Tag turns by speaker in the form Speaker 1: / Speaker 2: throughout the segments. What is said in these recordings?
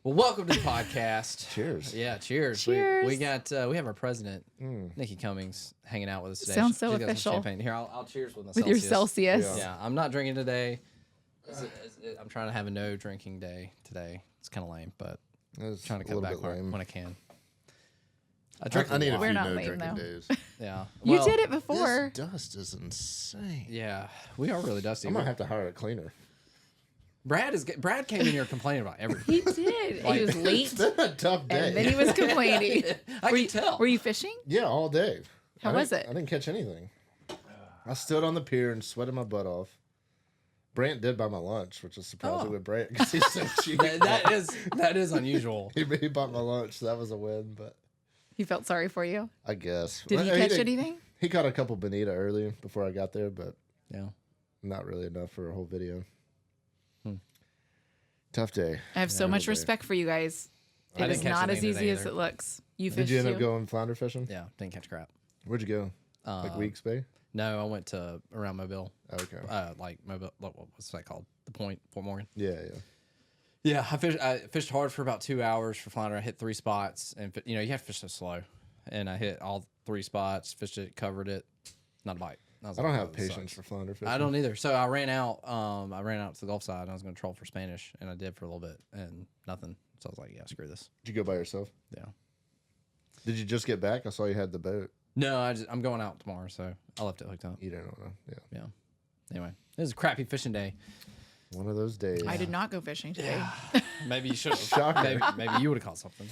Speaker 1: Well, welcome to the podcast.
Speaker 2: Cheers.
Speaker 1: Yeah, cheers.
Speaker 3: Cheers.
Speaker 1: We have our president, Nikki Cummings, hanging out with us today.
Speaker 3: Sounds so
Speaker 1: She's got some
Speaker 3: official.
Speaker 1: champagne. Here, I'll cheers with my
Speaker 3: With your Celsius.
Speaker 1: Yeah, I'm not drinking today. I'm trying to have a no drinking day today. It's kind of lame, but I'm trying to cut back when I can.
Speaker 2: I need a
Speaker 3: We're
Speaker 2: few
Speaker 3: not
Speaker 2: no
Speaker 3: lame,
Speaker 2: drinking
Speaker 3: though.
Speaker 2: days.
Speaker 1: Yeah.
Speaker 3: You
Speaker 1: Well,
Speaker 3: did it before.
Speaker 2: This dust is insane.
Speaker 1: Yeah, we are really dusty.
Speaker 2: I'm gonna have to hire a cleaner.
Speaker 1: Brad came in here complaining about everything.
Speaker 3: He did. He was late,
Speaker 2: It's been a tough day.
Speaker 3: and then he was complaining.
Speaker 1: I can tell.
Speaker 3: Were you fishing?
Speaker 2: Yeah, all day.
Speaker 3: How was it?
Speaker 2: I didn't catch anything. I stood on the pier and sweated my butt off. Brant did buy my lunch, which is surprising with Brant because he's so cheap.
Speaker 1: that is unusual.
Speaker 2: He bought my lunch, so that was a win. But
Speaker 3: He felt sorry for you.
Speaker 2: I guess.
Speaker 3: Did he
Speaker 2: Well,
Speaker 3: catch
Speaker 2: did-
Speaker 3: anything?
Speaker 2: He caught a couple bonita early before I got there, but
Speaker 1: Yeah.
Speaker 2: not really enough for a whole video. Tough day.
Speaker 3: I have so
Speaker 2: Yeah,
Speaker 3: much
Speaker 2: day.
Speaker 3: respect for you guys.
Speaker 1: I
Speaker 3: It
Speaker 1: didn't
Speaker 3: is
Speaker 1: catch
Speaker 3: not as
Speaker 1: anything
Speaker 3: easy
Speaker 1: today
Speaker 3: as
Speaker 1: either.
Speaker 3: it looks. You
Speaker 2: Did
Speaker 3: fished
Speaker 2: you end up
Speaker 3: too?
Speaker 2: going flounder fishing?
Speaker 1: Yeah, didn't catch crap.
Speaker 2: Where'd you go? Like Weeks Bay?
Speaker 1: No, I went to around Mobile.
Speaker 2: Okay.
Speaker 1: Like Mobile. What's that called? The Point, Fort Morgan.
Speaker 2: Yeah.
Speaker 1: Yeah, I fished hard for about 2 hours for flounder. I hit 3 spots, and you have to fish so slow. And I hit all 3 spots, fished it, covered it, not a bite.
Speaker 2: I don't have patience for flounder fishing.
Speaker 1: I don't either. So I ran out. I ran out to the Gulf side. And I was going to troll for Spanish, and I did for a little bit, and nothing. So I was like, yeah, screw this.
Speaker 2: Did you go by yourself?
Speaker 1: Yeah.
Speaker 2: Did you just get back? I saw you had the boat.
Speaker 1: No, I'm going out tomorrow, so I left it hooked up.
Speaker 2: You don't know. Yeah.
Speaker 1: Yeah. Anyway, it was a crappy fishing day.
Speaker 2: One of those days.
Speaker 3: I did not go fishing today.
Speaker 1: Maybe you should have.
Speaker 2: Shocker.
Speaker 1: Maybe you would have caught something.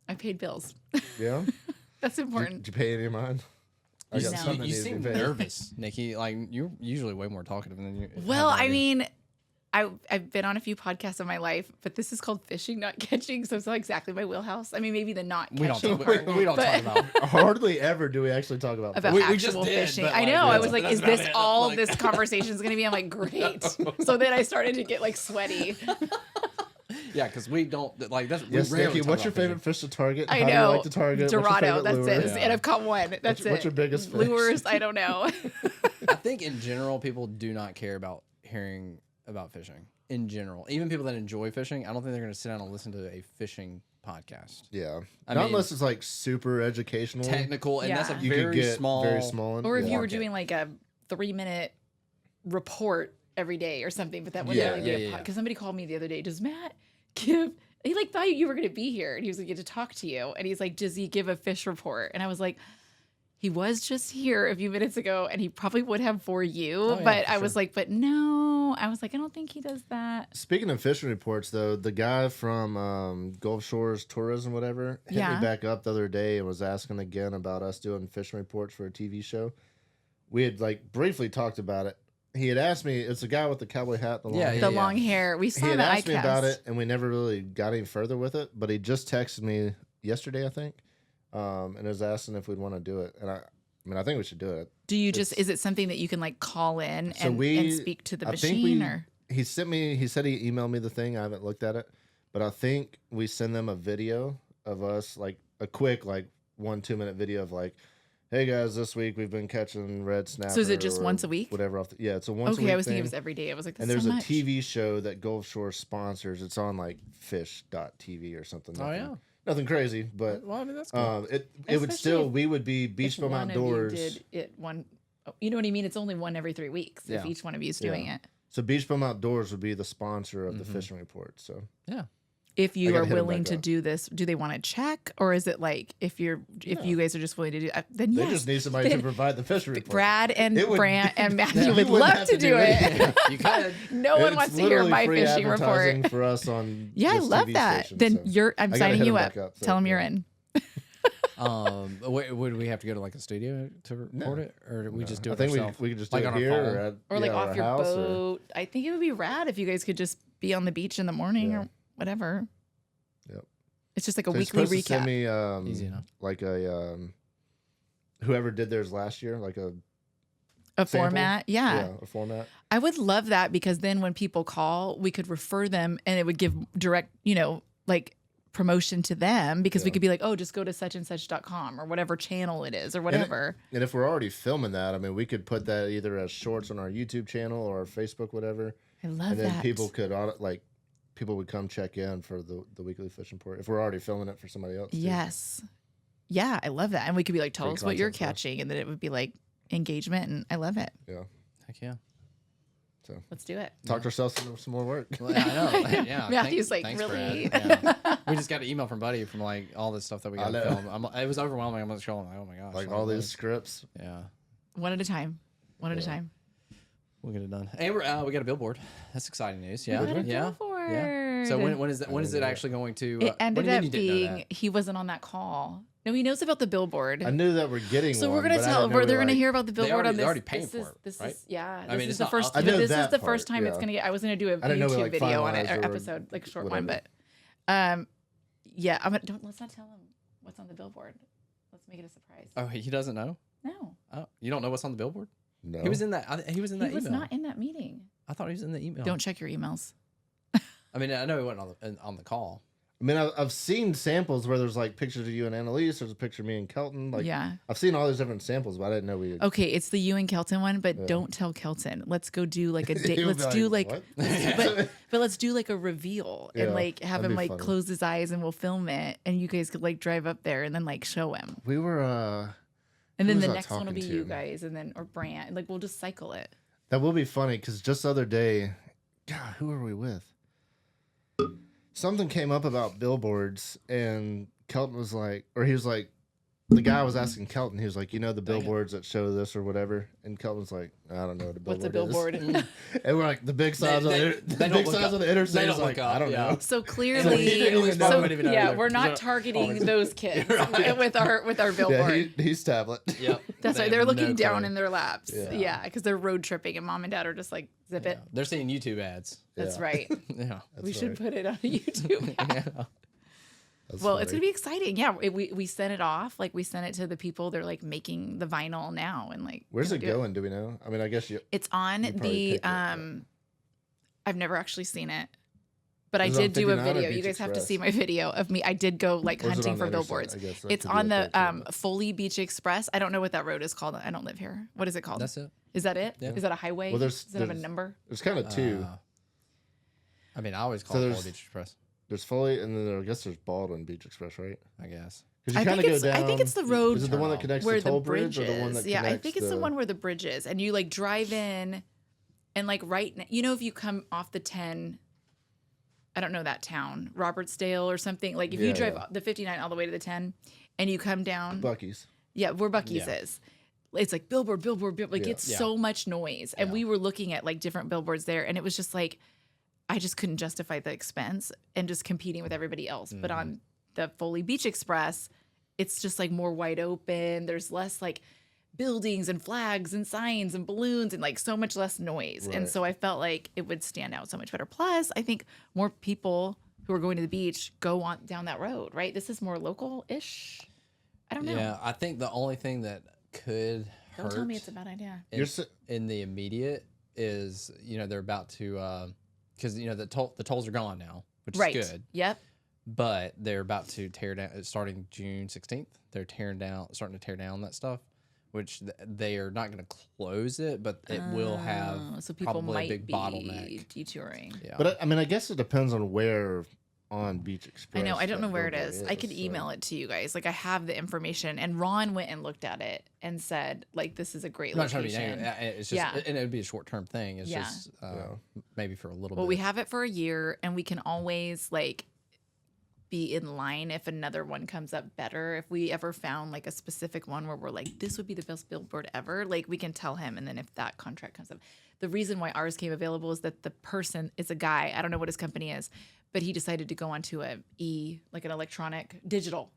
Speaker 3: I paid bills.
Speaker 2: Yeah?
Speaker 3: That's important.
Speaker 2: Did you pay any of mine? I got
Speaker 3: No.
Speaker 2: something
Speaker 1: You
Speaker 2: that needs to
Speaker 1: seem
Speaker 2: be paid.
Speaker 1: nervous, Nikki. Like you're usually way more talkative than you.
Speaker 3: Well,
Speaker 1: have
Speaker 3: I
Speaker 1: already.
Speaker 3: mean, I've been on a few podcasts in my life, but this is called fishing, not catching, so it's not exactly my wheelhouse. I mean, maybe the not
Speaker 1: we don't
Speaker 3: catching
Speaker 1: talk,
Speaker 3: part,
Speaker 1: we don't talk
Speaker 3: but-
Speaker 1: about.
Speaker 2: Hardly ever do we actually talk about
Speaker 3: about
Speaker 1: We just
Speaker 3: actual
Speaker 1: did,
Speaker 3: fishing.
Speaker 1: but,
Speaker 3: I
Speaker 1: like,
Speaker 3: know. I
Speaker 1: that's-
Speaker 3: was like,
Speaker 1: that's
Speaker 3: is
Speaker 1: about
Speaker 3: this
Speaker 1: it.
Speaker 3: all
Speaker 1: Like-
Speaker 3: this conversation is going to be? I'm like, great. So then I started to get like sweaty.
Speaker 1: Yeah, because we don't like that's.
Speaker 2: Yes,
Speaker 1: we rarely
Speaker 2: Nikki,
Speaker 1: talk
Speaker 2: what's your
Speaker 1: about
Speaker 2: favorite fish to target?
Speaker 3: I
Speaker 2: How do you
Speaker 3: know.
Speaker 2: like to target? What's your
Speaker 3: Dorado.
Speaker 2: favorite
Speaker 3: That's
Speaker 2: lure?
Speaker 3: it.
Speaker 1: Yeah.
Speaker 3: And I've caught one. That's
Speaker 2: What's your
Speaker 3: it.
Speaker 2: biggest fish?
Speaker 3: Lures? I don't know.
Speaker 1: fishing. I think in general, people do not care about hearing about fishing. In general, even people that enjoy fishing, I don't think they're going to sit down and listen to a fishing podcast.
Speaker 2: Yeah.
Speaker 1: I
Speaker 2: Not
Speaker 1: mean,
Speaker 2: unless it's like super educational.
Speaker 1: Technical, and that's a
Speaker 3: Yeah.
Speaker 2: You could
Speaker 1: very
Speaker 2: get
Speaker 1: small.
Speaker 2: very small. one.
Speaker 3: Or if
Speaker 2: Yeah.
Speaker 3: you were
Speaker 1: market.
Speaker 3: doing like a 3-minute report every day or something, but that wouldn't
Speaker 2: Yeah.
Speaker 3: really be a
Speaker 1: Yeah.
Speaker 3: pod. Because somebody called me the other day. Does Matt give? He like thought you were going to be here, and he was going to get to talk to you. And he's like, does he give a fish report? And I was like, he was just here a few minutes ago, and he probably would have for you.
Speaker 1: yeah,
Speaker 3: but
Speaker 1: for
Speaker 3: I was
Speaker 1: sure.
Speaker 3: like, but no. I was like, I don't think he does that.
Speaker 2: Speaking of fishing reports, though, the guy from Gulf Shores Tourism, whatever, hit
Speaker 3: Yeah.
Speaker 2: me back up the other day and was asking again about us doing fishing reports for a TV show. We had like briefly talked about it. He had asked me. It's the guy with the cowboy hat, the long
Speaker 1: Yeah,
Speaker 2: hair.
Speaker 3: The long hair. We
Speaker 2: He
Speaker 3: saw
Speaker 2: had
Speaker 3: that
Speaker 2: asked me about
Speaker 3: iCast.
Speaker 2: it, and we never really got any further with it. But he just texted me yesterday, I think, and was asking if we'd want to do it. And I mean, I think we should do it.
Speaker 3: Do you just? Is it something that you can like call in
Speaker 2: So
Speaker 3: and speak to the
Speaker 2: I think
Speaker 3: machine or?
Speaker 2: he sent me. He said he emailed me the thing. I haven't looked at it, but I think we send them a video of us, like a quick, like 1-2 minute video of like, hey guys, this week we've been catching red snapper.
Speaker 3: So is it just
Speaker 2: or
Speaker 3: once a week?
Speaker 2: Whatever. Yeah, it's a once a
Speaker 3: Okay,
Speaker 2: week
Speaker 3: I was thinking it
Speaker 2: thing.
Speaker 3: was every day. I was like, that's
Speaker 2: And there's
Speaker 3: so
Speaker 2: a
Speaker 3: much.
Speaker 2: TV show that Gulf Shore sponsors. It's on like fish.tv or something.
Speaker 1: Oh,
Speaker 2: Nothing-
Speaker 1: yeah.
Speaker 2: Nothing crazy, but
Speaker 1: Well, I mean that's cool.
Speaker 2: it would
Speaker 3: Especially
Speaker 2: still,
Speaker 3: if-
Speaker 2: we would be Beach
Speaker 3: If
Speaker 2: Bum
Speaker 3: one of you
Speaker 2: Outdoors.
Speaker 3: did it one, you know what I mean? It's only one every 3 weeks if
Speaker 1: Yeah.
Speaker 3: each one of you is doing it.
Speaker 2: So Beach Bum Outdoors would be the sponsor of the
Speaker 1: Mm-hmm.
Speaker 2: fishing report. So
Speaker 1: Yeah.
Speaker 3: If
Speaker 2: I
Speaker 3: you
Speaker 2: gotta
Speaker 3: are
Speaker 2: hit 'em
Speaker 3: willing
Speaker 2: back
Speaker 3: to
Speaker 2: up.
Speaker 3: do this, do they want to check, or is it like if you guys are just willing to do, then
Speaker 2: they
Speaker 3: yes,
Speaker 2: just need somebody to
Speaker 3: Then
Speaker 2: provide the fishing report.
Speaker 3: Brad and
Speaker 2: It would
Speaker 3: Brant
Speaker 2: be-
Speaker 3: and Matthew
Speaker 2: You
Speaker 3: would
Speaker 2: wouldn't
Speaker 3: love
Speaker 2: have
Speaker 3: to do it.
Speaker 2: anything.
Speaker 1: You could.
Speaker 3: No one
Speaker 2: It's
Speaker 3: wants to hear
Speaker 2: literally
Speaker 3: my
Speaker 2: free
Speaker 3: fishing
Speaker 2: advertising
Speaker 3: report.
Speaker 2: for us on
Speaker 3: Yeah, I
Speaker 2: this
Speaker 3: love
Speaker 2: TV
Speaker 3: that.
Speaker 2: station,
Speaker 3: Then
Speaker 2: so.
Speaker 3: I'm
Speaker 2: I gotta
Speaker 3: signing
Speaker 2: hit
Speaker 3: you
Speaker 2: 'em
Speaker 3: up.
Speaker 2: back up, so,
Speaker 3: Tell them
Speaker 2: yeah.
Speaker 3: you're in.
Speaker 1: Would we have to go to like a studio to record it, or do we just do
Speaker 2: I
Speaker 1: it
Speaker 2: think
Speaker 1: ourselves?
Speaker 2: we could just do
Speaker 1: Like
Speaker 2: it
Speaker 1: on our
Speaker 2: here
Speaker 1: phone?
Speaker 2: or, at,
Speaker 3: Or like
Speaker 2: yeah,
Speaker 3: off
Speaker 2: our
Speaker 3: your
Speaker 2: house or-
Speaker 3: boat. I think it would be rad if you guys could just be on the beach in the morning
Speaker 2: Yeah.
Speaker 3: or whatever.
Speaker 2: Yep.
Speaker 3: It's just like a
Speaker 2: So you're
Speaker 3: weekly
Speaker 2: supposed to send
Speaker 3: recap.
Speaker 2: me
Speaker 1: Easy enough.
Speaker 2: like a whoever did theirs last year, like
Speaker 3: A
Speaker 2: sample?
Speaker 3: format. Yeah.
Speaker 2: a format.
Speaker 3: I would love that because then when people call, we could refer them and it would give direct, like promotion to them because we
Speaker 2: Yeah.
Speaker 3: could be like, oh, just go to suchandsuch.com or whatever channel it is or whatever.
Speaker 2: And if we're already filming that, I mean, we could put that either as shorts on our YouTube channel or our Facebook, whatever.
Speaker 3: I love
Speaker 2: And then
Speaker 3: that.
Speaker 2: people could like people would come check in for the weekly fishing report if we're already filming it for somebody else. Too.
Speaker 3: Yes. Yeah, I love that. And we could be like, tell
Speaker 2: Great
Speaker 3: us what you're
Speaker 2: content for us.
Speaker 3: catching. And then it would be like engagement. And I love it.
Speaker 2: Yeah.
Speaker 1: Heck yeah.
Speaker 2: So
Speaker 3: Let's do it.
Speaker 2: talked ourselves into some more work.
Speaker 1: Well, I know. Yeah.
Speaker 3: Matthew's like,
Speaker 1: thanks for
Speaker 3: really?
Speaker 1: that. Yeah. We just got an email from Buddy from like all this stuff that we got to
Speaker 2: know.
Speaker 1: film. It was overwhelming. I'm like, oh my gosh.
Speaker 2: Like all these scripts.
Speaker 1: Yeah.
Speaker 3: One at a time. One at a time.
Speaker 1: We'll get it done. And we got a billboard. That's exciting news. Yeah.
Speaker 3: We got a
Speaker 1: Yeah.
Speaker 3: billboard.
Speaker 1: Yeah. So when is that? When is it actually going to?
Speaker 3: It
Speaker 1: what
Speaker 3: ended
Speaker 1: do you mean
Speaker 3: up
Speaker 1: you didn't know
Speaker 3: being,
Speaker 1: that?
Speaker 3: he wasn't on that call. No, he knows about the billboard.
Speaker 2: I knew that we're getting
Speaker 3: So
Speaker 2: one.
Speaker 3: we're gonna
Speaker 2: but I
Speaker 3: tell.
Speaker 2: didn't know
Speaker 3: They're
Speaker 2: we,
Speaker 3: gonna
Speaker 2: like-
Speaker 3: hear about the billboard on this.
Speaker 1: they're already paying
Speaker 3: this
Speaker 1: for
Speaker 3: is,
Speaker 1: it,
Speaker 3: this
Speaker 1: right?
Speaker 3: is yeah.
Speaker 1: I mean,
Speaker 3: This
Speaker 1: it's
Speaker 3: is the
Speaker 1: not
Speaker 3: first.
Speaker 1: us-
Speaker 2: I know
Speaker 3: This is
Speaker 2: that
Speaker 3: the
Speaker 2: part,
Speaker 3: first time it's
Speaker 2: yeah.
Speaker 3: gonna get. I was gonna do a
Speaker 2: I didn't know we,
Speaker 3: YouTube
Speaker 2: like,
Speaker 3: video on it,
Speaker 2: finalized
Speaker 3: or
Speaker 2: or
Speaker 3: episode, like a short one,
Speaker 2: whatever.
Speaker 3: but yeah. Let's not tell him what's on the billboard. Let's make it a surprise.
Speaker 1: Oh, he doesn't know.
Speaker 3: No,
Speaker 1: Oh, you don't know what's on the billboard?
Speaker 2: No.
Speaker 1: He was in that. He was in that
Speaker 3: he was
Speaker 1: email.
Speaker 3: not in that meeting.
Speaker 1: I thought he was in the email.
Speaker 3: Don't check your emails.
Speaker 1: I mean, I know he wasn't on the call.
Speaker 2: I mean, I've seen samples where there's like pictures of you and Annalise. There's a picture of me and Kelton. Like,
Speaker 3: Yeah.
Speaker 2: I've seen all these different samples, but I didn't know we. Had...
Speaker 3: Okay, it's the you and Kelton one, but
Speaker 2: Yeah.
Speaker 3: don't tell Kelton. Let's go do like a date.
Speaker 2: He'll
Speaker 3: Let's
Speaker 2: be
Speaker 3: do
Speaker 2: like,
Speaker 3: like,
Speaker 2: "What?"
Speaker 3: but let's do like a reveal and
Speaker 2: Yeah,
Speaker 3: like have
Speaker 2: that'd
Speaker 3: him
Speaker 2: be
Speaker 3: like
Speaker 2: funny.
Speaker 3: close his eyes and we'll film it and you guys could like drive up there and then like show him.
Speaker 2: We were.
Speaker 3: And
Speaker 2: Who
Speaker 3: then
Speaker 2: was
Speaker 3: the
Speaker 2: I
Speaker 3: next one will
Speaker 2: talking
Speaker 3: be
Speaker 2: to?
Speaker 3: you guys and then or Brant. And like we'll just cycle it.
Speaker 2: That will be funny because just the other day, God, who were we with? Something came up about billboards, and Kelton was like, or he was like, the guy was asking Kelton, he was like, you know, the
Speaker 1: Dang it.
Speaker 2: billboards that show this or whatever, and Kelton's like, I don't know what a
Speaker 3: What's
Speaker 2: billboard
Speaker 3: a
Speaker 2: is.
Speaker 3: billboard?
Speaker 2: And we're like, the big signs on
Speaker 1: they
Speaker 2: the
Speaker 1: don't
Speaker 2: big
Speaker 1: look
Speaker 2: signs
Speaker 1: up.
Speaker 2: on the
Speaker 1: They
Speaker 2: interstate.
Speaker 1: don't
Speaker 2: Is like,
Speaker 1: look up,
Speaker 2: I don't
Speaker 1: yeah.
Speaker 2: know.
Speaker 3: So
Speaker 1: So he
Speaker 3: clearly,
Speaker 1: didn't even know even
Speaker 3: yeah,
Speaker 1: either.
Speaker 3: we're not
Speaker 1: So-
Speaker 3: targeting those kids
Speaker 1: Right.
Speaker 3: with our
Speaker 2: Yeah,
Speaker 3: billboard.
Speaker 2: he's tablet.
Speaker 1: Yep.
Speaker 3: That's
Speaker 1: They
Speaker 3: right. They're
Speaker 1: have
Speaker 3: looking
Speaker 1: no
Speaker 3: down
Speaker 1: clue.
Speaker 3: in their laps.
Speaker 2: Yeah.
Speaker 3: Yeah, because they're road tripping and mom and dad are just like zip
Speaker 1: Yeah.
Speaker 3: it.
Speaker 1: They're seeing YouTube ads.
Speaker 3: That's
Speaker 2: Yeah.
Speaker 3: right.
Speaker 1: Yeah.
Speaker 3: We should
Speaker 2: right.
Speaker 3: put it on YouTube.
Speaker 1: Yeah.
Speaker 2: That's
Speaker 3: Well, it's
Speaker 2: funny.
Speaker 3: gonna be exciting. Yeah, we sent it off. Like we sent it to the people. They're like making the vinyl now, and like
Speaker 2: Where's
Speaker 3: you
Speaker 2: it
Speaker 3: know, do
Speaker 2: going? Do we know? I mean, I guess you.
Speaker 3: It's on
Speaker 2: You probably
Speaker 3: the
Speaker 2: picked it, but-
Speaker 3: I've never actually seen it, but I
Speaker 2: Is it on
Speaker 3: did do a
Speaker 2: 59 or
Speaker 3: video. You
Speaker 2: Beach
Speaker 3: guys have to
Speaker 2: Express?
Speaker 3: see my video of me. I did go like
Speaker 2: Or is it
Speaker 3: hunting
Speaker 2: on
Speaker 3: for
Speaker 2: the interstate?
Speaker 3: billboards.
Speaker 2: I guess that
Speaker 3: It's
Speaker 2: could be
Speaker 3: on
Speaker 2: up
Speaker 3: the
Speaker 2: there, too, but-
Speaker 3: Foley Beach Express. I don't know what that road is called. I don't live here. What is it called?
Speaker 1: That's it.
Speaker 3: Is that it?
Speaker 1: Yeah.
Speaker 3: Is that a highway?
Speaker 2: Well, there's-
Speaker 3: Does it have a
Speaker 2: there's-
Speaker 3: number?
Speaker 2: There's kind of two.
Speaker 1: I mean, I always call
Speaker 2: So
Speaker 1: it
Speaker 2: there's-
Speaker 1: Florida Beach Express.
Speaker 2: There's Foley, and then I guess there's Baldwin Beach Express, right?
Speaker 1: I guess.
Speaker 2: Because you
Speaker 3: I
Speaker 2: kind
Speaker 3: think
Speaker 2: of go
Speaker 3: it's.
Speaker 2: down.
Speaker 3: I think it's the road
Speaker 2: Is it the one that
Speaker 1: turnoff.
Speaker 2: connects
Speaker 3: where
Speaker 2: the toll
Speaker 3: the bridge
Speaker 2: bridge or the one that
Speaker 3: is. Yeah, I
Speaker 2: connects
Speaker 3: think it's the one where the bridge is, and you like drive in, and like you know, if you come off the 10, I don't know that town, Robertsdale or something. Like if you
Speaker 2: Yeah,
Speaker 3: drive
Speaker 2: yeah.
Speaker 3: the 59 all the way to the 10, and you come down,
Speaker 2: Buc-ee's.
Speaker 3: yeah, where Buc-ee's
Speaker 1: Yeah.
Speaker 3: is. It's like billboard, billboard, billboard. Like
Speaker 2: Yeah.
Speaker 3: it's
Speaker 1: Yeah.
Speaker 3: so much noise, and
Speaker 1: Yeah.
Speaker 3: we were looking at like different billboards there, and it was just like I just couldn't justify the expense and just competing with everybody else. But
Speaker 1: Mm-hmm.
Speaker 3: on the Foley Beach Express, it's just like more wide open. There's less like buildings and flags and signs and balloons and like so much less noise. And
Speaker 2: Right.
Speaker 3: so I felt like it would stand out so much better. Plus, I think more people who are going to the beach go on down that road, right? This is more local-ish. I don't know.
Speaker 1: Yeah, I think the only thing that could
Speaker 3: Don't
Speaker 1: hurt
Speaker 3: tell me it's a bad idea.
Speaker 1: in,
Speaker 2: You're s-
Speaker 1: in the immediate is they're about to because the tolls are gone now, which
Speaker 3: Right.
Speaker 1: is good.
Speaker 3: Yep.
Speaker 1: But they're about to tear down starting June 16th. They're starting to tear down that stuff, which they are not going to close it, but it will have
Speaker 3: So people
Speaker 1: probably
Speaker 3: might
Speaker 1: a big
Speaker 3: be
Speaker 1: bottleneck.
Speaker 3: detouring.
Speaker 1: Yeah,
Speaker 2: But I mean, I guess it depends on where on Beach Express.
Speaker 3: I know. I don't
Speaker 2: that
Speaker 3: know where it
Speaker 2: billboard
Speaker 3: is. I could
Speaker 2: so-
Speaker 3: email it to you guys. Like I have the information, and Ron went and looked at it and said, like, this is a great
Speaker 1: I'm not trying to be
Speaker 3: location.
Speaker 1: negative. It's just,
Speaker 3: Yeah.
Speaker 1: and it would be a short term thing. It's
Speaker 3: Yeah.
Speaker 1: just
Speaker 2: Yeah.
Speaker 1: maybe for a little
Speaker 3: Well,
Speaker 1: bit.
Speaker 3: we have it for a year, and we can always like be in line if another one comes up better. If we ever found like a specific one where we're like, this would be the best billboard ever, like we can tell him. And then if that contract comes up, the reason why ours came available is that the person is a guy. I don't know what his company is, but he decided to go onto like an electronic digital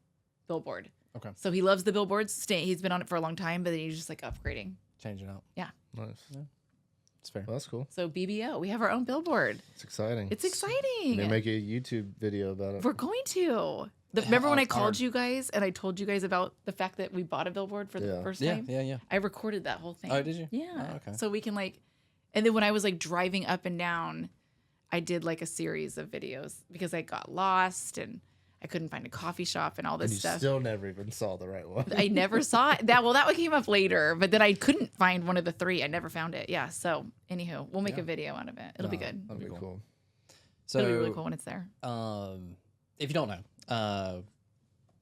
Speaker 3: billboard.
Speaker 1: Okay.
Speaker 3: So he loves the billboards. He's been on it for a long time, but then he's just like upgrading.
Speaker 1: Changing out.
Speaker 3: Yeah.
Speaker 2: Nice.
Speaker 1: It's fair.
Speaker 2: Well, that's cool.
Speaker 3: So BBO, we have our own billboard.
Speaker 2: It's exciting.
Speaker 3: It's exciting.
Speaker 2: Maybe make a YouTube video about it.
Speaker 3: We're going to. Remember when I
Speaker 1: it's
Speaker 3: called
Speaker 1: hard.
Speaker 3: you guys and I told you guys about the fact that we bought a billboard for the
Speaker 2: Yeah.
Speaker 3: first
Speaker 1: Yeah,
Speaker 3: time?
Speaker 1: yeah.
Speaker 3: I recorded that whole thing.
Speaker 1: Oh, did you?
Speaker 3: Yeah.
Speaker 1: Oh, okay.
Speaker 3: So we can like, and then when I was like driving up and down, I did like a series of videos because I got lost and I couldn't find a coffee shop and all
Speaker 2: And
Speaker 3: this
Speaker 2: you
Speaker 3: stuff.
Speaker 2: still never even saw the right one.
Speaker 3: I never saw it. That one came up later, but then I couldn't find one of the three. I never found it. Yeah. So anywho, we'll make
Speaker 1: Yeah.
Speaker 3: a video out of it. It'll be good.
Speaker 2: That'd be cool.
Speaker 1: So
Speaker 3: It'll be really cool when it's there.
Speaker 1: If you don't know,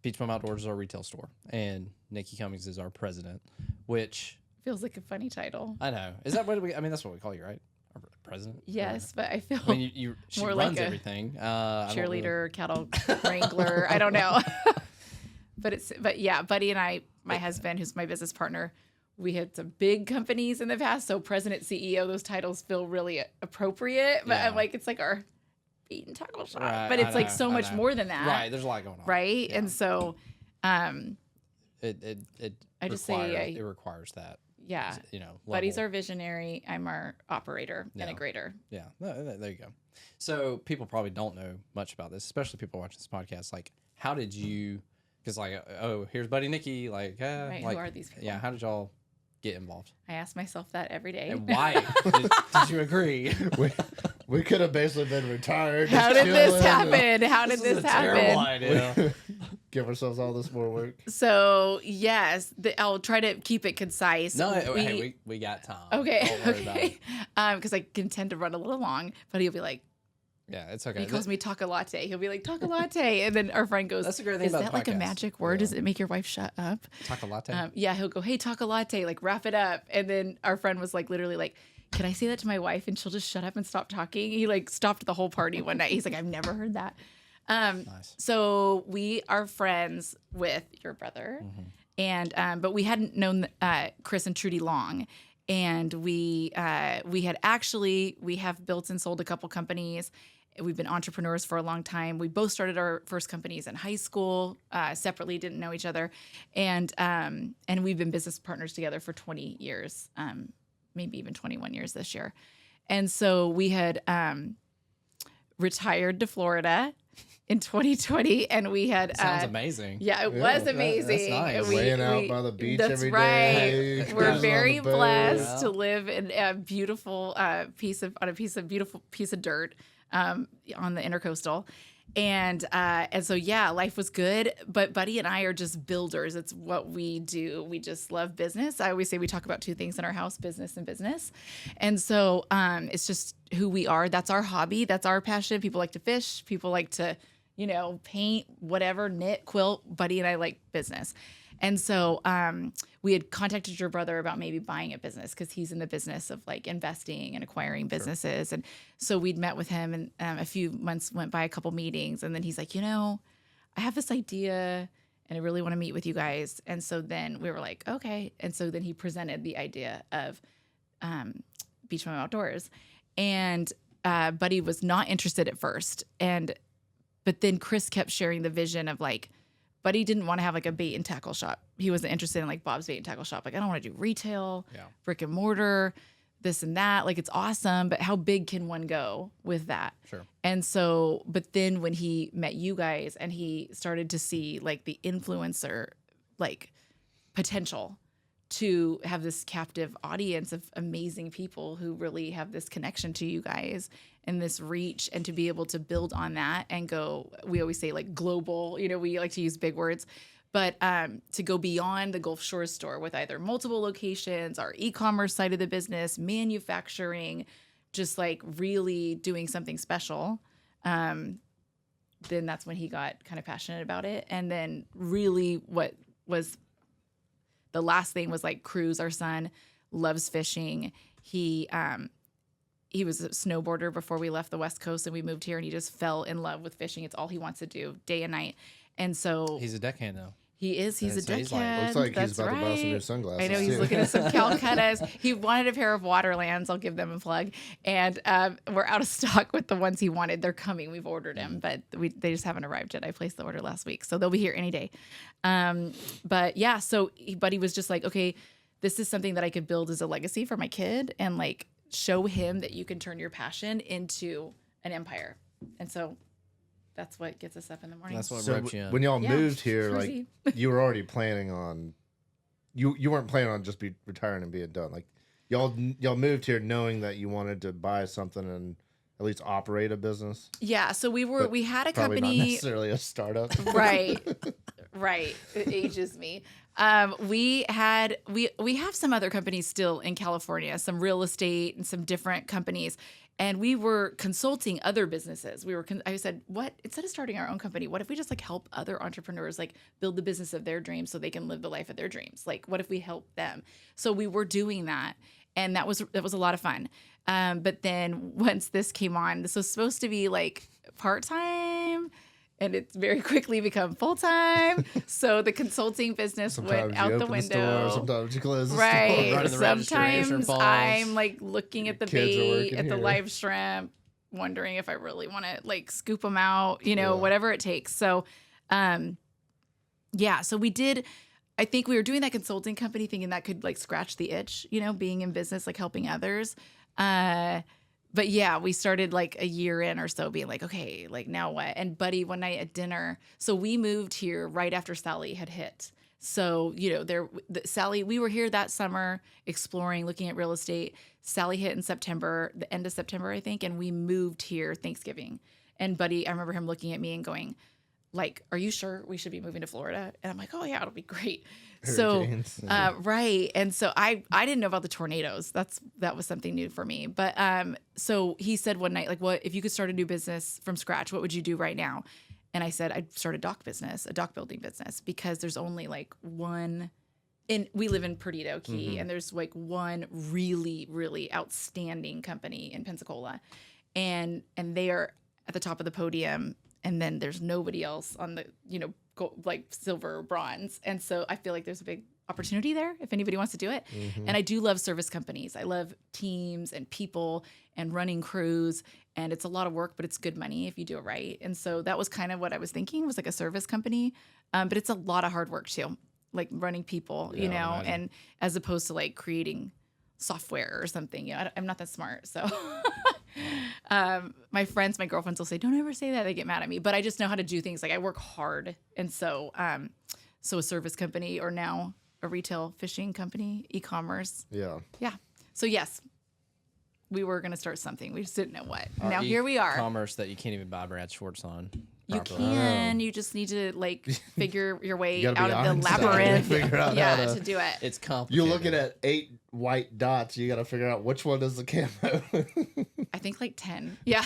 Speaker 1: Beach Bum Outdoors is our retail store, and Nikki Cummings is our president, which
Speaker 3: Feels like a funny title.
Speaker 1: I know. Is that what we? I mean, that's what we call you, right? Our president.
Speaker 3: Yes, but I feel
Speaker 1: I mean, she
Speaker 3: more
Speaker 1: runs
Speaker 3: like a
Speaker 1: everything.
Speaker 3: cheerleader, cattle wrangler. I don't know. But yeah, Buddy and I, my husband, who's my business partner, we had some big companies in the past. So president, CEO, those titles feel really appropriate. But I'm like, it's like our beat and tackle shop.
Speaker 1: Right,
Speaker 3: but it's
Speaker 1: I
Speaker 3: like
Speaker 1: know,
Speaker 3: so
Speaker 1: I
Speaker 3: much
Speaker 1: know.
Speaker 3: more than that.
Speaker 1: Right. There's a lot going on.
Speaker 3: Right.
Speaker 1: Yeah.
Speaker 3: And so
Speaker 1: It
Speaker 3: I just
Speaker 1: requires, it requires that.
Speaker 3: yeah.
Speaker 1: You know,
Speaker 3: Buddy's
Speaker 1: level.
Speaker 3: our visionary. I'm our operator,
Speaker 1: Yeah.
Speaker 3: integrator.
Speaker 1: Yeah, there you go. So people probably don't know much about this, especially people watching this podcast. Like, how did you? Because like, oh, here's Buddy Nikki. Like,
Speaker 3: Right,
Speaker 1: like,
Speaker 3: who are these people?
Speaker 1: Yeah, how did y'all get involved?
Speaker 3: I ask myself that every day.
Speaker 1: And why did you agree?
Speaker 2: We could have basically been retired.
Speaker 3: How
Speaker 2: just
Speaker 3: did this
Speaker 2: chilling,
Speaker 3: happen? How did this
Speaker 1: Terrible
Speaker 3: happen?
Speaker 1: idea.
Speaker 2: Give ourselves all this more work.
Speaker 3: So yes, I'll try to keep it concise.
Speaker 1: No, hey, we got time.
Speaker 3: Okay,
Speaker 1: Don't worry about
Speaker 3: okay.
Speaker 1: it.
Speaker 3: Because I can tend to run a little long, but he'll be like,
Speaker 1: Yeah, it's okay.
Speaker 3: he calls me Taco Latte. He'll be like, Taco Latte. And then our friend goes,
Speaker 1: That's the great thing
Speaker 3: is
Speaker 1: about
Speaker 3: that
Speaker 1: the
Speaker 3: like a
Speaker 1: podcast.
Speaker 3: magic word?
Speaker 1: Yeah.
Speaker 3: Does it make your wife shut up?
Speaker 1: Taco latte.
Speaker 3: Yeah, he'll go, hey, Taco Latte, like wrap it up. And then our friend was like, literally like, can I say that to my wife? And she'll just shut up and stop talking. He like stopped the whole party one night. He's like, I've never heard that.
Speaker 1: Nice.
Speaker 3: So we are friends with your brother, and but we hadn't known Chris and Trudy long, and we have built and sold a couple companies. We've been entrepreneurs for a long time. We both started our first companies in high school, separately, didn't know each other, and we've been business partners together for 20 years, maybe even 21 years this year. And so we had retired to Florida in 2020, and we had
Speaker 1: Sounds amazing.
Speaker 3: yeah, it
Speaker 2: Yeah,
Speaker 3: was
Speaker 2: that's
Speaker 3: amazing.
Speaker 1: nice.
Speaker 2: Laying out by the beach
Speaker 3: that's
Speaker 2: every
Speaker 3: right.
Speaker 2: day,
Speaker 3: We're
Speaker 2: cruising on
Speaker 3: very
Speaker 2: the boat.
Speaker 3: blessed
Speaker 1: Yeah.
Speaker 3: to live in a beautiful beautiful piece of dirt on the intercoastal. And so yeah, life was good, but Buddy and I are just builders. It's what we do. We just love business. I always say we talk about two things in our house, business and business. And so it's just who we are. That's our hobby. That's our passion. People like to fish. People like to, paint, whatever, knit, quilt. Buddy and I like business. And so we had contacted your brother about maybe buying a business because he's in the business of like investing and acquiring businesses. And so we'd met with him, and a few months went by, a couple meetings. And then he's like, I have this idea and I really want to meet with you guys. And so then we were like, okay. And so then he presented the idea of Beach Bum Outdoors. And Buddy was not interested at first. But then Chris kept sharing the vision of like, Buddy didn't want to have like a bait and tackle shop. He wasn't interested in like Bob's bait and tackle shop. Like, I don't want to do retail, brick and mortar, this and that. Like, it's awesome, but how big can one go with that?
Speaker 1: Sure.
Speaker 3: And so, but then when he met you guys and he started to see like the influencer, like potential to have this captive audience of amazing people who really have this connection to you guys and this reach, and to be able to build on that and go, we always say like global, we like to use big words, but to go beyond the Gulf Shores store with either multiple locations, our e-commerce side of the business, manufacturing, just like really doing something special. Then that's when he got kind of passionate about it. And then really what was the last thing was like Cruz, our son, loves fishing. He was a snowboarder before we left the West Coast and we moved here, and he just fell in love with fishing. It's all he wants to do day and night. And so
Speaker 1: He's a deckhand now.
Speaker 3: he is. He's a
Speaker 1: So he's
Speaker 3: deckhand.
Speaker 2: Looks like
Speaker 3: That's
Speaker 2: he's about to buy some new
Speaker 3: right.
Speaker 2: sunglasses.
Speaker 3: I know he's
Speaker 2: too.
Speaker 3: looking at some Calcuttas. He wanted a pair of Waterlands. I'll give them a plug. And we're out of stock with the ones he wanted. They're coming. We've ordered them, but they just haven't arrived yet. I placed the order last week, so they'll be here any day. But yeah, so Buddy was just like, okay, this is something that I could build as a legacy for my kid, and like show him that you can turn your passion into an empire. And so that's what gets us up in the morning.
Speaker 1: That's what
Speaker 2: So
Speaker 1: roped you in.
Speaker 2: when y'all
Speaker 3: Yeah,
Speaker 2: moved here,
Speaker 3: crazy.
Speaker 2: like you were already planning on, you weren't planning on just be retiring and being done. Like y'all moved here knowing that you wanted to buy something and at least operate a business.
Speaker 3: Yeah, so we had a
Speaker 2: Probably not
Speaker 3: company.
Speaker 2: necessarily a startup.
Speaker 3: Right. It ages me. We have some other companies still in California, some real estate and some different companies. And we were consulting other businesses. I said, what, instead of starting our own company, what if we just like help other entrepreneurs like build the business of their dreams so they can live the life of their dreams? Like, what if we help them? So we were doing that. And that was a lot of fun. But then once this came on, this was supposed to be like part-time, and it's very quickly become full-time. So the consulting business went out the window.
Speaker 2: Sometimes you close the
Speaker 3: right.
Speaker 2: store.
Speaker 3: Sometimes I'm like looking at the
Speaker 2: Kids are
Speaker 3: bait,
Speaker 2: working
Speaker 3: at the
Speaker 2: here.
Speaker 3: live shrimp, wondering if I really want to like scoop them out, you know,
Speaker 2: Yeah.
Speaker 3: whatever it takes. So, yeah, so we did. I think we were doing that consulting company thinking that could like scratch the itch, you know, being in business, like helping others. But yeah, we started like a year in or so being like, okay, like now what? And Buddy, one night at dinner, so we moved here right after Sally had hit. So, you know, Sally, we were here that summer exploring, looking at real estate. Sally hit in September, the end of September, I think. And we moved here Thanksgiving. And Buddy, I remember him looking at me and going, like, are you sure we should be moving to Florida? And I'm like, oh yeah, it'll be great.
Speaker 2: Hurricanes.
Speaker 3: So, right. And so I didn't know about the tornadoes. That was something new for me. But so he said one night, like, what if you could start a new business from scratch? What would you do right now? And I said, I'd start a dock building business, because there's only like one. We live in Perdido Key, and there's like one really, really outstanding company in Pensacola, and they are at the top of the podium. And then there's nobody else on the, you know, like silver or bronze. And so I feel like there's a big opportunity there if anybody wants to do it. And I do love service companies. I love teams and people and running crews. And it's a lot of work, but it's good money if you do it right. And so that was kind of what I was thinking, was like a service company. But it's a lot of hard work too, like running people, you know, and as opposed to like creating software or something. You know, I'm not that smart. So my girlfriends will say, don't ever say that. They get mad at me, but I just know how to do things. Like I work hard. And so, so a service company, or now a retail fishing company, e-commerce.
Speaker 2: Yeah.
Speaker 3: Yeah. So yes, we were going to start something. We just didn't know what.
Speaker 1: Or
Speaker 3: Now here we are.
Speaker 1: Commerce that you can't even buy Brad Schwartz on.
Speaker 3: You
Speaker 1: properly.
Speaker 3: can. You just need to like figure your way
Speaker 2: You gotta
Speaker 3: out
Speaker 2: be
Speaker 3: of the
Speaker 2: Einstein to
Speaker 3: labyrinth.
Speaker 2: figure out
Speaker 3: Yeah,
Speaker 2: how to-
Speaker 3: to do it.
Speaker 1: It's complicated.
Speaker 2: You're looking at 8 white dots. You got to figure out which one is the camo.
Speaker 3: I think like 10. Yeah.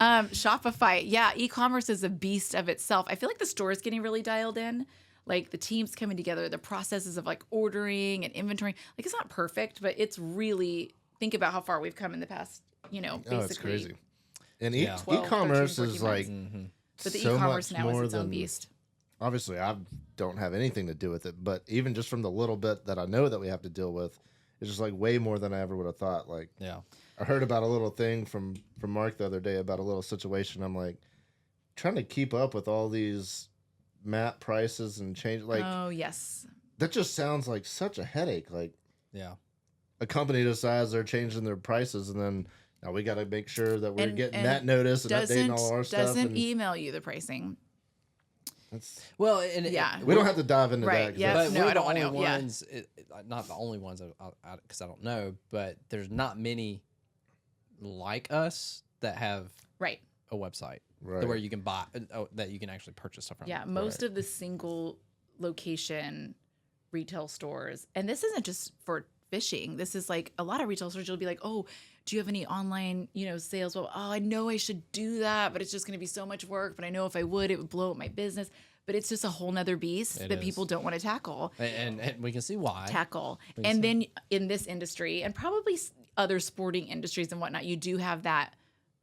Speaker 3: Shopify. Yeah. E-commerce is a beast of itself. I feel like the store is getting really dialed in. Like the teams coming together, the processes of like ordering and inventory. Like it's not perfect, but it's really, think about how far we've come in the past, you know, basically.
Speaker 2: Oh, it's crazy. And
Speaker 1: Yeah.
Speaker 3: 12,
Speaker 2: e-commerce
Speaker 3: 13,
Speaker 2: is
Speaker 3: 14
Speaker 2: like
Speaker 1: Mhm.
Speaker 3: But the
Speaker 2: so
Speaker 3: e-commerce
Speaker 2: much
Speaker 3: now
Speaker 2: more
Speaker 3: is its own
Speaker 2: than-
Speaker 3: beast.
Speaker 2: Obviously, I don't have anything to do with it, but even just from the little bit that I know that we have to deal with, it's just like way more than I ever would have thought. Like
Speaker 1: Yeah.
Speaker 2: I heard about a little thing from Mark the other day about a little situation. I'm like trying to keep up with all these map prices and change. Like
Speaker 3: Oh, yes.
Speaker 2: that just sounds like such a headache. Like
Speaker 1: Yeah.
Speaker 2: a company decides they're changing their prices, and then now we got to make sure that we're getting
Speaker 3: and
Speaker 2: that notice and updating all our stuff.
Speaker 3: Doesn't
Speaker 2: And
Speaker 3: email you the pricing.
Speaker 1: Well, and
Speaker 3: Yeah.
Speaker 2: we don't have to dive into
Speaker 3: Right,
Speaker 2: that. 'cause
Speaker 3: yeah.
Speaker 2: that's-
Speaker 1: But
Speaker 3: No,
Speaker 1: we're
Speaker 3: I don't
Speaker 1: the
Speaker 3: wanna
Speaker 1: only
Speaker 3: know. Yeah.
Speaker 1: ones, not the only ones, because I don't know, but there's not many like us that have
Speaker 3: Right.
Speaker 1: a website
Speaker 2: Right.
Speaker 1: where you can buy, that you can actually purchase stuff from.
Speaker 3: Yeah. Most of the single location retail stores, and this isn't just for fishing. This is like a lot of retail stores. You'll be like, oh, do you have any online, you know, sales? Well, oh, I know I should do that, but it's just going to be so much work. But I know if I would, it would blow up my business. But it's just a whole nother beast
Speaker 1: It
Speaker 3: that
Speaker 1: is.
Speaker 3: people don't want to tackle.
Speaker 1: And we can see why.
Speaker 3: And then in this industry, and probably other sporting industries and whatnot, you do have that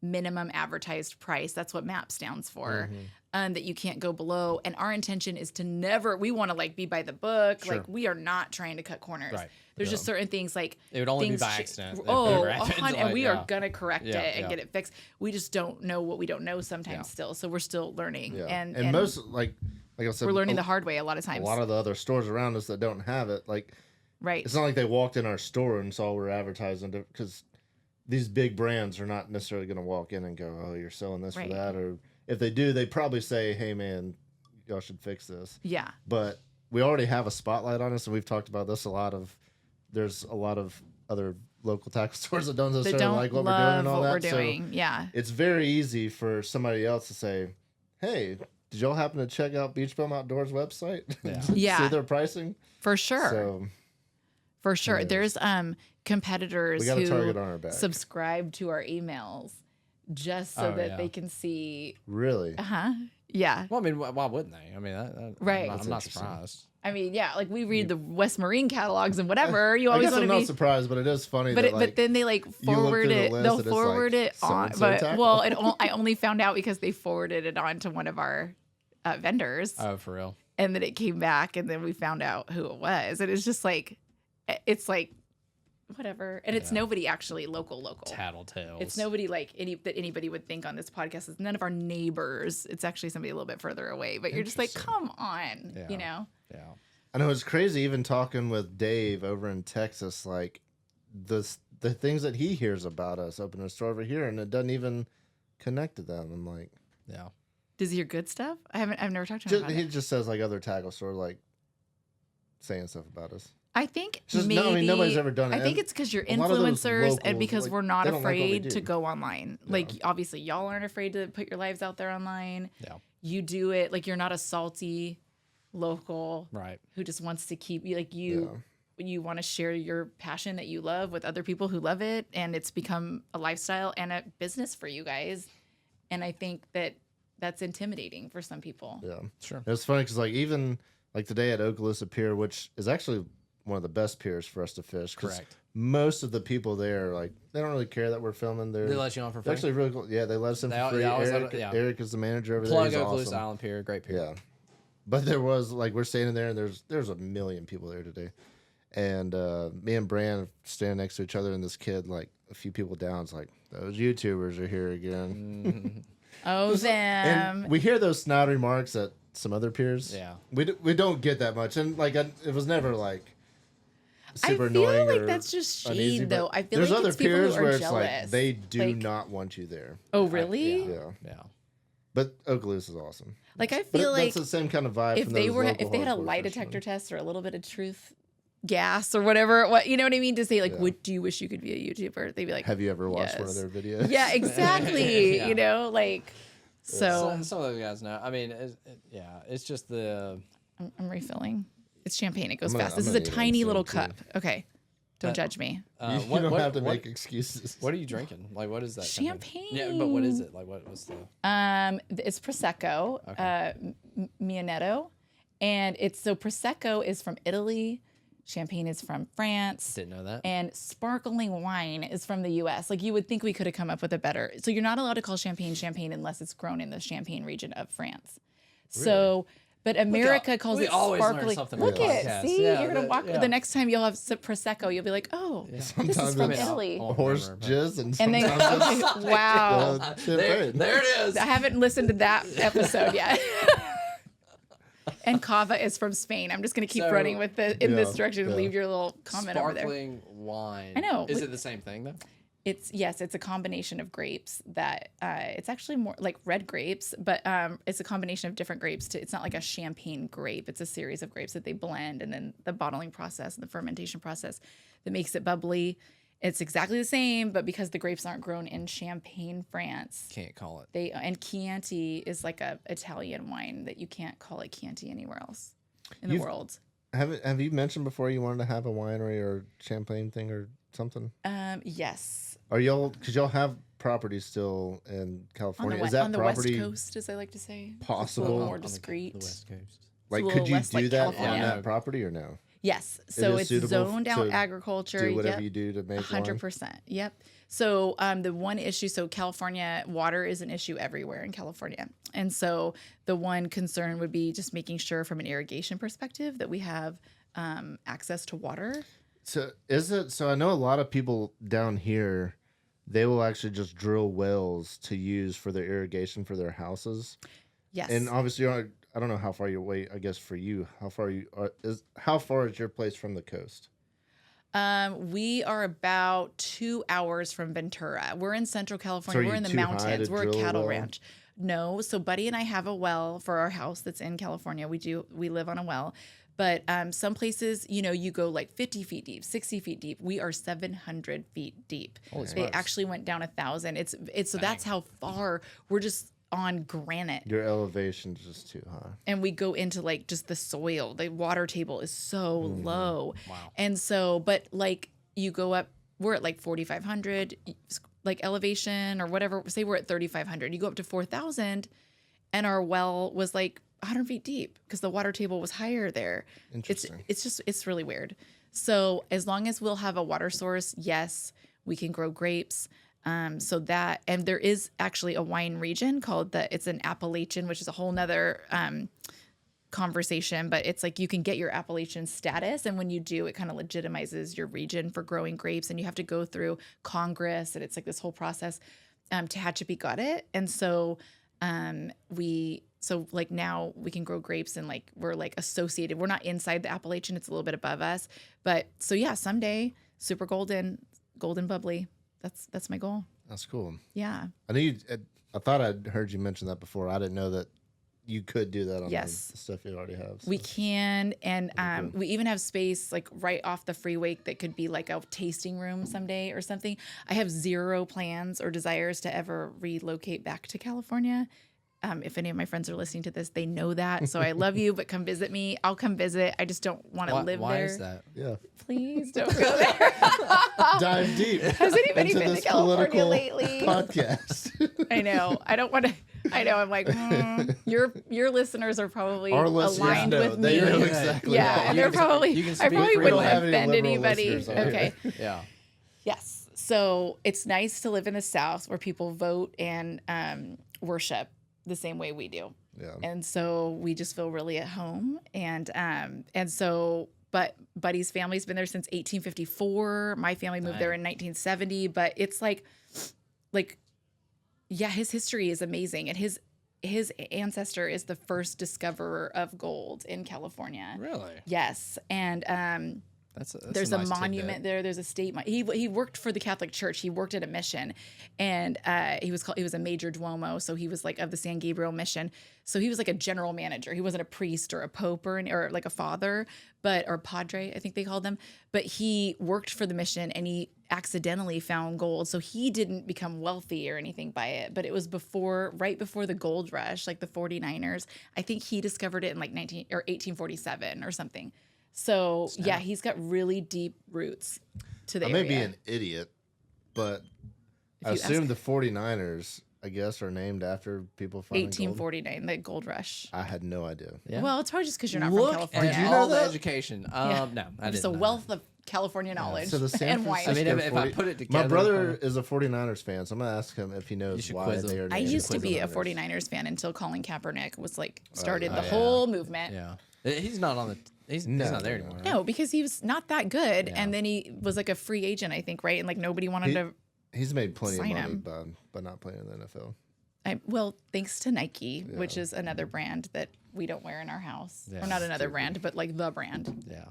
Speaker 3: minimum advertised price. That's what MAP stands for. That you can't go below. And our intention is to never, we want to like be by the book.
Speaker 1: Sure.
Speaker 3: Like we are not trying to cut corners.
Speaker 1: Right.
Speaker 3: There's just certain things like
Speaker 1: It would only be
Speaker 3: things
Speaker 1: by
Speaker 3: ch-
Speaker 1: accident if it
Speaker 3: Oh,
Speaker 1: ever happened.
Speaker 3: and we
Speaker 1: Like,
Speaker 3: are
Speaker 1: yeah.
Speaker 3: gonna correct
Speaker 1: Yeah,
Speaker 3: it and
Speaker 1: yeah.
Speaker 3: get it fixed. We just don't know what we don't know sometimes
Speaker 1: Yeah.
Speaker 3: still. So we're still learning.
Speaker 2: Yeah.
Speaker 3: And
Speaker 2: most like I said,
Speaker 3: we're learning
Speaker 2: a,
Speaker 3: the hard way a lot of
Speaker 2: a
Speaker 3: times.
Speaker 2: lot of the other stores around us that don't have it, like
Speaker 3: right.
Speaker 2: it's not like they walked in our store and saw we're advertising, because these big brands are not necessarily going to walk in and go, oh, you're selling this
Speaker 3: Right.
Speaker 2: for that. Or if they do, they probably say, hey, man, y'all should fix this.
Speaker 3: Yeah.
Speaker 2: But we already have a spotlight on us, and we've talked about this a lot. There's a lot of other local tackle stores that don't
Speaker 3: They
Speaker 2: necessarily
Speaker 3: don't
Speaker 2: like what we're doing
Speaker 3: love
Speaker 2: and all
Speaker 3: what
Speaker 2: that.
Speaker 3: we're doing. Yeah.
Speaker 2: So it's very easy for somebody else to say, hey, did y'all happen to check out Beach Bum Outdoors website?
Speaker 1: Yeah.
Speaker 3: Yeah.
Speaker 2: See their pricing?
Speaker 3: For sure.
Speaker 2: So
Speaker 3: For sure.
Speaker 2: It is.
Speaker 3: There's competitors
Speaker 2: We got a target
Speaker 3: who
Speaker 2: on our back.
Speaker 3: subscribe to our emails just so that
Speaker 1: yeah.
Speaker 3: they can see.
Speaker 2: Really?
Speaker 3: Yeah.
Speaker 1: Well, I mean, why wouldn't they? I mean,
Speaker 3: Right.
Speaker 1: I'm
Speaker 3: That's
Speaker 1: not
Speaker 2: interesting.
Speaker 1: surprised.
Speaker 3: I mean, yeah, like we read the West Marine catalogs and whatever. You
Speaker 2: I
Speaker 3: always
Speaker 2: guess
Speaker 3: want
Speaker 2: I'm
Speaker 3: to
Speaker 2: not
Speaker 3: be.
Speaker 2: surprised, but it is funny
Speaker 3: But
Speaker 2: that
Speaker 3: but then they like
Speaker 2: you look
Speaker 3: forward
Speaker 2: through the
Speaker 3: it.
Speaker 2: list
Speaker 3: They'll
Speaker 2: and it's
Speaker 3: forward
Speaker 2: like,
Speaker 3: it on.
Speaker 2: so-and-so
Speaker 3: But
Speaker 2: tackle.
Speaker 3: well, I only found out because they forwarded it on to one of our vendors,
Speaker 1: Oh, for real?
Speaker 3: and then it came back, and then we found out who it was, and it's just like, it's like, whatever, and it's
Speaker 1: Yeah.
Speaker 3: nobody actually local.
Speaker 1: Tattletales.
Speaker 3: It's nobody like that anybody would think on this podcast. It's none of our neighbors. It's actually somebody a little bit further away. But you're just like,
Speaker 2: Interesting.
Speaker 3: come on,
Speaker 1: Yeah.
Speaker 3: you know.
Speaker 1: Yeah.
Speaker 2: I know it's crazy. Even talking with Dave over in Texas, like the things that he hears about us opening a store over here, and it doesn't even connect to them. I'm like,
Speaker 1: Yeah.
Speaker 3: Does he hear good stuff? I've never talked to him about
Speaker 2: he
Speaker 3: it.
Speaker 2: just says like other tackle store like saying stuff about us.
Speaker 3: I think
Speaker 2: Just
Speaker 3: maybe.
Speaker 2: no, I mean nobody's ever done it.
Speaker 3: I think
Speaker 2: And
Speaker 3: it's because you're
Speaker 2: a lot of those
Speaker 3: influencers and
Speaker 2: locals,
Speaker 3: because
Speaker 2: like,
Speaker 3: we're not
Speaker 2: they don't like what we
Speaker 3: afraid
Speaker 2: do.
Speaker 3: to go online. Like obviously y'all aren't afraid to put your lives out there online.
Speaker 1: Yeah.
Speaker 3: You do it like you're not a salty local
Speaker 1: Right.
Speaker 3: who just wants to keep you like you want to share your passion that you love with other people who love it, and it's become a lifestyle and a business for you guys. And I think that that's intimidating for some people.
Speaker 2: Yeah,
Speaker 1: Sure.
Speaker 2: it's funny because like even like today at Okaloosa Pier, which is actually one of the best piers for us to fish. 'Cause
Speaker 1: Correct.
Speaker 2: most of the people there, like, they don't really care that we're filming.
Speaker 1: They let you on for
Speaker 2: They're
Speaker 1: free.
Speaker 2: actually really cool. Yeah, they let us in
Speaker 1: They
Speaker 2: for
Speaker 1: al-
Speaker 2: free.
Speaker 1: they always
Speaker 2: Eric,
Speaker 1: let- yeah.
Speaker 2: Eric is the manager over
Speaker 1: Plug
Speaker 2: there. He's
Speaker 1: Okaloosa
Speaker 2: awesome.
Speaker 1: Island Pier. Great pier.
Speaker 2: Yeah, but there was like we're standing there, and there's a million people there today, and me and Bran standing next to each other, and this kid like a few people down is like, those YouTubers are here again.
Speaker 3: Oh, them.
Speaker 2: And we hear those snide remarks at some other piers.
Speaker 1: Yeah.
Speaker 2: we don't get that much, and like it was never like super
Speaker 3: I feel
Speaker 2: annoying
Speaker 3: like
Speaker 2: or
Speaker 3: that's just
Speaker 2: uneasy,
Speaker 3: shade,
Speaker 2: but
Speaker 3: though. I feel
Speaker 2: there's
Speaker 3: like
Speaker 2: other
Speaker 3: it's people
Speaker 2: piers
Speaker 3: who are
Speaker 2: where it's
Speaker 3: jealous.
Speaker 2: like they do
Speaker 3: Like,
Speaker 2: not want you there.
Speaker 3: Oh, really?
Speaker 2: Yeah,
Speaker 1: Yeah.
Speaker 2: but Okaloosa is awesome.
Speaker 3: Like I
Speaker 2: But
Speaker 3: feel like
Speaker 2: that's the same kind of vibe.
Speaker 3: if
Speaker 2: from
Speaker 3: they
Speaker 2: those
Speaker 3: were
Speaker 2: local
Speaker 3: if they had a
Speaker 2: hardcore
Speaker 3: lie
Speaker 2: fishermen.
Speaker 3: detector test or a little bit of truth gas or whatever, what you know what I mean, to say like,
Speaker 2: Yeah.
Speaker 3: would do you wish you could be a YouTuber? They'd be like,
Speaker 2: Have you ever watched one of
Speaker 3: Yes.
Speaker 2: their videos?
Speaker 3: yeah, exactly.
Speaker 1: Yeah.
Speaker 3: You know, like so.
Speaker 1: Some of the guys know. I mean, it's just the.
Speaker 3: I'm refilling. It's champagne. It goes
Speaker 2: I'm gonna-
Speaker 3: fast.
Speaker 2: I'm
Speaker 3: This is
Speaker 2: gonna
Speaker 3: a
Speaker 2: eat it
Speaker 3: tiny
Speaker 2: soon,
Speaker 3: little
Speaker 2: too.
Speaker 3: cup. Okay, don't judge me.
Speaker 2: You don't have to make excuses.
Speaker 1: What are you drinking? Like, what is that? kind of thing?
Speaker 3: Champagne.
Speaker 1: Yeah, but what is it? Like, what's the?
Speaker 3: It's prosecco, Mianetto, and prosecco is from Italy, champagne is from France.
Speaker 1: Didn't know that.
Speaker 3: And sparkling wine is from the U.S. Like you would think we could have come up with a better. So you're not allowed to call champagne champagne unless it's grown in the Champagne region of France. So, but America calls
Speaker 1: we
Speaker 3: it
Speaker 1: always learn
Speaker 3: sparkling.
Speaker 1: something
Speaker 3: Look
Speaker 1: on the
Speaker 3: it,
Speaker 1: podcast.
Speaker 3: see,
Speaker 1: Yeah,
Speaker 3: you're gonna
Speaker 1: that-
Speaker 3: walk.
Speaker 1: yeah.
Speaker 3: The next time you'll have some prosecco, you'll be like, oh, this is
Speaker 2: Sometimes
Speaker 3: from
Speaker 2: it's
Speaker 3: Italy.
Speaker 1: I'll
Speaker 2: horse
Speaker 1: remember.
Speaker 2: jizz and
Speaker 3: And then,
Speaker 2: sometimes
Speaker 3: okay, wow,
Speaker 2: it's
Speaker 1: There,
Speaker 2: champagne.
Speaker 1: there it is.
Speaker 3: I haven't listened to that episode yet. And cava is from Spain. I'm just gonna keep
Speaker 1: So-
Speaker 3: running with in this
Speaker 2: Yeah,
Speaker 3: direction and
Speaker 2: yeah.
Speaker 3: leave your little comment over there.
Speaker 1: Sparkling wine.
Speaker 3: I know.
Speaker 1: Is it the same thing though?
Speaker 3: It's a combination of grapes that it's actually more like red grapes, but it's a combination of different grapes. It's not like a champagne grape. It's a series of grapes that they blend, and then the bottling process and the fermentation process that makes it bubbly. It's exactly the same, but because the grapes aren't grown in Champagne, France,
Speaker 1: Can't call it.
Speaker 3: and Chianti is like a Italian wine that you can't call it Chianti anywhere else in the
Speaker 2: You've-
Speaker 3: world.
Speaker 2: Have you mentioned before you wanted to have a winery or champagne thing or something?
Speaker 3: Yes,
Speaker 2: Are y'all, because y'all have properties still in California? Is that
Speaker 3: on the West
Speaker 2: property
Speaker 3: Coast, as I like to say, It's a
Speaker 2: possible?
Speaker 3: little more
Speaker 1: On the
Speaker 3: discreet.
Speaker 1: West Coast.
Speaker 2: Like,
Speaker 3: a
Speaker 2: could
Speaker 3: little
Speaker 2: you
Speaker 3: less
Speaker 2: do
Speaker 3: like
Speaker 2: that on
Speaker 3: California.
Speaker 2: that property or no?
Speaker 3: Yes. So
Speaker 2: is
Speaker 3: it's
Speaker 2: suitable
Speaker 3: zoned out
Speaker 2: to
Speaker 3: agriculture.
Speaker 2: Do whatever
Speaker 3: Yep.
Speaker 2: you do to make
Speaker 3: 100%.
Speaker 2: wine?
Speaker 3: Yep. So the one issue, so California, water is an issue everywhere in California. And so the one concern would be just making sure from an irrigation perspective that we have access to water.
Speaker 2: So is it? So I know a lot of people down here, they will actually just drill wells to use for their irrigation for their houses.
Speaker 3: Yes.
Speaker 2: And obviously, I don't know how far you're away. I guess for you, how far is your place from the coast?
Speaker 3: We are about 2 hours from Ventura. We're in Central California.
Speaker 2: So are
Speaker 3: We're
Speaker 2: you
Speaker 3: in the
Speaker 2: too high
Speaker 3: mountains.
Speaker 2: to
Speaker 3: We're a
Speaker 2: drill a
Speaker 3: cattle
Speaker 2: well?
Speaker 3: ranch. No. So Buddy and I have a well for our house that's in California. We live on a well. But some places, you go like 50 feet deep, 60 feet deep. We are 700 feet deep.
Speaker 1: Holy
Speaker 3: They
Speaker 1: smokes.
Speaker 3: actually went down 1,000. It's so that's how far we're just on granite.
Speaker 2: Your elevation's just too high.
Speaker 3: And we go into like just the soil. The water table is so low.
Speaker 1: Wow.
Speaker 3: And so, but like you go up, we're at like 4,500 like elevation or whatever. Say we're at 3,500. You go up to 4,000 and our well was like 100 feet deep because the water table was higher there.
Speaker 2: Interesting.
Speaker 3: It's really weird. So as long as we'll have a water source, yes, we can grow grapes. So that, and there is actually a wine region called it's an Appellation, which is a whole nother conversation, but it's like you can get your Appellation status. And when you do, it kind of legitimizes your region for growing grapes. And you have to go through Congress, and it's like this whole process. Tehachapi got it. And so so like now we can grow grapes and like we're like associated. We're not inside the Appellation. It's a little bit above us. But so yeah, someday super golden bubbly. That's my goal.
Speaker 2: That's cool.
Speaker 3: Yeah.
Speaker 2: I thought I'd heard you mention that before. I didn't know that you could do that on
Speaker 3: Yes.
Speaker 2: the stuff you already have. So.
Speaker 3: We can, and we even have space like right off the freeway that could be like a tasting room someday or something. I have zero plans or desires to ever relocate back to California. If any of my friends are listening to this, they know that. So I love you, but come visit me. I'll come visit. I just don't want to live
Speaker 1: Why
Speaker 3: there.
Speaker 1: is that?
Speaker 2: Yeah.
Speaker 3: Please don't go there.
Speaker 2: Dive deep.
Speaker 3: Has anybody
Speaker 2: into
Speaker 3: been to
Speaker 2: this
Speaker 3: California
Speaker 2: political
Speaker 3: lately?
Speaker 2: podcast.
Speaker 3: I know. I don't want to. I know. I'm like, your listeners are probably
Speaker 2: Our listeners
Speaker 3: aligned
Speaker 2: know.
Speaker 3: with me.
Speaker 2: They know exactly.
Speaker 3: Yeah,
Speaker 2: why.
Speaker 3: and they're probably.
Speaker 1: you can
Speaker 3: I
Speaker 1: speak
Speaker 3: probably
Speaker 1: freely.
Speaker 3: wouldn't
Speaker 2: We don't have any
Speaker 3: offend
Speaker 2: liberal
Speaker 3: anybody.
Speaker 2: listeners on
Speaker 3: Okay.
Speaker 1: Yeah.
Speaker 3: Yes. So it's nice to live in the South where people vote and worship the same way we do.
Speaker 2: Yeah.
Speaker 3: And so we just feel really at home. And so, but Buddy's family's been there since 1854. My family moved there in 1970. But it's like, yeah, his history is amazing. And his ancestor is the first discoverer of gold in California.
Speaker 1: Really?
Speaker 3: Yes. And
Speaker 1: That's
Speaker 3: there's a
Speaker 1: nice
Speaker 3: monument
Speaker 1: tidbit.
Speaker 3: there. There's a state. He worked for the Catholic Church. He worked at a mission, and he was a major duomo. So he was like of the San Gabriel mission. So he was like a general manager. He wasn't a priest or a pope or like a father, or padre, I think they called them. But he worked for the mission, and he accidentally found gold. So he didn't become wealthy or anything by it. But it was right before the gold rush, like the 49ers. I think he discovered it in like 1847 or something. So yeah, he's got really deep roots to the
Speaker 2: I
Speaker 3: area.
Speaker 2: may be an idiot, but I assume the 49ers, I guess, are named after people finding
Speaker 3: 1849, the gold rush.
Speaker 2: gold. I had no idea.
Speaker 1: Yeah.
Speaker 3: Well, it's probably just because you're not
Speaker 1: Look
Speaker 3: from California.
Speaker 1: at
Speaker 2: Did you know
Speaker 1: all the
Speaker 2: that?
Speaker 1: education.
Speaker 3: Yeah.
Speaker 1: No, I didn't.
Speaker 3: Just a
Speaker 1: know
Speaker 3: wealth of California knowledge
Speaker 2: So the San
Speaker 3: and wine.
Speaker 2: Francisco
Speaker 1: I mean, if I
Speaker 2: 40
Speaker 1: put it together,
Speaker 2: my brother is a 49ers fan, so I'm gonna ask him if he knows
Speaker 1: should
Speaker 2: why
Speaker 1: quiz
Speaker 2: they
Speaker 1: him.
Speaker 2: are.
Speaker 3: I
Speaker 2: named
Speaker 3: used to be a
Speaker 2: 49ers.
Speaker 3: 49ers fan until Colin Kaepernick was like started the
Speaker 1: yeah.
Speaker 3: whole movement.
Speaker 1: Yeah. He's not on the. He's
Speaker 2: No,
Speaker 1: not there
Speaker 2: no,
Speaker 1: anymore. Right?
Speaker 3: No, because he was not that good,
Speaker 1: Yeah.
Speaker 3: and then he was like a free agent, I think, right? And like nobody wanted to.
Speaker 2: He's made plenty of
Speaker 3: Sign
Speaker 2: money,
Speaker 3: him.
Speaker 2: but not playing in the NFL.
Speaker 3: Well, thanks to Nike, which is another brand that we don't wear in our house,
Speaker 1: Yeah.
Speaker 3: or not another brand, but like the brand.
Speaker 1: Yeah.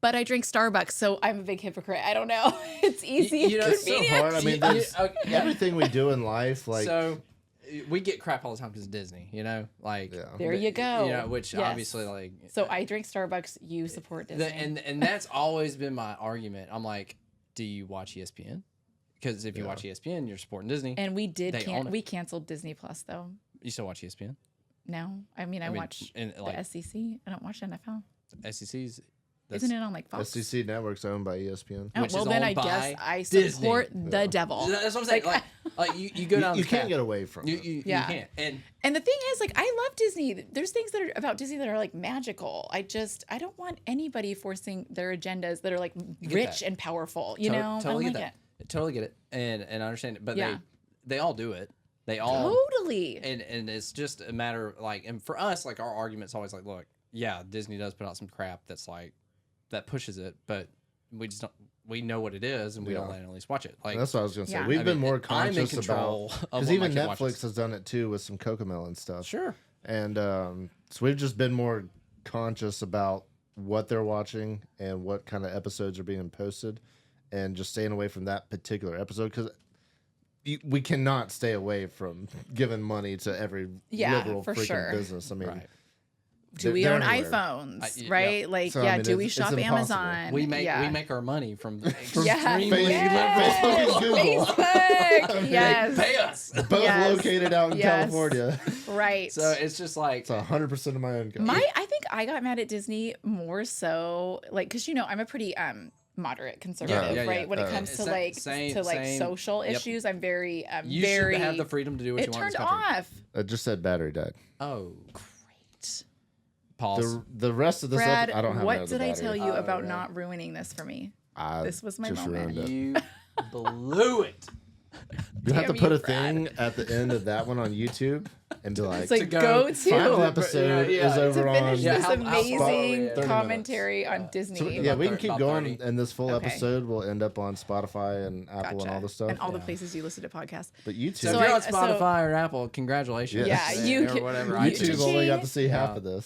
Speaker 3: But I drink Starbucks, so I'm a big hypocrite. I don't know. It's easy.
Speaker 1: You know,
Speaker 3: and
Speaker 1: it's so
Speaker 3: convenient.
Speaker 2: Hard. I mean, there's
Speaker 1: Yeah.
Speaker 2: everything we do in life, like
Speaker 1: So we get crap all the time because of Disney. You know, like
Speaker 2: Yeah.
Speaker 3: There you go.
Speaker 1: You know, which
Speaker 3: Yes.
Speaker 1: obviously like.
Speaker 3: So I drink Starbucks. You support Disney.
Speaker 1: And that's always been my argument. I'm like, do you watch ESPN? Because if you watch ESPN, you're supporting Disney.
Speaker 3: and we did.
Speaker 1: They own it.
Speaker 3: We canceled Disney Plus though.
Speaker 1: You still watch ESPN?
Speaker 3: No, I mean I watch
Speaker 1: and
Speaker 3: the
Speaker 1: like
Speaker 3: SEC. I don't watch NFL.
Speaker 1: SEC's.
Speaker 3: Isn't it on like Fox?
Speaker 2: SEC Network's owned by ESPN.
Speaker 3: Oh,
Speaker 1: which
Speaker 3: well,
Speaker 1: is
Speaker 3: then
Speaker 1: owned
Speaker 3: I guess
Speaker 1: by
Speaker 3: I
Speaker 1: Disney.
Speaker 3: support the devil.
Speaker 1: That's what I'm saying. Like you go down.
Speaker 2: You
Speaker 1: the
Speaker 2: can't
Speaker 1: path.
Speaker 2: get away from it.
Speaker 1: You
Speaker 3: Yeah.
Speaker 1: can't. And
Speaker 3: And the thing is, like, I love Disney. There's things that are about Disney that are like magical. I don't want anybody forcing their agendas that are like rich
Speaker 1: that.
Speaker 3: and powerful. You know,
Speaker 1: totally
Speaker 3: I
Speaker 1: get
Speaker 3: don't
Speaker 1: that. Totally get it. And I understand it. But
Speaker 3: Yeah.
Speaker 1: they all do it. They all
Speaker 3: Totally.
Speaker 1: and it's just a matter of like, and for us, like our argument's always like, look, yeah, Disney does put out some crap that's like that pushes it, but we just don't. We know what it is, and we don't let at least watch it. Like
Speaker 2: That's what I was gonna say.
Speaker 3: Yeah.
Speaker 2: We've
Speaker 1: I
Speaker 2: been
Speaker 1: mean,
Speaker 2: more
Speaker 1: I'm in
Speaker 2: conscious
Speaker 1: control
Speaker 2: about
Speaker 1: of
Speaker 2: because
Speaker 1: what
Speaker 2: even
Speaker 1: my kid watches.
Speaker 2: Netflix has done it too with some Cocomelon stuff.
Speaker 1: Sure.
Speaker 2: And so we've just been more conscious about what they're watching and what kind of episodes are being posted, and just staying away from that particular episode because we cannot stay away from giving money to every liberal
Speaker 3: for
Speaker 2: freaking
Speaker 3: sure.
Speaker 2: business. I mean,
Speaker 1: Right.
Speaker 3: do we
Speaker 2: they're
Speaker 3: own
Speaker 2: everywhere.
Speaker 3: iPhones, right?
Speaker 1: yeah.
Speaker 3: Like,
Speaker 2: So, I mean,
Speaker 3: do we
Speaker 2: it's
Speaker 3: shop
Speaker 2: impossible.
Speaker 3: Amazon?
Speaker 1: We make
Speaker 3: yeah.
Speaker 1: we make our money from
Speaker 3: Yeah.
Speaker 1: extremely
Speaker 3: Yes.
Speaker 2: Facebook and Google.
Speaker 3: Facebook. Yes.
Speaker 1: pay us.
Speaker 2: Both
Speaker 3: Yes.
Speaker 2: located out in
Speaker 3: Yes.
Speaker 2: California.
Speaker 3: Right.
Speaker 1: So it's just like
Speaker 2: It's 100% of my income.
Speaker 3: I think I got mad at Disney more so like because I'm a pretty moderate conservative,
Speaker 1: yeah.
Speaker 3: right? When it comes to
Speaker 1: Same.
Speaker 3: social
Speaker 1: Yep.
Speaker 3: issues, I'm very
Speaker 1: you
Speaker 3: very.
Speaker 1: should have the freedom to do what
Speaker 3: It
Speaker 1: you want.
Speaker 3: turned
Speaker 1: in this country.
Speaker 3: off.
Speaker 2: I just said battery died.
Speaker 1: Oh,
Speaker 3: Great.
Speaker 1: pause.
Speaker 2: The rest of this,
Speaker 3: Brad,
Speaker 2: I don't have
Speaker 3: what
Speaker 2: another
Speaker 3: did I
Speaker 2: battery.
Speaker 3: tell you about
Speaker 1: yeah.
Speaker 3: not ruining this for me?
Speaker 2: I
Speaker 3: This was my
Speaker 2: just
Speaker 3: moment.
Speaker 2: ruined it.
Speaker 1: You blew it.
Speaker 2: You have to
Speaker 3: Damn
Speaker 2: put
Speaker 3: you,
Speaker 2: a thing at the end of that one on YouTube and be like,
Speaker 3: It's like
Speaker 1: go-
Speaker 3: go
Speaker 2: final
Speaker 3: to
Speaker 2: episode
Speaker 1: Yeah,
Speaker 2: is
Speaker 1: to
Speaker 2: over
Speaker 3: to
Speaker 2: on.
Speaker 3: finish
Speaker 1: Yeah,
Speaker 3: this
Speaker 1: how
Speaker 3: amazing
Speaker 2: 30 minutes.
Speaker 3: commentary on Disney.
Speaker 2: So,
Speaker 1: Yeah,
Speaker 2: yeah, we can
Speaker 1: about
Speaker 2: keep
Speaker 1: 30.
Speaker 2: going, and this full
Speaker 3: Okay.
Speaker 2: episode will end up on Spotify and Apple
Speaker 3: Gotcha.
Speaker 2: and all this stuff.
Speaker 3: And all the
Speaker 1: Yeah.
Speaker 3: places you listen to podcasts.
Speaker 2: But YouTube,
Speaker 1: So,
Speaker 3: So
Speaker 1: if you're
Speaker 3: I-
Speaker 1: on Spotify or Apple, congratulations.
Speaker 2: Yeah,
Speaker 3: you
Speaker 1: or
Speaker 3: can-
Speaker 1: whatever.
Speaker 3: you-
Speaker 2: YouTube
Speaker 1: iTunes.
Speaker 2: only got to see
Speaker 1: Yeah.
Speaker 2: half of this.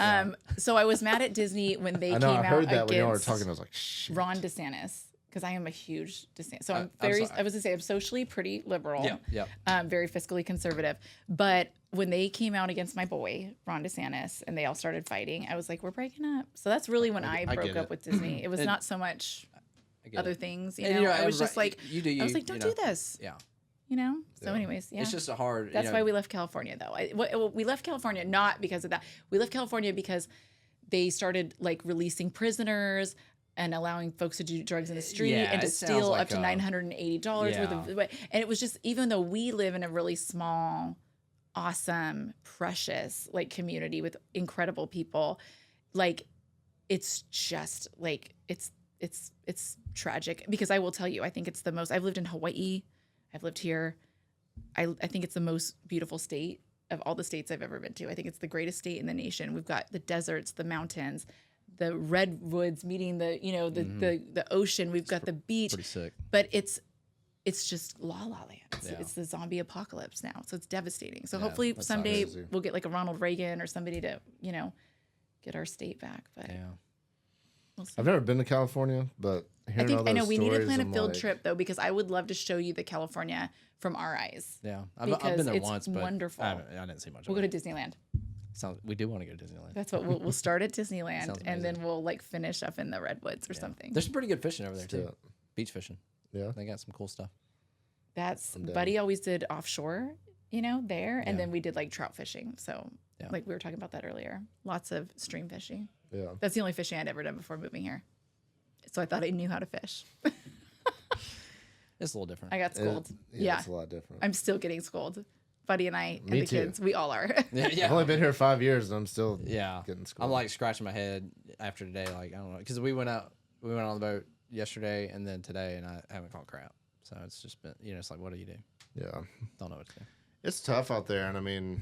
Speaker 3: So I was mad at Disney when they
Speaker 2: I know.
Speaker 3: came
Speaker 2: I heard
Speaker 3: out
Speaker 2: that when y'all were
Speaker 3: against
Speaker 2: talking. I was like, shit.
Speaker 3: Ron DeSantis because I am a huge DeSantis. So I'm
Speaker 1: I'm
Speaker 3: very.
Speaker 1: sorry.
Speaker 3: I was gonna say I'm socially pretty liberal.
Speaker 1: Yeah.
Speaker 3: Very fiscally conservative. But when they came out against my boy Ron DeSantis and they all started fighting, I was like, we're breaking up. So that's really when I
Speaker 2: I
Speaker 3: broke
Speaker 2: get
Speaker 3: up
Speaker 2: it.
Speaker 3: with Disney. It was
Speaker 1: And-
Speaker 3: not so much
Speaker 1: I get
Speaker 3: other
Speaker 1: it.
Speaker 3: things. You
Speaker 1: And,
Speaker 3: know, I was just
Speaker 1: right,
Speaker 3: like,
Speaker 1: you do you.
Speaker 3: I was like, don't do
Speaker 1: know.
Speaker 3: this.
Speaker 1: Yeah.
Speaker 3: You know. So,
Speaker 2: Yeah.
Speaker 3: anyways, yeah.
Speaker 1: It's just a hard.
Speaker 3: That's why we left California, though. We left California not because of that. We left California because they started like releasing prisoners and allowing folks to do drugs in the street
Speaker 1: Yeah,
Speaker 3: and to
Speaker 1: it sounds
Speaker 3: steal
Speaker 1: like
Speaker 3: up to $980 worth of. And it was just, even though we live in a really small, awesome, precious like community with incredible people, like it's just like it's tragic because I will tell you, I think it's the most. I've lived in Hawaii, I've lived here. I think it's the most beautiful state of all the states I've ever been to. I think it's the greatest state in the nation. We've got the deserts, the mountains, the redwoods meeting the the ocean. We've got the beach,
Speaker 1: Pretty sick.
Speaker 3: but it's just la la land.
Speaker 1: Yeah.
Speaker 3: It's the zombie apocalypse now, so it's devastating. So
Speaker 1: Yeah,
Speaker 3: hopefully
Speaker 2: that sounds
Speaker 3: someday
Speaker 2: crazy.
Speaker 3: we'll get like a Ronald Reagan or somebody to get our state back. But
Speaker 1: Yeah.
Speaker 3: we'll see.
Speaker 2: I've never been to California, but hearing all those
Speaker 3: I know we need to
Speaker 2: stories,
Speaker 3: plan a
Speaker 2: I'm
Speaker 3: field
Speaker 2: like,
Speaker 3: trip though because I would love to show you the California from our eyes.
Speaker 1: Yeah. I've
Speaker 3: Because
Speaker 1: been there
Speaker 3: it's
Speaker 1: once, but
Speaker 3: wonderful.
Speaker 1: I didn't see much.
Speaker 3: We'll
Speaker 1: of
Speaker 3: go
Speaker 1: it.
Speaker 3: to Disneyland.
Speaker 1: We do want to go to Disneyland.
Speaker 3: That's what we'll start at Disneyland
Speaker 1: Sounds
Speaker 3: and then
Speaker 1: amazing.
Speaker 3: we'll like finish up in the redwoods or something.
Speaker 1: There's some pretty good fishing over there
Speaker 2: Let's do
Speaker 1: too.
Speaker 2: it.
Speaker 1: Beach fishing.
Speaker 2: Yeah.
Speaker 1: They got some cool stuff.
Speaker 3: That's
Speaker 2: I'm down.
Speaker 3: Buddy always did offshore, there, and
Speaker 1: Yeah.
Speaker 3: then we did like trout fishing. So
Speaker 1: Yeah.
Speaker 3: like we were talking about that earlier. Lots of stream fishing.
Speaker 2: Yeah.
Speaker 3: That's the only fishing I'd ever done before moving here. So I thought I knew how to fish.
Speaker 1: It's a little different.
Speaker 3: I got schooled.
Speaker 2: It's a lot different.
Speaker 3: I'm still getting schooled. Buddy and I and
Speaker 2: Me
Speaker 3: the
Speaker 2: too.
Speaker 3: kids, we all are.
Speaker 1: yeah.
Speaker 2: I've only been here 5 years, and I'm still
Speaker 1: Yeah.
Speaker 2: getting
Speaker 1: I'm
Speaker 2: schooled.
Speaker 1: like scratching my head after today. Like, I don't know. Because we went on the boat yesterday and then today, and I haven't caught crap. So it's just been, it's like, what do you do?
Speaker 2: yeah.
Speaker 1: Don't know what to do.
Speaker 2: It's tough out there, and I mean,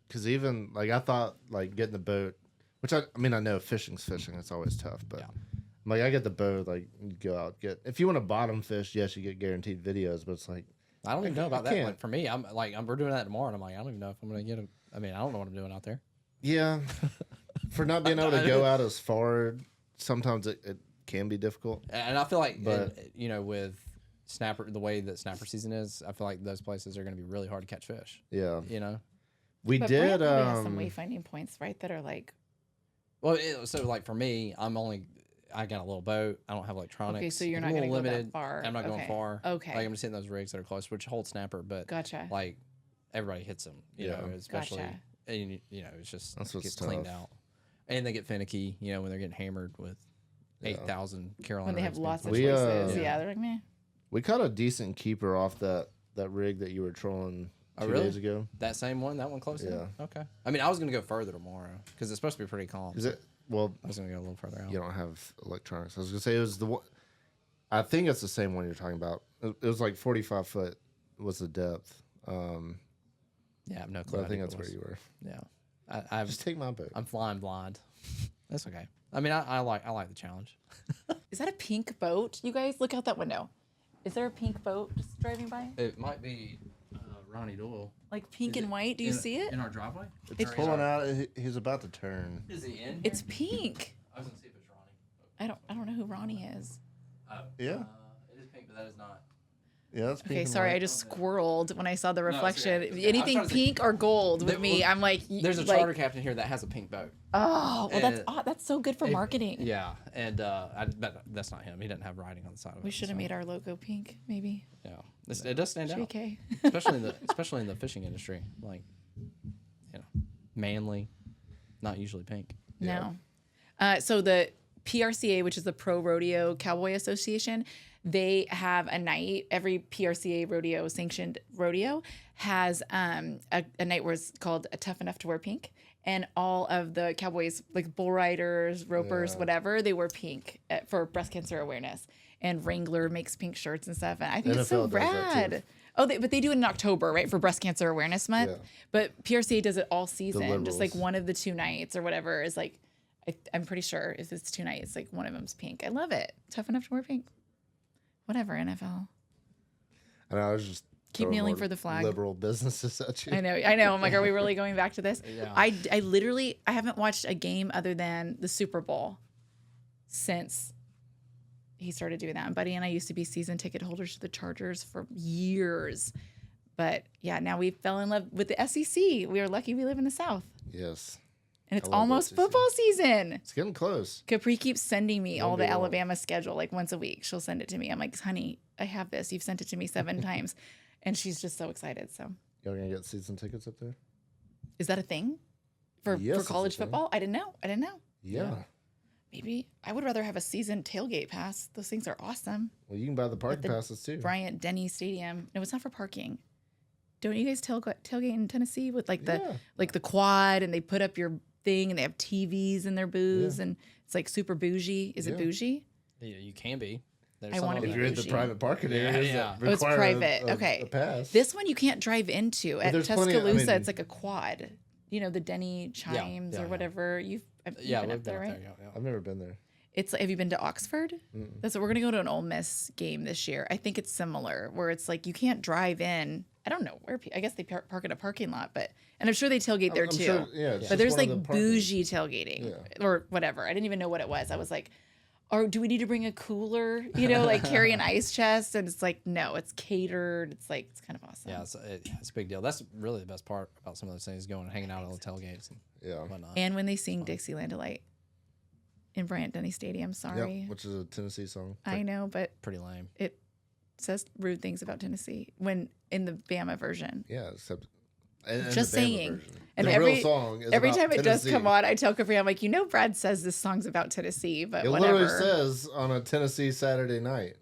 Speaker 2: because even like I thought, like getting the boat, which I know fishing's fishing, it's always tough, but
Speaker 1: Yeah.
Speaker 2: like I get the boat, like you go out get if you want to bottom fish, yes, you get guaranteed videos, but it's like
Speaker 1: I don't even know about
Speaker 2: I
Speaker 1: that.
Speaker 2: can't.
Speaker 1: Like, for me, we're doing that tomorrow, and I'm like, I don't even know if I'm going to get I don't know what I'm doing out there.
Speaker 2: yeah, for not being able to go out as far, sometimes it can be difficult.
Speaker 1: And I feel like,
Speaker 2: But-
Speaker 1: with snapper, the way that snapper season is, I feel like those places are going to be really hard to catch fish.
Speaker 2: Yeah, we
Speaker 3: But
Speaker 2: did.
Speaker 3: Brad probably has some wayfinding points, right? That are like,
Speaker 1: Well, so like for me, I got a little boat. I don't have electronics.
Speaker 3: okay, so you're
Speaker 1: I'm
Speaker 3: not
Speaker 1: a
Speaker 3: going to
Speaker 1: little
Speaker 3: go
Speaker 1: limited.
Speaker 3: that far.
Speaker 1: I'm not going
Speaker 3: Okay.
Speaker 1: far.
Speaker 3: Okay.
Speaker 1: Like I'm just hitting those rigs that are close, which hold snapper, but
Speaker 3: Gotcha.
Speaker 1: like everybody hits them, you
Speaker 2: Yeah.
Speaker 1: know, especially,
Speaker 3: Gotcha.
Speaker 1: and it's just
Speaker 2: That's what's
Speaker 1: gets cleaned
Speaker 2: tough.
Speaker 1: out, and they get finicky, when they're getting hammered with
Speaker 2: Yeah.
Speaker 1: 8,000 Carolina.
Speaker 3: When they have
Speaker 1: rigs being
Speaker 3: lots of
Speaker 1: fished.
Speaker 2: We,
Speaker 3: choices.
Speaker 2: yeah.
Speaker 3: Yeah, they're like, meh.
Speaker 2: We caught a decent keeper off that rig that you were trolling
Speaker 1: Oh,
Speaker 2: 2
Speaker 1: really?
Speaker 2: days ago.
Speaker 1: That same one, that one close.
Speaker 2: Yeah.
Speaker 1: enough? Okay. I mean, I was gonna go further tomorrow because it's supposed to be pretty calm.
Speaker 2: Is it? Well,
Speaker 1: I was gonna go a little further out.
Speaker 2: you don't have electronics. I was gonna say it was the one. I think it's the same one you're talking about. It was like 45 foot was the depth.
Speaker 1: Yeah, I have no clue.
Speaker 2: But I
Speaker 1: how
Speaker 2: think
Speaker 1: deep
Speaker 2: that's
Speaker 1: it
Speaker 2: where
Speaker 1: was.
Speaker 2: you were.
Speaker 1: Yeah, I've
Speaker 2: Just take my boat.
Speaker 1: I'm flying blind. That's okay. I mean, I like the challenge.
Speaker 3: Is that a pink boat? You guys, look out that window. Is there a pink boat just driving by?
Speaker 1: It might be Ronnie Doyle.
Speaker 3: Like pink and white? Do you see it?
Speaker 1: in our driveway?
Speaker 2: It's pulling out. He's about to turn.
Speaker 1: Is he in?
Speaker 3: It's pink.
Speaker 1: I was gonna see if it's Ronnie.
Speaker 3: I don't know who Ronnie is.
Speaker 2: Yeah.
Speaker 1: It is pink, but that is not.
Speaker 2: Yeah, it's pink.
Speaker 3: Okay,
Speaker 2: and
Speaker 3: sorry,
Speaker 2: white.
Speaker 3: I just squirreled when I saw the
Speaker 1: it's
Speaker 3: reflection.
Speaker 1: okay. It's okay. I'm
Speaker 3: Anything
Speaker 1: trying to
Speaker 3: pink or gold with me, I'm like,
Speaker 1: There's a
Speaker 3: like,
Speaker 1: charter captain here that has a pink boat.
Speaker 3: Oh, well,
Speaker 1: And-
Speaker 3: that's so good for marketing.
Speaker 1: Yeah, and but that's not him. He doesn't have writing on the side of it.
Speaker 3: We should have made our logo pink, maybe.
Speaker 1: Yeah, it does stand out,
Speaker 3: JK.
Speaker 1: especially in the fishing industry. Like, manly, not usually pink.
Speaker 3: No. So the PRCA, which is the Pro Rodeo Cowboy Association, they have a night. Every PRCA rodeo sanctioned rodeo has a night where it's called Tough Enough to Wear Pink. And all of the cowboys, like bull riders, ropers, whatever, they wear pink for breast cancer awareness. And Wrangler makes pink shirts and stuff. And I think it's so
Speaker 2: NFL does that too.
Speaker 3: rad. Oh, but they do it in October, right, for Breast Cancer Awareness Month.
Speaker 2: Yeah.
Speaker 3: But PRCA does it all season. Just like
Speaker 2: liberals.
Speaker 3: one of the 2 nights or whatever is like, I'm pretty sure if it's 2 nights, like one of them's pink. I love it. Tough enough to wear pink. Whatever, NFL.
Speaker 2: And I was just
Speaker 3: Keep
Speaker 2: throwing
Speaker 3: kneeling
Speaker 2: more
Speaker 3: for the flag.
Speaker 2: Liberal businesses at you.
Speaker 3: I know. I'm like, are we really going back to this?
Speaker 1: Yeah.
Speaker 3: I literally, I haven't watched a game other than the Super Bowl since he started doing that. And Buddy and I used to be season ticket holders to the Chargers for years. But yeah, now we fell in love with the SEC. We are lucky we live in the South.
Speaker 2: Yes.
Speaker 3: And it's
Speaker 2: I love the
Speaker 3: almost
Speaker 2: SEC.
Speaker 3: football season.
Speaker 2: It's getting close.
Speaker 3: Capri keeps sending me all
Speaker 2: Won't
Speaker 3: the
Speaker 2: be long.
Speaker 3: Alabama schedule like once a week. She'll send it to me. I'm like, honey, I have this. You've sent it to me 7 times. And she's just so excited. So
Speaker 2: Y'all gonna get season tickets up there?
Speaker 3: is that a thing for
Speaker 2: Yes, it's a
Speaker 3: college
Speaker 2: thing.
Speaker 3: football? I didn't know.
Speaker 2: Yeah.
Speaker 3: Maybe I would rather have a season tailgate pass. Those things are awesome.
Speaker 2: Well, you can buy the parking
Speaker 3: the
Speaker 2: passes too.
Speaker 3: Bryant Denny Stadium. No, it's not for parking. Don't you guys tailgate in Tennessee with like the quad and they put up your thing and they have TVs in their booths and it's like super bougie. Is it bougie?
Speaker 1: Yeah, you can be. There's
Speaker 3: I
Speaker 1: some
Speaker 3: wanna
Speaker 1: of
Speaker 3: be
Speaker 2: If
Speaker 1: that.
Speaker 2: you're at the
Speaker 3: bougie.
Speaker 2: private parking
Speaker 1: Yeah,
Speaker 2: areas,
Speaker 1: yeah.
Speaker 2: that
Speaker 3: Oh, it's
Speaker 2: require
Speaker 3: private.
Speaker 2: A
Speaker 3: Okay.
Speaker 2: pass.
Speaker 3: This one you can't drive into. At
Speaker 2: there's
Speaker 3: Tuscaloosa,
Speaker 2: plenty of- I mean-
Speaker 3: it's like a quad. You know, the Denny chimes
Speaker 1: yeah,
Speaker 3: or
Speaker 1: yeah.
Speaker 3: whatever. You've
Speaker 1: Yeah,
Speaker 3: been
Speaker 1: we've
Speaker 3: up there,
Speaker 1: been
Speaker 3: right?
Speaker 1: up there. Yeah.
Speaker 2: I've never been there.
Speaker 3: It's have you been to Oxford? That's what we're gonna go to an Ole Miss game this year. I think it's similar, where it's like you can't drive in. I don't know where. I guess they park in a parking lot, and I'm sure they tailgate there
Speaker 2: I'm
Speaker 3: too.
Speaker 2: sure- yeah, it's
Speaker 3: But
Speaker 2: just
Speaker 3: there's
Speaker 2: one of
Speaker 3: like
Speaker 2: the parking-
Speaker 3: bougie tailgating or whatever. I didn't even know what it was. I was like, or do we need to bring a cooler? You know, like carry an ice chest? And it's like, no, it's catered. It's like it's kind of awesome.
Speaker 1: Yeah, it's a big deal. That's really the best part about some of those things, going and hanging out at the tailgates and
Speaker 2: Yeah.
Speaker 1: whatnot.
Speaker 3: And when they sing Dixieland Delight in Bryant Denny Stadium, sorry,
Speaker 2: Yep, which is a Tennessee song.
Speaker 3: I know, but
Speaker 1: Pretty lame.
Speaker 3: it says rude things about Tennessee when in the Bama version.
Speaker 2: Yeah, except and
Speaker 3: Just
Speaker 2: the Bama
Speaker 3: saying.
Speaker 2: version.
Speaker 3: And
Speaker 2: the
Speaker 3: every
Speaker 2: real song is
Speaker 3: every
Speaker 2: about
Speaker 3: time it does
Speaker 2: Tennessee.
Speaker 3: come on, I tell Capri, I'm like, you know, Brad says this song's about Tennessee, but
Speaker 2: It
Speaker 3: whatever.
Speaker 2: literally says on a Tennessee Saturday night.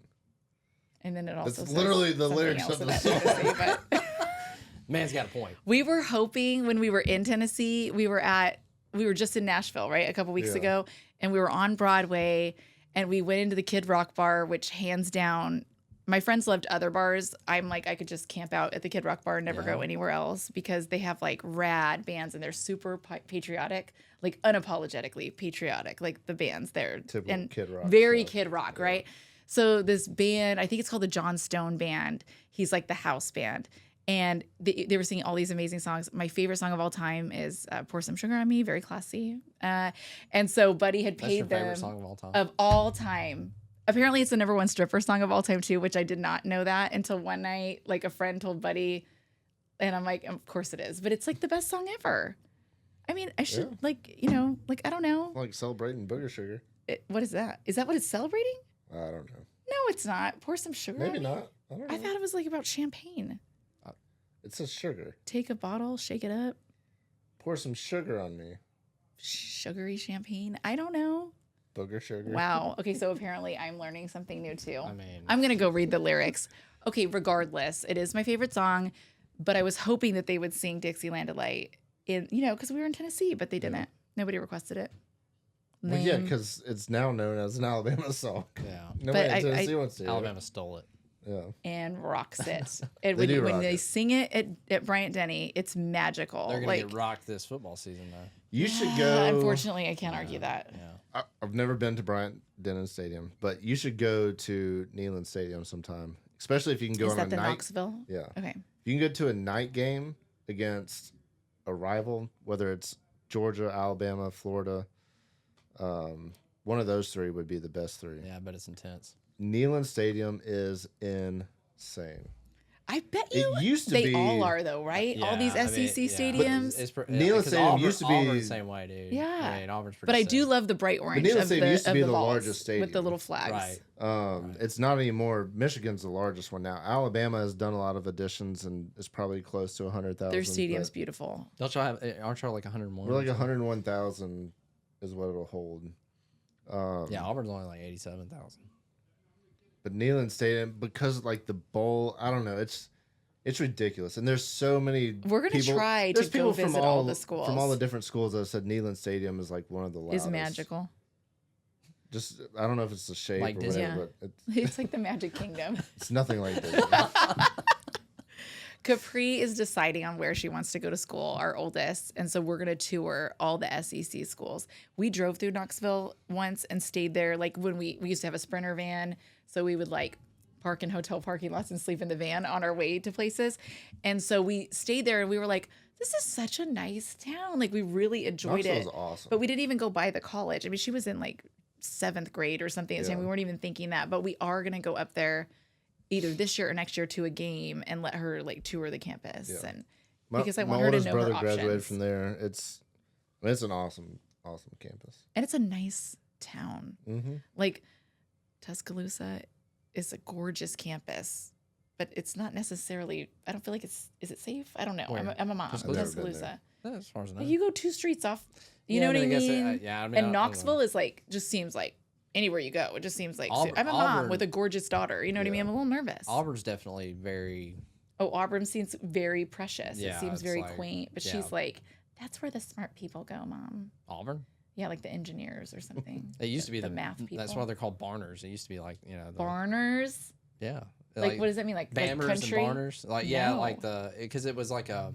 Speaker 3: And then it also
Speaker 2: It's
Speaker 3: says
Speaker 2: literally the
Speaker 3: something
Speaker 2: lyrics
Speaker 3: else
Speaker 2: of the
Speaker 3: about
Speaker 2: song.
Speaker 3: Tennessee, but
Speaker 1: Man's got a point.
Speaker 3: we were hoping when we were in Tennessee, we were just in Nashville, right, a couple weeks
Speaker 2: Yeah.
Speaker 3: ago, and we were on Broadway, and we went into the Kid Rock bar, which hands down, my friends loved other bars. I'm like, I could just camp out at the Kid Rock bar and never go anywhere else because they have like rad bands and they're super patriotic, like unapologetically patriotic, like the bands there.
Speaker 2: Typical
Speaker 3: and
Speaker 2: Kid Rock
Speaker 3: very
Speaker 2: stuff.
Speaker 3: Kid Rock, right? So this band, I think it's called the John Stone Band. He's like the house band. And they were singing all these amazing songs. My favorite song of all time is Pour Some Sugar on Me, very classy. And so Buddy had
Speaker 1: That's your
Speaker 3: paid
Speaker 1: favorite
Speaker 3: them
Speaker 1: song of all time.
Speaker 3: of all time. Apparently it's the #1 stripper song of all time too, which I did not know that until one night, like a friend told Buddy, and I'm like, of course it is. But it's like the best song ever. I mean, I should like, you know, like, I don't know.
Speaker 2: Like celebrating booger sugar.
Speaker 3: What is that? Is that what it's celebrating?
Speaker 2: I don't know.
Speaker 3: No, it's not. Pour some sugar
Speaker 2: Maybe
Speaker 3: on me.
Speaker 2: not. I don't know.
Speaker 3: I thought it was like about champagne.
Speaker 2: It says sugar.
Speaker 3: Take a bottle, shake it up.
Speaker 2: Pour some sugar on me.
Speaker 3: Sugary champagne. I don't know.
Speaker 2: Booger sugar.
Speaker 3: Wow. Okay, so apparently I'm learning something new too.
Speaker 1: I mean,
Speaker 3: I'm going to go read the lyrics. Okay, regardless, it is my favorite song, but I was hoping that they would sing Dixieland Delight in, you know, because we were in Tennessee, but they didn't. Nobody requested it.
Speaker 2: Well, yeah,
Speaker 3: Lame.
Speaker 2: because it's now known as an Alabama song.
Speaker 1: yeah.
Speaker 2: Nobody
Speaker 3: But
Speaker 2: in Tennessee wants to hear it.
Speaker 1: Alabama stole it.
Speaker 2: Yeah.
Speaker 3: And rocks it. And
Speaker 2: They do
Speaker 3: when
Speaker 2: rock
Speaker 3: they
Speaker 2: it.
Speaker 3: sing it at Bryant Denny, it's magical.
Speaker 1: They're gonna
Speaker 3: like,
Speaker 1: get rocked this football season, though.
Speaker 2: You should go.
Speaker 3: unfortunately, I can't argue that.
Speaker 1: Yeah.
Speaker 2: I've never been to Bryant Denny Stadium, but you should go to Neyland Stadium sometime, especially if you can go
Speaker 3: Is
Speaker 2: on
Speaker 3: that
Speaker 2: a
Speaker 3: the
Speaker 2: night.
Speaker 3: Knoxville?
Speaker 2: Yeah.
Speaker 3: Okay.
Speaker 2: You can go to a night game against a rival, whether it's Georgia, Alabama, Florida. One of those three would be the best three.
Speaker 1: Yeah, but it's intense.
Speaker 2: Neyland Stadium is insane.
Speaker 3: I bet
Speaker 2: It
Speaker 3: you
Speaker 2: used to
Speaker 3: they
Speaker 2: be
Speaker 3: all are though, right? All these SEC stadiums.
Speaker 2: Neyland Stadium used to be
Speaker 1: Auburn's the same way, dude.
Speaker 3: Yeah.
Speaker 1: I mean, Auburn's pretty
Speaker 3: But I
Speaker 1: sick.
Speaker 3: do love the bright orange
Speaker 2: Neyland
Speaker 3: of
Speaker 2: Stadium used to be the
Speaker 3: balls
Speaker 2: largest stadium.
Speaker 3: with the little flags.
Speaker 1: Right.
Speaker 2: It's not anymore. Michigan's the largest one now. Alabama has done a lot of additions and is probably close to 100,000.
Speaker 3: Their stadium's beautiful.
Speaker 1: Don't y'all have? Aren't y'all like 101?
Speaker 2: We're like 101,000 is what it'll hold.
Speaker 1: Yeah, Auburn's only like 87,000.
Speaker 2: But Neyland Stadium, because like the bowl, I don't know, it's ridiculous. And there's so many.
Speaker 3: We're gonna try to go visit all the schools
Speaker 2: from all the different schools that have said Neyland Stadium is like one of the loudest.
Speaker 3: Is magical.
Speaker 2: Just I don't know if it's the shape
Speaker 1: Like
Speaker 2: or
Speaker 1: Disney.
Speaker 2: whatever, but
Speaker 3: It's like the Magic Kingdom.
Speaker 2: it's nothing like Disney.
Speaker 3: Capri is deciding on where she wants to go to school, our oldest. And so we're going to tour all the SEC schools. We drove through Knoxville once and stayed there. Like when we used to have a Sprinter van. So we would like park in hotel parking lots and sleep in the van on our way to places. And so we stayed there and we were like, this is such a nice town. Like we really enjoyed
Speaker 2: Knoxville's
Speaker 3: it.
Speaker 2: awesome.
Speaker 3: But we didn't even go by the college. I mean, she was in like 7th grade or something at the time. We weren't even thinking that. But we are going to go up there either this year or next year to a game and let her like tour the campus and because I want her to know her
Speaker 2: brother
Speaker 3: options.
Speaker 2: graduated from there. It's an awesome campus,
Speaker 3: and it's a nice town.
Speaker 2: Mm-hmm.
Speaker 3: Like Tuscaloosa is a gorgeous campus, but it's not necessarily. I don't feel like is it safe? I don't know. I'm a mom. Tuscaloosa.
Speaker 1: As far as I know.
Speaker 3: Like you go 2 streets off. You know
Speaker 1: Yeah,
Speaker 3: what I
Speaker 1: I guess
Speaker 3: mean?
Speaker 1: yeah, I mean,
Speaker 3: and
Speaker 1: I don't
Speaker 3: Knoxville
Speaker 1: know.
Speaker 3: is like just seems like anywhere you go. It just seems like
Speaker 1: Auburn-
Speaker 3: I'm a mom
Speaker 1: Auburn-
Speaker 3: with a gorgeous daughter. You know what I mean? I'm a little nervous.
Speaker 1: Auburn's definitely very.
Speaker 3: Oh, Auburn seems very precious.
Speaker 1: Yeah,
Speaker 3: it seems
Speaker 1: it's
Speaker 3: very
Speaker 1: like-
Speaker 3: quaint. But
Speaker 1: yeah.
Speaker 3: she's like, that's where the smart people go, Mom.
Speaker 1: Auburn.
Speaker 3: Yeah, like the engineers or something.
Speaker 1: It used to be
Speaker 3: the math people.
Speaker 1: That's why they're called Barners. It used to be like the,
Speaker 3: Barners.
Speaker 1: Yeah.
Speaker 3: Like what does that mean? Like
Speaker 1: Bammers
Speaker 3: country?
Speaker 1: and Barners. Like yeah,
Speaker 3: No.
Speaker 1: like because it was like a.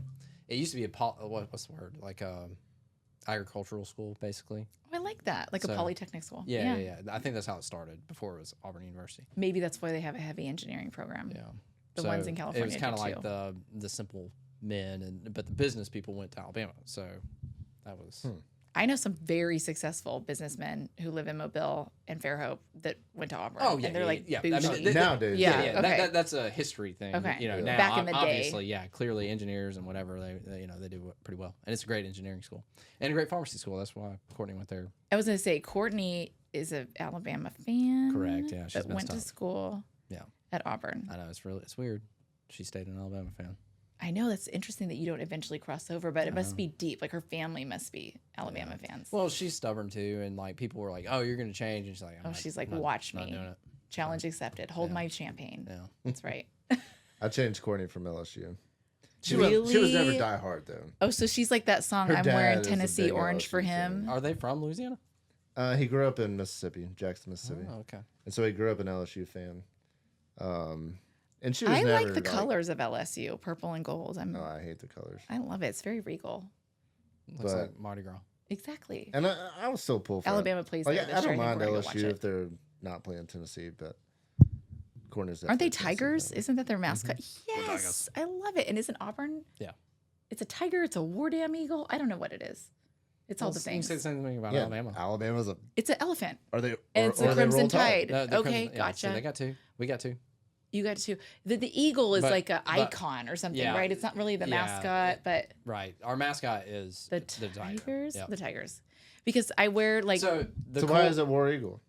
Speaker 1: It used to be what's the word? Like a agricultural school, basically.
Speaker 3: Oh, I like that. Like
Speaker 1: So-
Speaker 3: a polytechnic school.
Speaker 1: Yeah. I think that's how it started before it was Auburn University.
Speaker 3: Maybe that's why they have a heavy engineering program.
Speaker 1: Yeah.
Speaker 3: The ones in California
Speaker 1: It was kind of
Speaker 3: do
Speaker 1: like
Speaker 3: too.
Speaker 1: the simple men, but the business people went to Alabama. So that was.
Speaker 3: I know some very successful businessmen who live in Mobile and Fairhope that went to Auburn.
Speaker 1: Oh, yeah,
Speaker 3: and they're
Speaker 1: yeah,
Speaker 3: like
Speaker 1: yeah. I
Speaker 3: bougie.
Speaker 1: mean,
Speaker 2: Nowadays,
Speaker 3: Yeah.
Speaker 1: Yeah,
Speaker 3: okay.
Speaker 1: that's a history thing.
Speaker 3: Okay.
Speaker 1: You know,
Speaker 3: Yeah.
Speaker 1: now
Speaker 3: Back in the day.
Speaker 1: obviously, yeah, clearly engineers and whatever they do pretty well, and it's a great engineering school and a great pharmacy school. That's why Courtney went there.
Speaker 3: I was going to say Courtney is an Alabama fan.
Speaker 1: Correct, yeah, she's
Speaker 3: That went
Speaker 1: messed
Speaker 3: to
Speaker 1: up.
Speaker 3: school.
Speaker 1: Yeah.
Speaker 3: At Auburn.
Speaker 1: I know it's weird. She stayed an Alabama fan.
Speaker 3: I know that's interesting that you don't eventually cross over, but it must be deep. Like her family must be Alabama fans.
Speaker 1: Well, she's stubborn too, and like people were like, "Oh, you're gonna change," and she's like,
Speaker 3: she's like,
Speaker 1: I'm not-
Speaker 3: watch
Speaker 1: not
Speaker 3: me.
Speaker 1: doing it."
Speaker 3: Challenge accepted. Hold my champagne.
Speaker 1: Yeah.
Speaker 3: That's right.
Speaker 2: I changed Courtney from LSU. She was never
Speaker 3: Really?
Speaker 2: die hard though.
Speaker 3: Oh, so she's like that song,
Speaker 2: Her
Speaker 3: I'm
Speaker 2: dad
Speaker 3: wearing
Speaker 2: is a
Speaker 3: Tennessee
Speaker 2: big
Speaker 3: orange for
Speaker 2: LSU
Speaker 3: him.
Speaker 1: Are they from Louisiana?
Speaker 2: He grew up in Mississippi, Jackson, Mississippi,
Speaker 1: Oh, okay.
Speaker 2: and so he grew up an LSU fan. And she was
Speaker 3: I
Speaker 2: never
Speaker 3: like the colors of LSU, purple and gold.
Speaker 2: Oh, I hate the colors.
Speaker 3: I love it. It's very regal.
Speaker 1: Looks
Speaker 2: But-
Speaker 1: like Mardi Gras.
Speaker 3: Exactly.
Speaker 2: And I was still pull for it.
Speaker 3: Alabama plays
Speaker 2: Like,
Speaker 3: there this
Speaker 2: I
Speaker 3: year.
Speaker 2: don't
Speaker 3: think
Speaker 2: mind
Speaker 3: we're gonna go watch
Speaker 2: LSU
Speaker 3: it.
Speaker 2: if they're not playing Tennessee, but Courtney's
Speaker 3: Aren't they
Speaker 2: definitely a Tennessee
Speaker 3: tigers?
Speaker 2: fan.
Speaker 3: Isn't that their mascot?
Speaker 1: Tigers.
Speaker 3: Yes, I love it. And isn't Auburn?
Speaker 1: Yeah.
Speaker 3: It's a tiger. It's a war damn eagle. I don't know what it is. It's all the
Speaker 1: You
Speaker 3: things.
Speaker 1: say the same thing about
Speaker 2: Yeah,
Speaker 1: Alabama.
Speaker 2: Alabama's a.
Speaker 3: It's an elephant.
Speaker 2: Are they?
Speaker 3: And
Speaker 2: or,
Speaker 3: it's
Speaker 2: or
Speaker 3: the
Speaker 2: they roll
Speaker 3: Crimson Tide.
Speaker 1: The
Speaker 3: Okay,
Speaker 1: Crimson- yeah, see,
Speaker 3: gotcha.
Speaker 1: they got two. We got two.
Speaker 3: You got to. The eagle is
Speaker 1: But-
Speaker 3: like a
Speaker 1: but-
Speaker 3: icon or something,
Speaker 1: yeah,
Speaker 3: right? It's not really the
Speaker 1: yeah,
Speaker 3: mascot, but
Speaker 1: Right. Our mascot is
Speaker 3: the
Speaker 1: tiger.
Speaker 3: tigers.
Speaker 1: Yep.
Speaker 3: The tigers. Because I wear like
Speaker 1: So the
Speaker 2: So why is it War Eagle?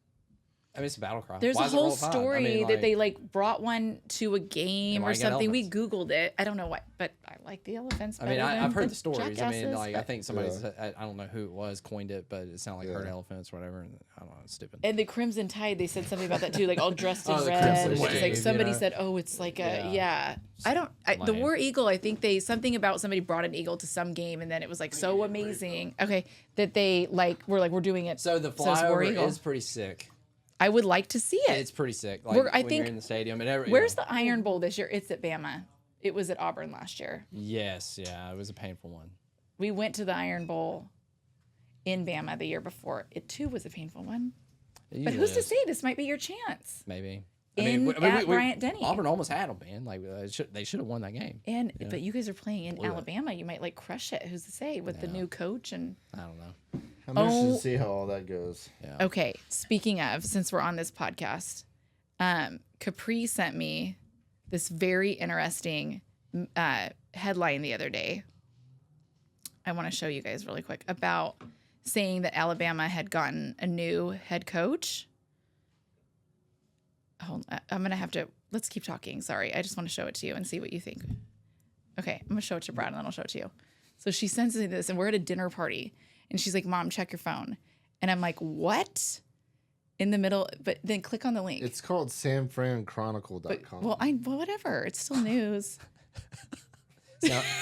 Speaker 1: I mean, it's a battle cry.
Speaker 3: there's
Speaker 1: Why
Speaker 3: a
Speaker 1: is it
Speaker 3: whole
Speaker 1: Roll Tide? I
Speaker 3: story
Speaker 1: mean,
Speaker 3: that they like brought one to a game
Speaker 1: why
Speaker 3: or
Speaker 1: you got
Speaker 3: something. We
Speaker 1: elephants?
Speaker 3: Googled it. I don't know why, but I like the elephants.
Speaker 1: I mean,
Speaker 3: better
Speaker 1: I've
Speaker 3: than
Speaker 1: heard the stories. I mean,
Speaker 3: jackasses,
Speaker 1: like I
Speaker 3: but-
Speaker 1: think somebody said, I don't know who it was coined it, but it sounded like herd elephants or whatever. And I don't know, it's stupid.
Speaker 3: And the Crimson Tide, they said something about that too, like all dressed in
Speaker 1: Oh, the
Speaker 3: red.
Speaker 1: Crimson
Speaker 3: Which is
Speaker 1: Wave,
Speaker 3: like
Speaker 1: you
Speaker 3: somebody
Speaker 1: know?
Speaker 3: said, oh, it's like a
Speaker 1: Yeah.
Speaker 3: the
Speaker 1: Lame.
Speaker 3: War Eagle. I think they something about somebody brought an eagle to some game, and then it was like so amazing. Okay, that they we're doing it.
Speaker 1: So the
Speaker 3: it's War
Speaker 1: flyover
Speaker 3: Eagle.
Speaker 1: is pretty sick.
Speaker 3: I would like to see it.
Speaker 1: It's pretty sick. Like
Speaker 3: I
Speaker 1: when
Speaker 3: think-
Speaker 1: you're in the stadium and
Speaker 3: Where's the Iron Bowl this year? It's at Bama. It was at Auburn last year.
Speaker 1: Yes, yeah, it was a painful one.
Speaker 3: We went to the Iron Bowl in Bama the year before. It too was a painful one.
Speaker 1: It
Speaker 3: But
Speaker 1: usually
Speaker 3: who's to
Speaker 1: is,
Speaker 3: say this might be your chance?
Speaker 1: Maybe.
Speaker 3: At Bryant-Denny.
Speaker 1: Auburn almost had them, man. Like they should have won that game.
Speaker 3: And but you guys are playing in
Speaker 1: Blew it.
Speaker 3: Alabama. You might like crush it. Who's to say with the new coach and
Speaker 1: I don't know.
Speaker 2: I'm interested
Speaker 3: Oh.
Speaker 2: to see how all that goes.
Speaker 1: Yeah.
Speaker 3: okay. Speaking of, since we're on this podcast, Capri sent me this very interesting headline the other day. I want to show you guys really quick about saying that Alabama had gotten a new head coach. Hold on, I'm going to have to, let's keep talking. Sorry. I just want to show it to you and see what you think. Okay. I'm going to show it to Brad and then I'll show it to you. So she sends me this and we're at a dinner party and she's like, Mom, check your phone. And I'm like, what? In the middle, but then click on the link.
Speaker 2: It's called sanfranchronicle.com.
Speaker 3: Well, whatever. It's still news.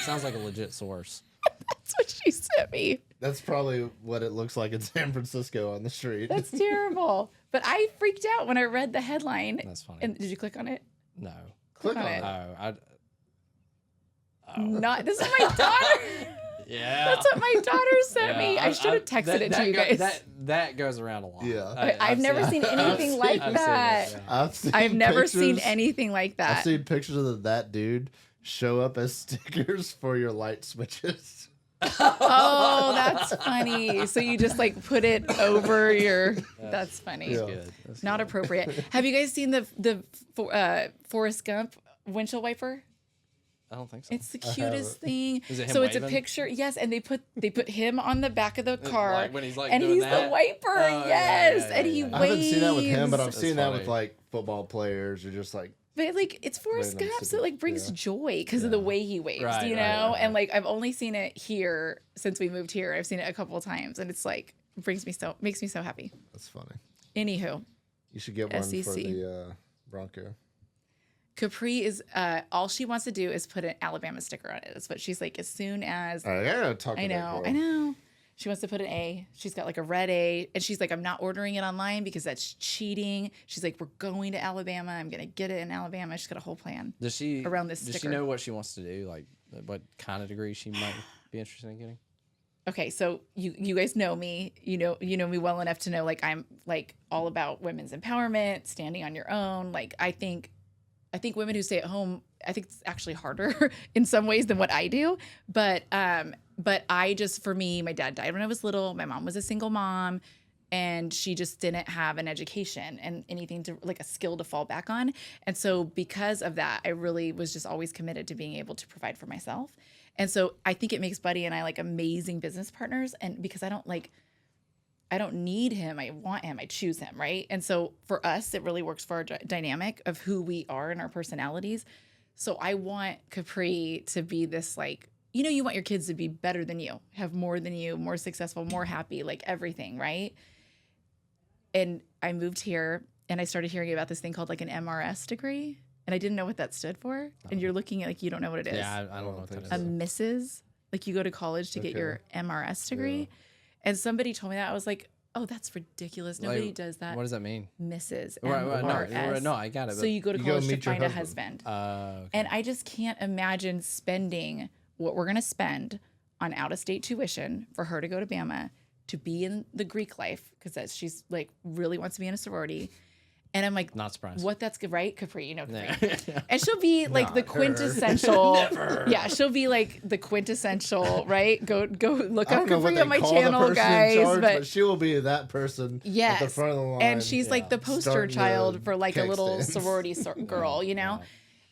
Speaker 1: Sounds like a legit source.
Speaker 3: That's what she sent me.
Speaker 2: That's probably what it looks like in San Francisco on the street.
Speaker 3: That's terrible. But I freaked out when I read the headline.
Speaker 1: That's funny.
Speaker 3: And did you click on it?
Speaker 1: No.
Speaker 2: Click on
Speaker 3: it.
Speaker 1: Oh,
Speaker 3: Not. This is my daughter.
Speaker 1: yeah.
Speaker 3: That's what my daughter sent me. I should have texted it to you guys.
Speaker 1: That goes around a lot.
Speaker 2: Yeah.
Speaker 3: I've never seen anything like that.
Speaker 2: I've
Speaker 3: never seen anything like that.
Speaker 2: I've seen pictures of that dude show up as stickers for your light switches.
Speaker 3: Oh, that's funny. So you just like put it over your. That's funny.
Speaker 2: Yeah.
Speaker 1: Good. That's
Speaker 3: Not
Speaker 1: good.
Speaker 3: appropriate. Have you guys seen the Forrest Gump windshield wiper?
Speaker 1: I don't think so.
Speaker 3: It's the cutest thing.
Speaker 1: Is it him
Speaker 3: so it's a
Speaker 1: waving?
Speaker 3: picture, yes, and they put
Speaker 2: him
Speaker 3: on the back of the car,
Speaker 1: Like when he's like
Speaker 3: and
Speaker 1: doing
Speaker 3: he's
Speaker 1: that?
Speaker 3: the wiper,
Speaker 1: Oh,
Speaker 3: yes,
Speaker 1: yeah,
Speaker 3: and he
Speaker 1: yeah.
Speaker 3: waves.
Speaker 2: I haven't seen that with him, but I've
Speaker 1: That's
Speaker 2: seen that with
Speaker 1: funny.
Speaker 2: like football players or just like
Speaker 3: But like it's Forrest
Speaker 2: Random
Speaker 3: Gump, so it like brings
Speaker 2: yeah.
Speaker 3: joy because of the way he waves,
Speaker 1: Right,
Speaker 3: you know.
Speaker 1: right, right,
Speaker 3: And like I've only seen it here since we moved here. I've seen it a couple of times, and it's like makes me so happy.
Speaker 2: that's funny.
Speaker 3: Anywho,
Speaker 2: You should get one for
Speaker 3: SEC.
Speaker 2: the Bronco.
Speaker 3: Capri is all she wants to do is put an Alabama sticker on it. That's what she's like. As soon as
Speaker 2: All right, I gotta talk to
Speaker 3: I
Speaker 2: that
Speaker 3: know,
Speaker 2: girl.
Speaker 3: I know. She wants to put an A. She's got like a red A. And she's like, I'm not ordering it online because that's cheating. She's like, we're going to Alabama. I'm going to get it in Alabama. She's got a whole plan.
Speaker 1: Does she
Speaker 3: around this
Speaker 1: Does she
Speaker 3: sticker.
Speaker 1: know what she wants to do? Like what kind of degree she might be interested in getting?
Speaker 3: Okay, so you guys know me. You know me well enough to know like I'm like all about women's empowerment, standing on your own. Like I think women who stay at home, I think it's actually harder in some ways than what I do. But I just, for me, my dad died when I was little. My mom was a single mom and she just didn't have an education and anything to like a skill to fall back on. And so because of that, I really was just always committed to being able to provide for myself. And so I think it makes Buddy and I like amazing business partners. And because I don't need him. I want him. I choose him. Right. And so for us, it really works for our dynamic of who we are and our personalities. So I want Capri to be this like, you want your kids to be better than you, have more than you, more successful, more happy, like everything. Right. And I moved here and I started hearing about this thing called like an MRS degree. And I didn't know what that stood for. And you're looking at like, you don't know what it is.
Speaker 1: Yeah, I don't know what that
Speaker 2: think
Speaker 1: is.
Speaker 3: A Mrs. Like you go to college to get your MRS degree.
Speaker 2: Yeah.
Speaker 3: And somebody told me that. I was like, oh, that's ridiculous. Nobody
Speaker 1: Like,
Speaker 3: does that.
Speaker 1: What does that mean?
Speaker 3: Mrs.
Speaker 1: Right,
Speaker 3: MRS.
Speaker 1: no, I got it.
Speaker 3: So you go to
Speaker 2: You go
Speaker 3: college to
Speaker 2: meet your
Speaker 3: find a
Speaker 2: husband.
Speaker 3: husband.
Speaker 1: Okay.
Speaker 3: And I just can't imagine spending what we're going to spend on out-of-state tuition for her to go to Bama to be in the Greek life because she's like really wants to be in a sorority. And I'm like,
Speaker 1: Not surprised.
Speaker 3: what that's good, right? Capri, Capri.
Speaker 1: Yeah.
Speaker 3: And she'll be like the
Speaker 2: Not her.
Speaker 3: quintessential.
Speaker 1: Never.
Speaker 3: Yeah, she'll be like the quintessential, right? Go look
Speaker 2: I
Speaker 3: up
Speaker 2: don't know what
Speaker 3: Capri
Speaker 2: they
Speaker 3: on my
Speaker 2: call the
Speaker 3: channel,
Speaker 2: person in
Speaker 3: guys.
Speaker 2: charge,
Speaker 3: But
Speaker 2: she will be that person at the
Speaker 3: yes,
Speaker 2: front of the line.
Speaker 3: and she's like the poster
Speaker 2: starting
Speaker 3: child
Speaker 2: the
Speaker 3: for like a
Speaker 2: keg
Speaker 3: little
Speaker 2: stands.
Speaker 3: sorority girl,
Speaker 1: Yeah.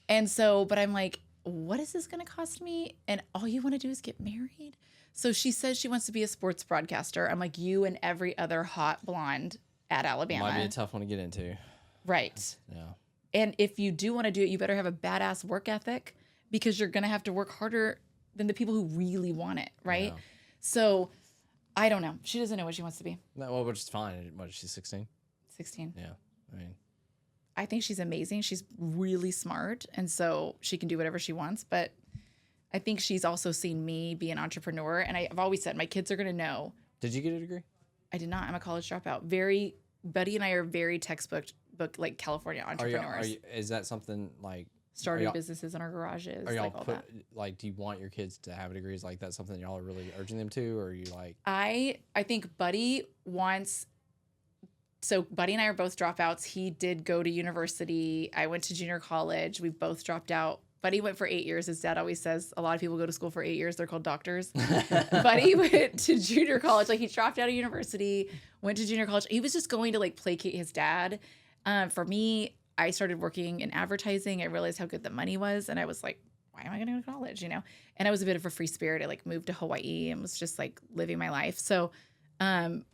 Speaker 3: And so, but I'm like, what is this going to cost me? And all you want to do is get married. So she says she wants to be a sports broadcaster. I'm like, you and every other hot blonde at Alabama.
Speaker 1: Might be a tough one to get into.
Speaker 3: Right.
Speaker 1: Yeah.
Speaker 3: And if you do want to do it, you better have a badass work ethic because you're going to have to work harder than the people who really want it. Right.
Speaker 1: Yeah.
Speaker 3: So I don't know. She doesn't know what she wants to be.
Speaker 1: No, well, which is fine. What is she, 16?
Speaker 3: 16.
Speaker 1: Yeah. I mean,
Speaker 3: I think she's amazing. She's really smart. And so she can do whatever she wants. But I think she's also seen me be an entrepreneur. And I've always said my kids are going to know.
Speaker 1: did you get a degree?
Speaker 3: I did not. I'm a college dropout. Buddy and I are very textbook like California entrepreneurs.
Speaker 1: Is that something like
Speaker 3: Started
Speaker 1: y'all-
Speaker 3: businesses in our garages,
Speaker 1: Are y'all
Speaker 3: like all that.
Speaker 1: do you want your kids to have degrees? Like that's something y'all are really urging them to, or are you like?
Speaker 3: I think Buddy wants. So Buddy and I are both dropouts. He did go to university. I went to junior college. We both dropped out. Buddy went for 8 years. His dad always says a lot of people go to school for 8 years. They're called doctors. Buddy went to junior college. Like he dropped out of university, went to junior college. He was just going to like placate his dad. For me, I started working in advertising. I realized how good the money was. And I was like, why am I going to go to college? You know? And I was a bit of a free spirit. I like moved to Hawaii and was just like living my life. So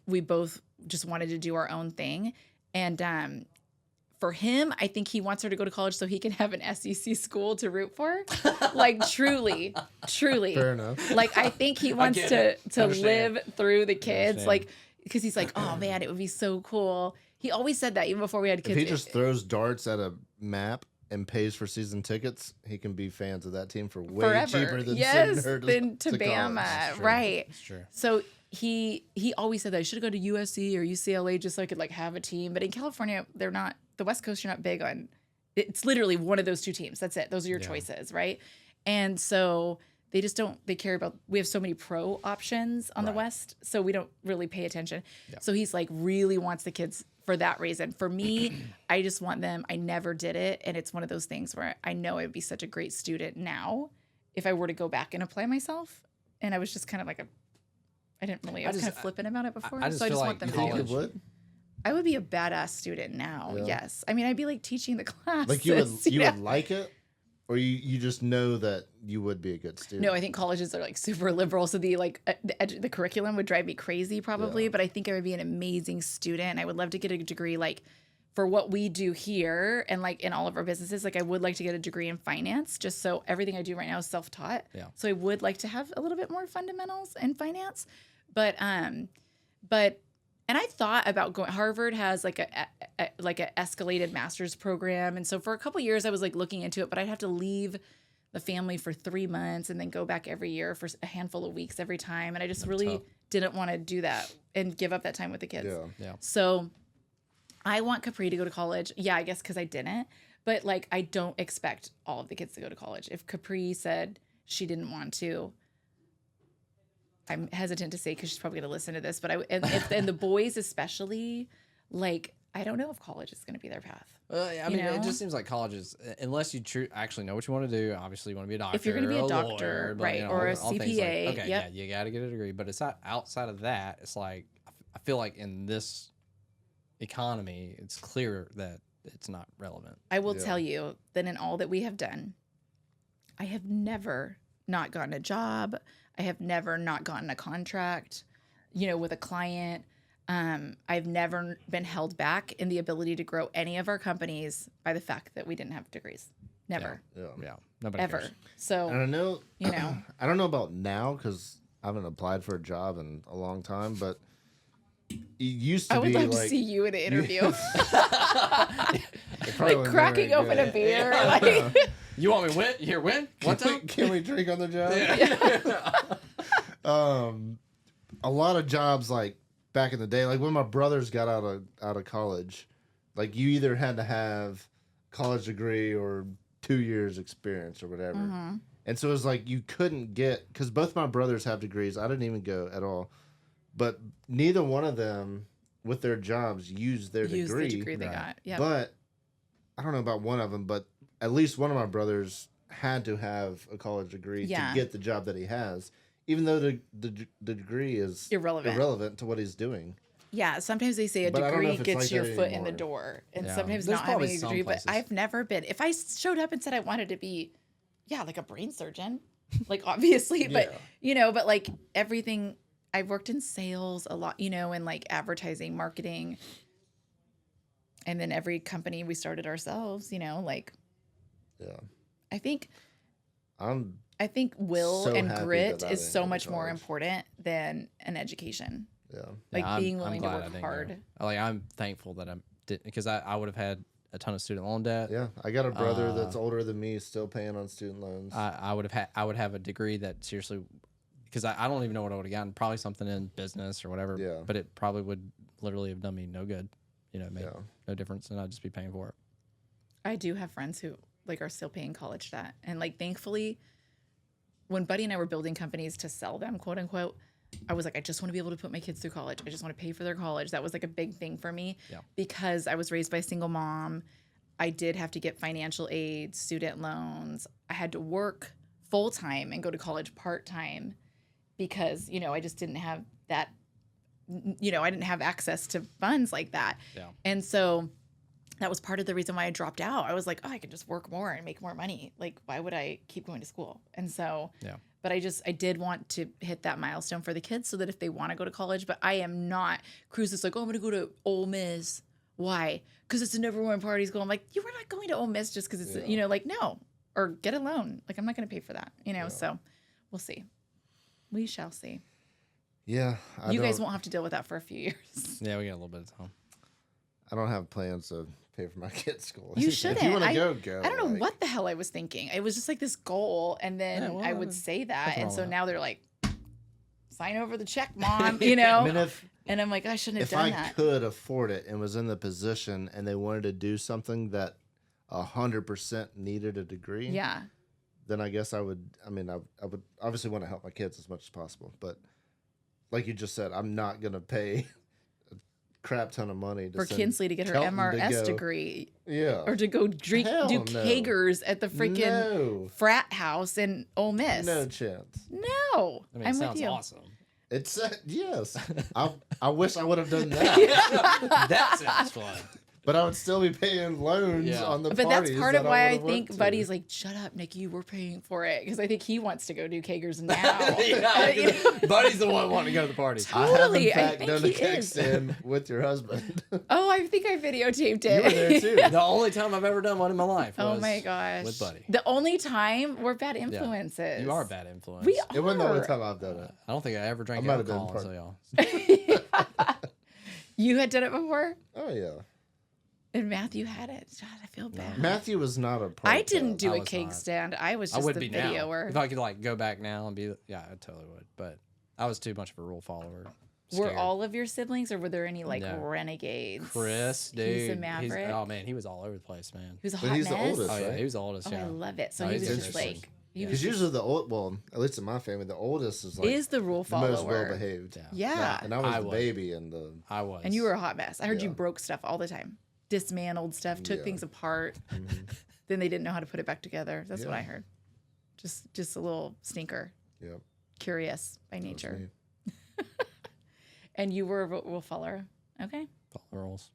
Speaker 3: we both just wanted to do our own thing. And for him, I think he wants her to go to college so he can have an SEC school to root for. Like truly.
Speaker 2: Fair enough.
Speaker 3: Like I think he wants to live through the kids. Like, because he's like, oh man, it would be so cool. He always said that even before we had kids.
Speaker 2: If he just throws darts at a map and pays for season tickets, he can be fans of that team for way
Speaker 3: forever.
Speaker 2: cheaper than
Speaker 3: yes,
Speaker 2: sending her
Speaker 3: than to
Speaker 2: college.
Speaker 3: Bama. Right.
Speaker 1: That's true.
Speaker 3: So he always said that I should go to USC or UCLA just so I could like have a team. But in California, they're not, the West Coast, you're not big on, it's literally one of those two teams. That's it. Those are your choices. Right. And so they just don't, they care about, we have so many pro options on the West. So we don't really pay attention. Yeah. So he's like really wants the kids for that reason. For me, I just want them, I never did it. And it's one of those things where I know I'd be such a great student now if I were to go back and apply myself. And I was just kind of like I was kind of flippant about it before.
Speaker 1: I just
Speaker 3: so I
Speaker 1: feel
Speaker 3: just
Speaker 1: like
Speaker 3: want them
Speaker 1: college-
Speaker 3: to do it. I would be a badass student now.
Speaker 2: Yeah.
Speaker 3: Yes. I mean, I'd be like teaching the class.
Speaker 2: Like you would like it, or you just know that you would be a good student.
Speaker 3: No, I think colleges are like super liberal, so the like the curriculum would drive me crazy probably. But I think I would be an amazing student. I would love to get a degree like for what we do here and like in all of our businesses. Like I would like to get a degree in finance, just so everything I do right now is self-taught.
Speaker 1: Yeah.
Speaker 3: So I would like to have a little bit more fundamentals in finance, but and I thought about going. Harvard has like a escalated master's program, and so for a couple of years I was like looking into it, but I'd have to leave the family for 3 months and then go back every year for a handful of weeks every time, and I just really didn't want to do that and give up that time with the kids.
Speaker 2: Yeah.
Speaker 3: So I want Capri to go to college. Yeah, I guess because I didn't, but like I don't expect all of the kids to go to college. If Capri said she didn't want to, I'm hesitant to say because she's probably going to listen to this, but and the boys especially, like, I don't know if college is going to be their path.
Speaker 1: I mean, it just seems like college is, unless you actually know what you want to do. Obviously, you want to be a doctor.
Speaker 3: If you're going to be a
Speaker 1: lawyer,
Speaker 3: doctor,
Speaker 1: but,
Speaker 3: right,
Speaker 1: you know,
Speaker 3: or a
Speaker 1: all things
Speaker 3: CPA,
Speaker 1: like, okay, yeah, you got to get a degree. But it's not outside of that. It's like I feel like in this economy, it's clear that it's not relevant.
Speaker 3: I will tell you that in all that we have done, I have never not gotten a job. I have never not gotten a contract, with a client. I've never been held back in the ability to grow any of our companies by the fact that we didn't have degrees. Never.
Speaker 1: Yeah. Nobody
Speaker 3: Ever.
Speaker 1: cares.
Speaker 3: So,
Speaker 2: And I know,
Speaker 3: I
Speaker 2: don't know about now because I haven't applied for a job in a long time, but it used to
Speaker 3: I would
Speaker 2: be
Speaker 3: love
Speaker 2: like
Speaker 3: to see you in an interview.
Speaker 2: probably
Speaker 3: like cracking
Speaker 2: very
Speaker 3: open a
Speaker 2: good.
Speaker 3: beer.
Speaker 1: Yeah.
Speaker 3: Like,
Speaker 1: You want me to win? Here, win? One time?
Speaker 2: Can we drink on the job?
Speaker 1: Yeah.
Speaker 2: A lot of jobs like back in the day, like when my brothers got out of college, like you either had to have college degree or 2 years experience or whatever.
Speaker 3: mm-hmm.
Speaker 2: And so it was like you couldn't get, because both my brothers have degrees. I didn't even go at all. But neither one of them with their jobs used their degree.
Speaker 3: The degree they got. Yeah.
Speaker 2: But I don't know about one of them, but at least one of my brothers had to have a college degree to get the job that he has, even though the degree is irrelevant to what he's doing.
Speaker 3: Yeah, sometimes they say a degree gets your foot in the door, and sometimes
Speaker 1: There's
Speaker 3: not having a
Speaker 1: some
Speaker 3: degree.
Speaker 1: places.
Speaker 3: But I've never been. If I showed up and said I wanted to be, like a brain surgeon, like obviously, but but like everything. I've worked in sales a lot, and like advertising, marketing, and then every company we started ourselves. Like, I think will
Speaker 2: so
Speaker 3: and
Speaker 2: happy
Speaker 3: grit
Speaker 2: that I
Speaker 3: is
Speaker 2: didn't
Speaker 3: so
Speaker 2: go to
Speaker 3: much more
Speaker 2: college.
Speaker 3: important than an education.
Speaker 2: Yeah.
Speaker 3: Like being
Speaker 1: I'm
Speaker 3: willing to
Speaker 1: glad I
Speaker 3: work
Speaker 1: didn't
Speaker 3: hard.
Speaker 1: go. Like I'm thankful that I didn't, because I would have had a ton of student loan debt.
Speaker 2: Yeah. I got a brother that's older than me, still paying on student loans.
Speaker 1: I would have a degree that seriously, because I don't even know what I would have gotten. Probably something in business or whatever.
Speaker 2: Yeah.
Speaker 1: But it probably would literally have done me no good. It made no difference, and I'd just be paying for it.
Speaker 3: I do have friends who like are still paying college debt, and like thankfully, when Buddy and I were building companies to sell them, quote unquote, I was like, I just want to be able to put my kids through college. I just want to pay for their college. That was like a big thing for me because I was raised by a single mom. I did have to get financial aid, student loans. I had to work full time and go to college part time because, I just didn't have that, I didn't have access to funds like that.
Speaker 1: Yeah.
Speaker 3: And so that was part of the reason why I dropped out. I was like, oh, I can just work more and make more money. Like, why would I keep going to school? And so, but I did want to hit that milestone for the kids so that if they want to go to college, but I am not. Cruz is like, oh, I'm going to go to Ole Miss. Why? Because it's a number one party school. I'm like, you were not going to Ole Miss just because it's, like, no. Or get a loan. Like, I'm not going to pay for that, so we'll see. We shall see.
Speaker 2: Yeah.
Speaker 3: You guys won't have to deal with that for a few years.
Speaker 1: Yeah, we got a little bit of time.
Speaker 2: I don't have plans to pay for my kids' school.
Speaker 3: You shouldn't.
Speaker 2: If you want to go.
Speaker 3: I don't know what the hell I was thinking. It was just like this goal, and then I would say that, and so now they're like, sign over the check, Mom,
Speaker 2: I mean,
Speaker 3: and I'm like, I shouldn't have
Speaker 2: if
Speaker 3: done
Speaker 2: I
Speaker 3: that.
Speaker 2: could afford it and was in the position and they wanted to do something that 100% needed a degree, then I guess I would. I mean, I would obviously want to help my kids as much as possible, but like you just said, I'm not gonna pay a crap ton of money
Speaker 3: for Kinsley to get her MRS degree, or to go do kegers at the freaking frat house in Ole Miss.
Speaker 2: No chance.
Speaker 3: No,
Speaker 1: I mean,
Speaker 3: I'm
Speaker 1: it
Speaker 3: with
Speaker 1: sounds
Speaker 3: you.
Speaker 1: awesome.
Speaker 2: It's yes. I wish I would have done that.
Speaker 1: That sounds fun.
Speaker 2: But I would still be paying loans on the
Speaker 3: But
Speaker 2: parties.
Speaker 3: that's part of why I
Speaker 2: would've
Speaker 3: think
Speaker 2: went to.
Speaker 3: Buddy's like, shut up, Nikki, we're paying for it. Because I think he wants to go do kegers now.
Speaker 1: Buddy's the one wanting to go to the party.
Speaker 3: Totally,
Speaker 2: I have, in
Speaker 3: I
Speaker 2: fact,
Speaker 3: think
Speaker 2: done
Speaker 3: he
Speaker 2: a keg
Speaker 3: is.
Speaker 2: stand with your husband.
Speaker 3: Oh, I think I videotaped it.
Speaker 2: You were there too.
Speaker 1: The only time I've ever done one in my life was
Speaker 3: Oh my gosh.
Speaker 1: with Buddy.
Speaker 3: The only time we're bad influences.
Speaker 1: You are a bad influence.
Speaker 3: We are.
Speaker 2: It wasn't the only time I've done it.
Speaker 1: I don't think I ever drank
Speaker 2: I might have been
Speaker 1: alcohol
Speaker 2: part-
Speaker 1: until y'all.
Speaker 3: You had done it before?
Speaker 2: Oh yeah.
Speaker 3: And Matthew had it. God, I feel bad.
Speaker 2: Matthew was not a part.
Speaker 3: I
Speaker 2: of
Speaker 3: didn't
Speaker 2: that.
Speaker 3: do
Speaker 1: I
Speaker 3: a
Speaker 1: was
Speaker 3: cake
Speaker 1: not.
Speaker 3: stand. I was
Speaker 1: I
Speaker 3: just
Speaker 1: would
Speaker 3: the
Speaker 1: be now.
Speaker 3: videoer.
Speaker 1: If I could like go back now and be, I totally would. But I was too much of a rule follower.
Speaker 3: Were
Speaker 1: Scared.
Speaker 3: all of your siblings, or were there any like
Speaker 1: No.
Speaker 3: renegades?
Speaker 1: Chris, dude,
Speaker 3: He's a maverick.
Speaker 1: oh man, he was all over the place, man.
Speaker 3: He was a
Speaker 2: But
Speaker 3: hot
Speaker 2: he's the
Speaker 3: mess.
Speaker 2: oldest.
Speaker 1: Oh yeah,
Speaker 2: right?
Speaker 1: he was the oldest.
Speaker 3: Oh,
Speaker 1: Yeah,
Speaker 3: I love it. So
Speaker 1: No,
Speaker 3: he
Speaker 1: he's
Speaker 3: was just
Speaker 1: interesting.
Speaker 3: like, he was
Speaker 2: Because usually the old, well, at least in my family, the oldest is like
Speaker 3: is the rule
Speaker 2: the most well
Speaker 3: follower.
Speaker 2: behaved.
Speaker 3: Yeah.
Speaker 2: And I was
Speaker 1: I
Speaker 2: the
Speaker 1: was.
Speaker 2: baby and the.
Speaker 1: I was.
Speaker 3: And you were a hot mess. I heard you
Speaker 2: Yeah.
Speaker 3: broke stuff all the time, dismantled stuff, took
Speaker 2: Yeah.
Speaker 3: things apart.
Speaker 2: Mhm.
Speaker 3: Then they didn't know how to put it back together. That's what
Speaker 2: Yeah.
Speaker 3: I heard. Just a little stinker.
Speaker 2: Yep.
Speaker 3: Curious by
Speaker 2: that was
Speaker 3: nature.
Speaker 2: me.
Speaker 3: And you were a rule follower. Okay.
Speaker 1: Follow the rules.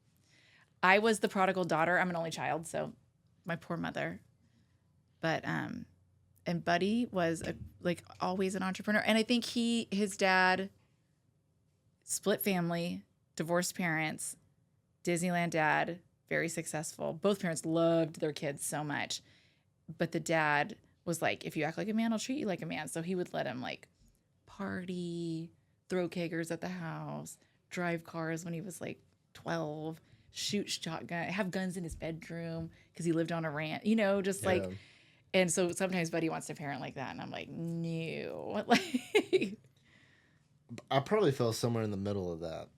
Speaker 3: I was the prodigal daughter. I'm an only child, so my poor mother. But and Buddy was like always an entrepreneur, and I think his dad split family, divorced parents, Disneyland dad, very successful. Both parents loved their kids so much, but the dad was like, if you act like a man, I'll treat you like a man. So he would let him like party, throw kegers at the house, drive cars when he was like 12, shoot shotgun, have guns in his bedroom because he lived on a ranch, just like.
Speaker 2: Yeah.
Speaker 3: And so sometimes Buddy wants to parent like that, and I'm like, no. Like,
Speaker 2: I probably fell somewhere in the middle of that.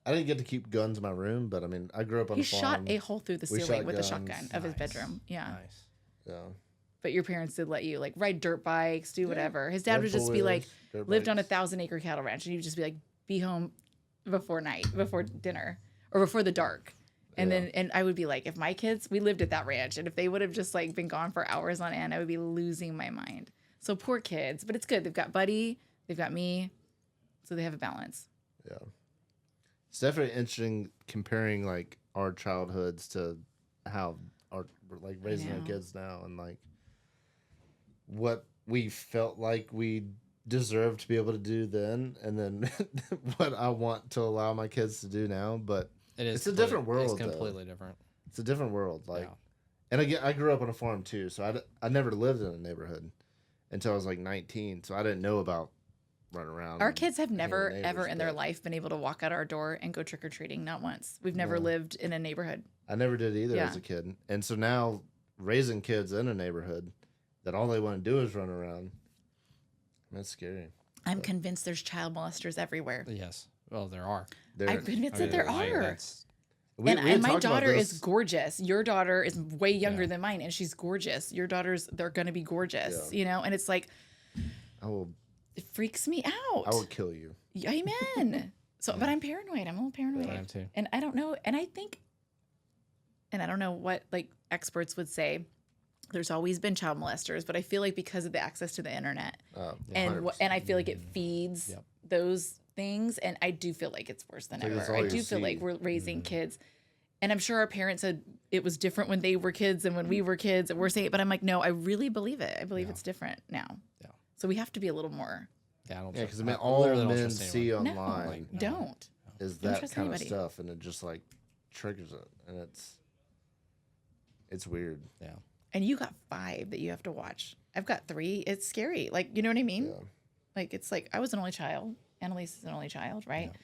Speaker 2: I didn't get to keep guns in my room, but I mean, I grew up on
Speaker 3: he
Speaker 2: a farm.
Speaker 3: shot a hole through the
Speaker 2: We
Speaker 3: ceiling
Speaker 2: shot
Speaker 3: with a
Speaker 2: guns.
Speaker 3: shotgun of his
Speaker 1: Nice.
Speaker 3: bedroom. Yeah.
Speaker 1: Nice.
Speaker 2: Yeah.
Speaker 3: But your parents did let you like ride dirt bikes, do whatever. His dad
Speaker 2: Red
Speaker 3: would just be like,
Speaker 2: four-wheelers, dirt
Speaker 3: lived on a
Speaker 2: bikes.
Speaker 3: 1,000-acre cattle ranch, and he would just be like, be home before dinner, or before the dark. And
Speaker 2: Yeah.
Speaker 3: then, and I would be like, if my kids, we lived at that ranch, and if they would have just like been gone for hours on end, I would be losing my mind. So poor kids, but it's good. They've got Buddy, they've got me, so they have a balance.
Speaker 2: Yeah. It's definitely interesting comparing like our childhoods to how we're like raising our
Speaker 3: know.
Speaker 2: kids now, and like what we felt like we deserved to be able to do then, and then what I want to allow my kids to do now. But
Speaker 1: It is.
Speaker 2: It's a different
Speaker 1: completely-
Speaker 2: world,
Speaker 1: It's
Speaker 2: though.
Speaker 1: completely different.
Speaker 2: it's a different world. Like,
Speaker 1: Yeah.
Speaker 2: and again, I grew up on a farm too, so I never lived in a neighborhood until I was like 19, so I didn't know about running around.
Speaker 3: Our
Speaker 2: and
Speaker 3: kids have
Speaker 2: hanging with
Speaker 3: never,
Speaker 2: neighbors,
Speaker 3: ever in their
Speaker 2: but
Speaker 3: life been able to walk out our door and go trick or treating. Not once. We've never
Speaker 2: No.
Speaker 3: lived in a neighborhood.
Speaker 2: I never did either
Speaker 3: Yeah.
Speaker 2: as a kid. And so now raising kids in a neighborhood that all they want to do is run around, that's scary.
Speaker 3: I'm convinced there's child molesters everywhere.
Speaker 1: Yes. Well, there are.
Speaker 3: I'm convinced that there
Speaker 1: like,
Speaker 3: are.
Speaker 1: that's-
Speaker 2: We
Speaker 3: And
Speaker 2: had
Speaker 3: my
Speaker 2: talked about
Speaker 3: daughter is
Speaker 2: this.
Speaker 3: gorgeous. Your daughter is way younger
Speaker 1: Yeah.
Speaker 3: than mine, and she's gorgeous. Your daughters, they're going to be gorgeous, And it's like,
Speaker 2: I will
Speaker 3: it freaks me out.
Speaker 2: I will kill you.
Speaker 3: Amen. So, but I'm paranoid. I'm a little paranoid.
Speaker 1: I am too.
Speaker 3: And I don't know. And I think, and I don't know what like experts would say. There's always been child molesters, but I feel like because of the access to the internet, and I feel like it feeds
Speaker 1: Yep.
Speaker 3: those things, and I do feel like it's worse than
Speaker 2: It's like
Speaker 3: ever.
Speaker 2: it's all
Speaker 3: I
Speaker 2: you
Speaker 3: do feel like
Speaker 2: see.
Speaker 3: we're raising kids And I'm sure our parents said it was different when they were kids and when we were kids, and we're saying it. But I'm like, no, I really believe it. I believe it's different now.
Speaker 1: Yeah.
Speaker 3: So we have to be a little more.
Speaker 1: Yeah, I don't.
Speaker 2: Yeah, because I
Speaker 1: trust-
Speaker 2: mean,
Speaker 1: I
Speaker 2: all
Speaker 1: literally don't
Speaker 2: men
Speaker 1: trust
Speaker 2: see
Speaker 1: anyone.
Speaker 2: online
Speaker 1: Like, no.
Speaker 3: Don't.
Speaker 2: is
Speaker 3: Don't
Speaker 2: that
Speaker 3: trust
Speaker 2: kind
Speaker 3: anybody.
Speaker 2: of stuff, and it just like triggers it, and it's weird.
Speaker 1: Yeah.
Speaker 3: And you got 5 that you have to watch. I've got 3. It's scary. Like, you know what I mean?
Speaker 2: Yeah.
Speaker 3: Like, it's like I was an only child. Annalise is an only child, right?
Speaker 1: Yeah.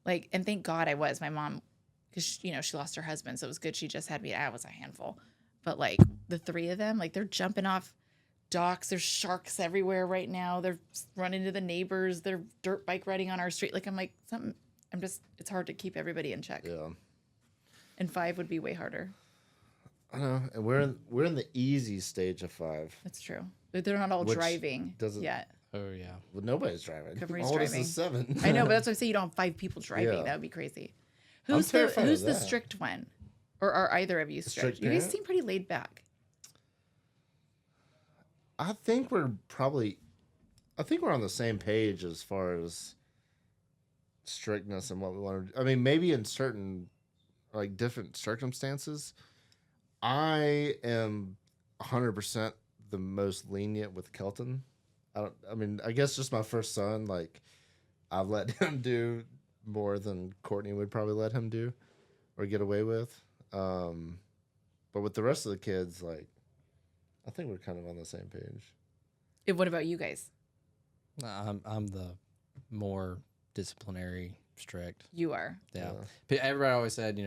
Speaker 3: Like, and thank God I was. My mom, because, she lost her husband. So it was good. She just had me. I was a handful. But, like, the 3 of them, like, they're jumping off docks. There's sharks everywhere right now. They're running to the neighbors. They're dirt bike riding on our street. Like, I'm like, it's hard to keep everybody in check.
Speaker 2: Yeah.
Speaker 3: And 5 would be way harder.
Speaker 2: I know, and we're in the easy stage of 5.
Speaker 3: That's true. But they're not all
Speaker 2: Which
Speaker 3: driving
Speaker 2: doesn't-
Speaker 3: yet.
Speaker 1: Oh yeah.
Speaker 2: Well, nobody's driving.
Speaker 3: Capri's
Speaker 2: All of us
Speaker 3: driving.
Speaker 2: is 7.
Speaker 3: I know, but that's what I say. You don't have 5 people driving.
Speaker 2: Yeah.
Speaker 3: That would be crazy.
Speaker 2: I'm
Speaker 3: Who's the
Speaker 2: terrified of that.
Speaker 3: strict one? Or are either of you strict?
Speaker 2: strict
Speaker 3: You guys
Speaker 2: parent?
Speaker 3: seem pretty laid back.
Speaker 2: I think we're on the same page as far as strictness and what we want to do. I mean, maybe in certain like different circumstances, I am 100% the most lenient with Kelton. I guess just my first son, like I've let him do more than Courtney would probably let him do or get away with. But with the rest of the kids, like I think we're kind of on the same page.
Speaker 3: And what about you guys?
Speaker 1: I'm the more disciplinary, strict.
Speaker 3: You are.
Speaker 1: Yeah. But everybody always said,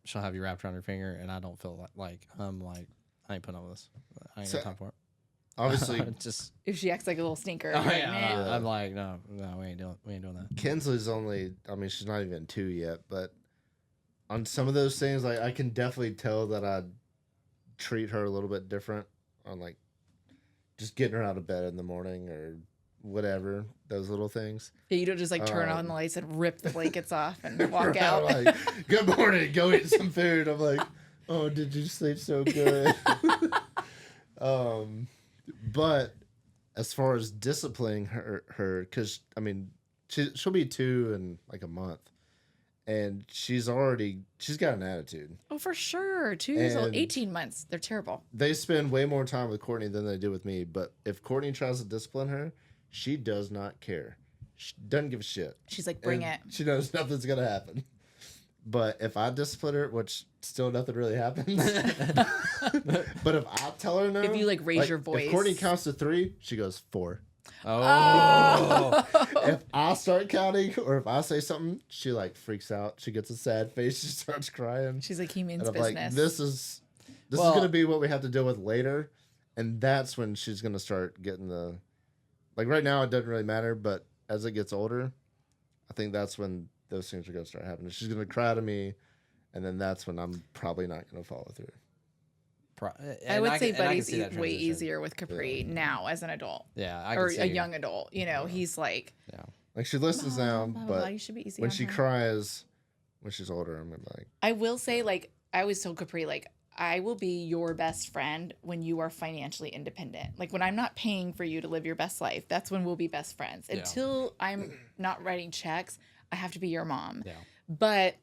Speaker 1: she'll have you wrapped around her finger, and I don't feel like I'm like I ain't putting up with this. I ain't got time for it.
Speaker 2: Obviously,
Speaker 1: just
Speaker 3: If she acts like a little stinker.
Speaker 1: oh,
Speaker 3: you're like,
Speaker 1: yeah,
Speaker 3: "Meh."
Speaker 1: I'm like no, we ain't doing that.
Speaker 2: Kinsley's only, she's not even 2 yet, but on some of those things, like I can definitely tell that I treat her a little bit different on like just getting her out of bed in the morning or whatever, those little things.
Speaker 3: Yeah, you don't just like turn on the lights and rip the blankets off and walk
Speaker 2: Right,
Speaker 3: out.
Speaker 2: I'm like, good morning, go eat some food. I'm like, oh, did you sleep so good? But as far as disciplining her, because she'll be 2 in like a month, and she's got an attitude.
Speaker 3: Oh, for sure. 2 years old,
Speaker 2: And
Speaker 3: 18 months. They're terrible.
Speaker 2: They spend way more time with Courtney than they do with me. But if Courtney tries to discipline her, she does not care. She doesn't give a shit.
Speaker 3: She's like, bring
Speaker 2: And
Speaker 3: it.
Speaker 2: She knows nothing's gonna happen. But if I discipline her, which still nothing really happens. But if I tell her no,
Speaker 3: If you like raise your
Speaker 2: if
Speaker 3: voice.
Speaker 2: Courtney counts to 3, she goes 4.
Speaker 1: Oh,
Speaker 2: If I start counting or if I say something, she like freaks out. She gets a sad face. She starts crying.
Speaker 3: She's like, he means
Speaker 2: And I'm
Speaker 3: business.
Speaker 2: like, this is
Speaker 1: Well-
Speaker 2: gonna be what we have to deal with later, and that's when she's gonna start getting the, like right now it doesn't really matter, but as it gets older, I think that's when those things are gonna start happening. She's gonna cry to me, and then that's when I'm probably not gonna follow through.
Speaker 3: I would say
Speaker 1: can
Speaker 3: Buddy's
Speaker 1: see that
Speaker 3: way
Speaker 1: transition.
Speaker 3: easier with Capri now as an adult.
Speaker 1: Yeah, I
Speaker 3: Or
Speaker 1: can see
Speaker 3: a young adult.
Speaker 1: Yeah.
Speaker 3: He's like,
Speaker 1: Yeah.
Speaker 2: Like she listens now,
Speaker 3: blah, blah, blah,
Speaker 2: but
Speaker 3: you should be easy
Speaker 2: when
Speaker 3: on
Speaker 2: she
Speaker 3: her.
Speaker 2: cries, when she's older, I'm gonna be like,
Speaker 3: I will say, like, I always told Capri, like, I will be your best friend when you are financially independent. Like, when I'm not paying for you to live your best life, that's when we'll be best friends.
Speaker 1: Yeah.
Speaker 3: Until I'm not writing checks, I have to be your mom.
Speaker 1: Yeah.
Speaker 3: But